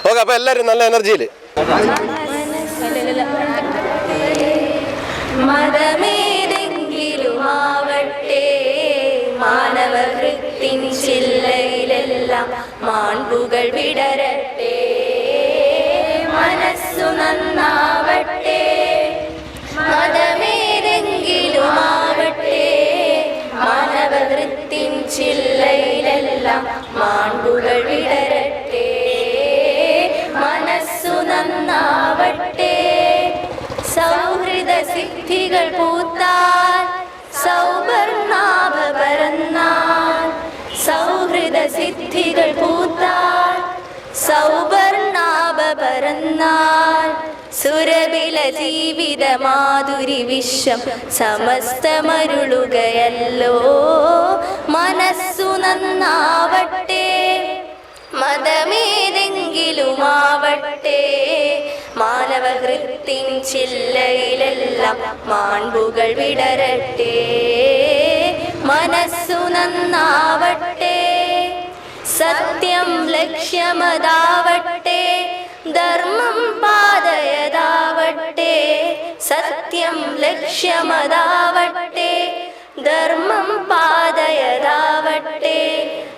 ഓക്കെ, അപ്പോൾ എല്ലാവരും നല്ല എനർജിയിൽ മതമേതെങ്കിലുമാവട്ടെ മാനവവൃത്തിൻ ചില്ലയിലെല്ലാം മാൺപുകൾ വിടരട്ടെ. മനസ്സു നന്നാവട്ടെ. മതമേതെങ്കിലുമാവട്ടെ മാനവവൃത്തിൻ ചില്ലയിലെല്ലാം മാൺപുകൾ വിടരട്ടെ. മനസ്സു നന്നാവട്ടെ. സൗഹൃദ സിദ്ധികൾ പൂത്താൽ സൗവർണാഭ പരന്നാൽ. സൗഹൃദ സിദ്ധികൾ പൂത്താൽ സൗവർണാഭ പരന്നാൽ. സുരബില ജീവിത മാധുരി വിശ്വം സമസ്തമരുളുകയല്ലോ. മനസ്സു നന്നാവട്ടെ. മതമേതെങ്കിലുമാവട്ടെ മാനവഹൃത്തിൻ ചില്ലയിലെല്ലാം മാൺപുകൾ വിടരട്ടെ. മനസ്സു നന്നാവട്ടെ. സത്യം ലക്ഷ്യമതാവട്ടെ. ധർമ്മം പാതയതാവട്ടെ. സത്യം ലക്ഷ്യമതാവട്ടെ. ധർമ്മം പാതയതാവട്ടെ.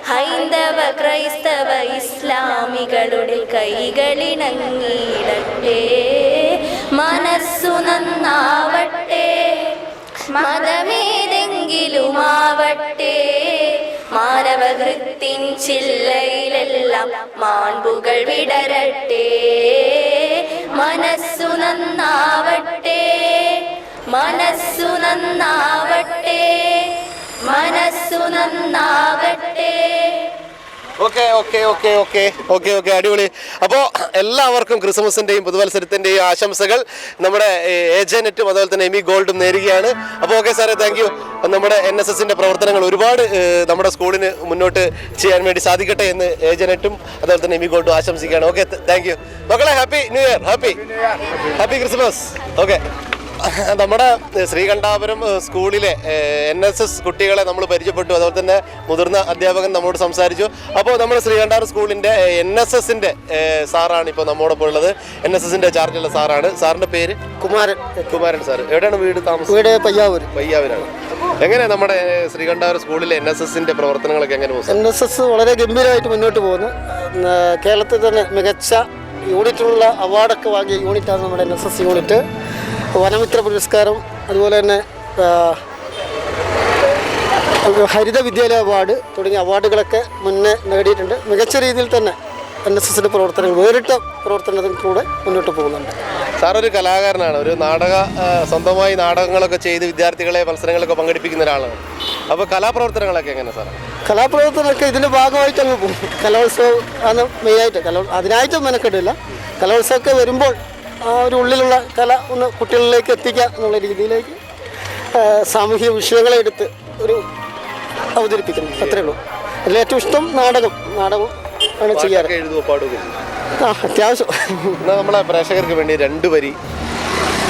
ഹൈന്ദവ ക്രൈസ്തവ ഇസ്ലാമികളുടെ കൈകളിണങ്ങിയിടട്ടെ. മനസ്സു നന്നാവട്ടെ. മതമേതെങ്കിലുമാവട്ടെ മാനവഹൃത്തിൻ ചില്ലയിലെല്ലാം മാൺപുകൾ വിടരട്ടെ. മനസ്സു നന്നാവട്ടെ. മനസ്സു നന്നാവട്ടെ. മനസ്സു നന്നാവട്ടെ. Okay okay okay okay okay okay അടിപൊളി. അപ്പോൾ എല്ലാവർക്കും ക്രിസ്മസിൻ്റെയും പുതുവത്സരത്തിൻ്റെയും ആശംസകൾ നമ്മുടെ ഏജനെറ്റും അതുപോലെ തന്നെ എമി ഗോൾഡും നേരുകയാണ്. അപ്പോൾ ഓക്കെ സാറേ, താങ്ക് യു. നമ്മുടെ NSSൻ്റെ പ്രവർത്തനങ്ങൾ ഒരുപാട് നമ്മുടെ സ്കൂളിന് മുന്നോട്ട് ചെയ്യാൻ വേണ്ടി സാധിക്കട്ടെ എന്ന് ഏജനെറ്റും അതുപോലെ തന്നെ എമി ഗോൾഡും ആശംസിക്കുകയാണ്. ഓക്കെ, താങ്ക് യു മക്കളെ. Happy new year. Happy Christmas. Okay, നമ്മുടെ ശ്രീകണ്ഠാപുരം സ്കൂളിലെ NSS കുട്ടികളെ നമ്മൾ പരിചയപ്പെട്ടു. അതുപോലെ തന്നെ മുതിർന്ന അധ്യാപകൻ നമ്മോട് സംസാരിച്ചു. അപ്പോൾ നമ്മൾ ശ്രീകണ്ഠാപുരം സ്കൂളിൻ്റെ NSSൻ്റെ സാറാണ് ഇപ്പോൾ നമ്മോടൊപ്പം ഉള്ളത്. NSSൻ്റെ ചാർജുള്ള സാറാണ്. സാറിൻ്റെ പേര് കുമാരൻ സാർ. എവിടെയാണ് വീട് താമസം? വീട് പയ്യാവൂരാണ്. എങ്ങനെ നമ്മുടെ ശ്രീകണ്ഠാപുരം സ്കൂളിലെ NSSൻ്റെ പ്രവർത്തനങ്ങളൊക്കെ എങ്ങനെ പോകും? NSS വളരെ ഗംഭീരമായിട്ട് മുന്നോട്ട് പോകുന്നു. കേരളത്തിൽ തന്നെ മികച്ച യൂണിറ്റുള്ള അവാർഡൊക്കെ വാങ്ങിയ യൂണിറ്റാണ് നമ്മുടെ NSS യൂണിറ്റ്. വനമിത്ര പുരസ്കാരം, അതുപോലെ തന്നെ ഹരിത വിദ്യാലയ അവാർഡ് തുടങ്ങിയ അവാർഡുകളൊക്കെ മുന്നേ നേടിയിട്ടുണ്ട്. മികച്ച രീതിയിൽ തന്നെ NSSൻ്റെ പ്രവർത്തനങ്ങൾ വേറിട്ട പ്രവർത്തനത്തിലൂടെ മുന്നോട്ട് പോകുന്നുണ്ട്. സാറൊരു കലാകാരനാണ്. ഒരു സ്വന്തമായി നാടകങ്ങളൊക്കെ ചെയ്ത് വിദ്യാർത്ഥികളെ മത്സരങ്ങളൊക്കെ പങ്കെടുപ്പിക്കുന്ന ഒരാളാണ്. അപ്പോൾ കലാപ്രവർത്തനങ്ങളൊക്കെ എങ്ങനെ സാർ? കലാപ്രവർത്തനമൊക്കെ ഇതിൻ്റെ ഭാഗമായിട്ട് അങ്ങ് പോകും. കലോത്സവം ആണ് മെയിനായിട്ട്. അതിനായിട്ട് മെനക്കെടില്ല. കലോത്സവമൊക്കെ വരുമ്പോൾ ആ ഒരു ഉള്ളിലുള്ള കല ഒന്ന് കുട്ടികളിലേക്ക് എത്തിക്കുക എന്നുള്ള രീതിയിലേക്ക് സാമൂഹിക വിഷയങ്ങളെ എടുത്ത് ഒരു അവതരിപ്പിക്കുന്നു. അത്രയേ ഉള്ളൂ. അതിലേറ്റവും ഇഷ്ടം നാടകം ആണ് ചെയ്യാറ്. എഴുതുമോ, പാടുകയോ? അത്യാവശ്യം. എന്നാൽ നമ്മളെ പ്രേക്ഷകർക്ക് വേണ്ടി 2 വരി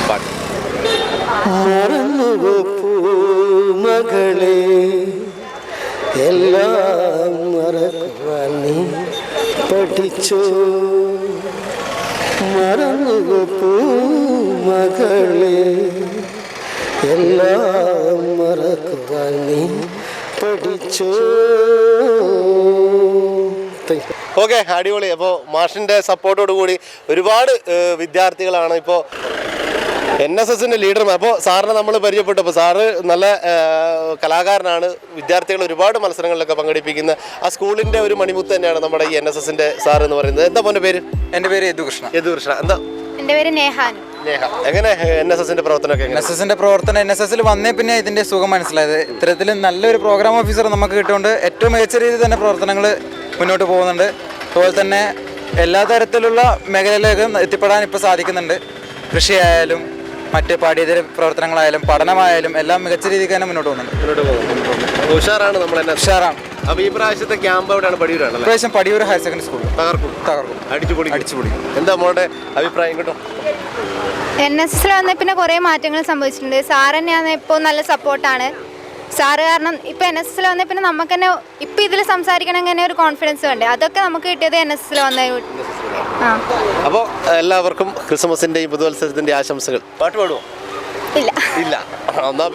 പാട്ട്. മകളെ എല്ലാം മറക്കുവാൻ നീ പഠിച്ചു, മറന്നുപോ മകളെ എല്ലാം മറക്കുവാൻ നീ പഠിച്ചു. ഓക്കെ, അടിപൊളി. അപ്പോൾ മാഷിൻ്റെ സപ്പോർട്ടോട് കൂടി ഒരുപാട് വിദ്യാർത്ഥികളാണ് ഇപ്പോൾ NSSൻ്റെ ലീഡർമാർ. അപ്പോൾ സാറിനെ നമ്മൾ പരിചയപ്പെട്ടപ്പോൾ സാറ് നല്ല കലാകാരനാണ്. വിദ്യാർത്ഥികൾ ഒരുപാട് മത്സരങ്ങളിലൊക്കെ പങ്കെടുപ്പിക്കുന്ന ആ സ്കൂളിൻ്റെ ഒരു മണിമുത്ത് തന്നെയാണ് നമ്മുടെ ഈ NSSൻ്റെ സാർ എന്ന് പറയുന്നത്. എന്താ മോൻ്റെ പേര്? എൻ്റെ പേര് യദുകൃഷ്ണ. യദുകൃഷ്ണ. എന്താ? എൻ്റെ പേര് നേഹാനു. എങ്ങനെ NSSൻ്റെ പ്രവർത്തനമൊക്കെ? NSSൻ്റെ പ്രവർത്തനം NSSൽ വന്നേ പിന്നെ ഇതിൻ്റെ സുഖം മനസ്സിലായത്. ഇത്തരത്തിൽ നല്ലൊരു പ്രോഗ്രാം ഓഫീസർ നമുക്ക് കിട്ടുകൊണ്ട് ഏറ്റവും മികച്ച രീതിയിൽ തന്നെ പ്രവർത്തനങ്ങൾ മുന്നോട്ട് പോകുന്നുണ്ട്. അതുപോലെ തന്നെ എല്ലാ തരത്തിലുള്ള മേഖലയിലേക്ക് എത്തിപ്പെടാൻ ഇപ്പോൾ സാധിക്കുന്നുണ്ട്. കൃഷിയായാലും മറ്റ് പാഠ്യേതര പ്രവർത്തനങ്ങളായാലും പഠനമായാലും എല്ലാം മികച്ച രീതിക്ക് തന്നെ മുന്നോട്ട് പോകുന്നുണ്ട്. ഉഷാറാണ് നമ്മുടെ ഉഷാറാണ്. അപ്പോൾ ഈ പ്രാവശ്യത്തെ ക്യാമ്പ് എവിടെയാണ്? പടിയൂരാണ്. ഇപ്രാവശ്യം പടിയൂർ ഹയർ സെക്കൻഡറി സ്കൂൾ. തകർക്കും. അടിച്ചുപൊളി. എന്താ മോളുടെ അഭിപ്രായം കേട്ടോ? NSSൽ വന്നേ പിന്നെ കുറേ മാറ്റങ്ങൾ സംഭവിച്ചിട്ടുണ്ട്. സാർ തന്നെയാണ് ഇപ്പോൾ നല്ല സപ്പോർട്ടാണ്. സാറ് കാരണം ഇപ്പോൾ NSSൽ വന്നേ പിന്നെ നമുക്ക് തന്നെ ഇപ്പം ഇതിൽ സംസാരിക്കണമെങ്കിൽ തന്നെ ഒരു കോൺഫിഡൻസ് വേണ്ടേ, അതൊക്കെ നമുക്ക് കിട്ടിയത് NSSൽ വന്നേ. അപ്പോൾ എല്ലാവർക്കും ക്രിസ്മസിൻ്റെയും പുതുവത്സരത്തിൻ്റെ ആശംസകൾ. പാട്ട് പാടുമോ? ഇല്ല. എന്നാ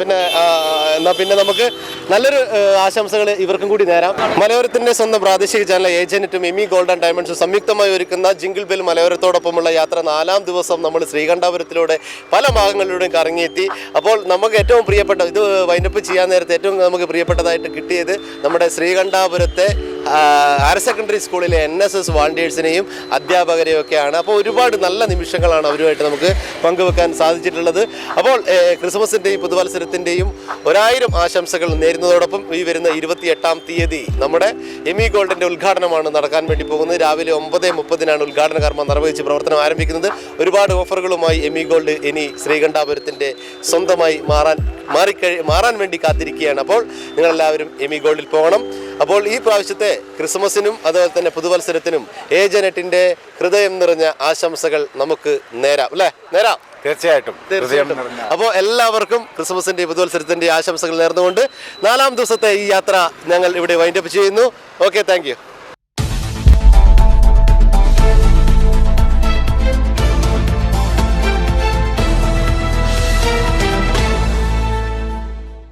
പിന്നെ നമുക്ക് നല്ലൊരു ആശംസകൾ ഇവർക്കും കൂടി നേരാം. മലയോരത്തിൻ്റെ സ്വന്തം പ്രാദേശിക ചാനൽ ഏജന്റും എമി ഗോൾഡ് ആൻഡ് ഡയമണ്ട്സും സംയുക്തമായി ഒരുക്കുന്ന ജിംഗിൾ ബെൽ മലയോരത്തോടൊപ്പമുള്ള യാത്ര 4ാം ദിവസം നമ്മൾ ശ്രീകണ്ഠാപുരത്തിലൂടെ പല ഭാഗങ്ങളിലൂടെയും കറങ്ങിയെത്തി. അപ്പോൾ നമുക്ക് ഏറ്റവും പ്രിയപ്പെട്ട ഇത് വൈൻഡപ്പ് ചെയ്യാൻ നേരത്തെ ഏറ്റവും നമുക്ക് പ്രിയപ്പെട്ടതായിട്ട് കിട്ടിയത് നമ്മുടെ ശ്രീകണ്ഠാപുരത്തെ ഹയർ സെക്കൻഡറി സ്കൂളിലെ NSS വാളണ്ടിയേഴ്സിനെയും അധ്യാപകരെയും ഒക്കെയാണ്. അപ്പോൾ ഒരുപാട് നല്ല നിമിഷങ്ങളാണ് അവരുമായിട്ട് നമുക്ക് പങ്കുവെക്കാൻ സാധിച്ചിട്ടുള്ളത്. അപ്പോൾ ക്രിസ്മസിൻ്റെയും പുതുവത്സരത്തിൻ്റെയും 1000 ആശംസകൾ നേരുന്നതോടൊപ്പം ഈ വരുന്ന 28-ാം തീയതി നമ്മുടെ എമി ഗോൾഡിൻ്റെ ഉദ്ഘാടനമാണ് നടക്കാൻ വേണ്ടി പോകുന്നത്. രാവിലെ 9:30 ഉദ്ഘാടന കർമ്മം നിർവഹിച്ച് പ്രവർത്തനം ആരംഭിക്കുന്നത്. ഒരുപാട് ഓഫറുകളുമായി എമി ഗോൾഡ് ഇനി ശ്രീകണ്ഠാപുരത്തിൻ്റെ സ്വന്തമായി മാറാൻ വേണ്ടി കാത്തിരിക്കുകയാണ്. അപ്പോൾ നിങ്ങളെല്ലാവരും എമി ഗോൾഡിൽ പോകണം. അപ്പോൾ ഈ പ്രാവശ്യത്തെ ക്രിസ്മസിനും അതുപോലെ തന്നെ പുതുവത്സരത്തിനും ഏജനെറ്റിൻ്റെ ഹൃദയം നിറഞ്ഞ ആശംസകൾ നമുക്ക് നേരാം അല്ലേ? നേരാം, തീർച്ചയായിട്ടും. അപ്പോൾ എല്ലാവർക്കും ക്രിസ്മസിൻ്റെ പുതുവത്സരത്തിൻ്റെ ആശംസകൾ നേർന്നുകൊണ്ട് 4ാം ദിവസത്തെ ഈ യാത്ര ഞങ്ങൾ ഇവിടെ വൈൻഡപ്പ് ചെയ്യുന്നു. Okay, thank you.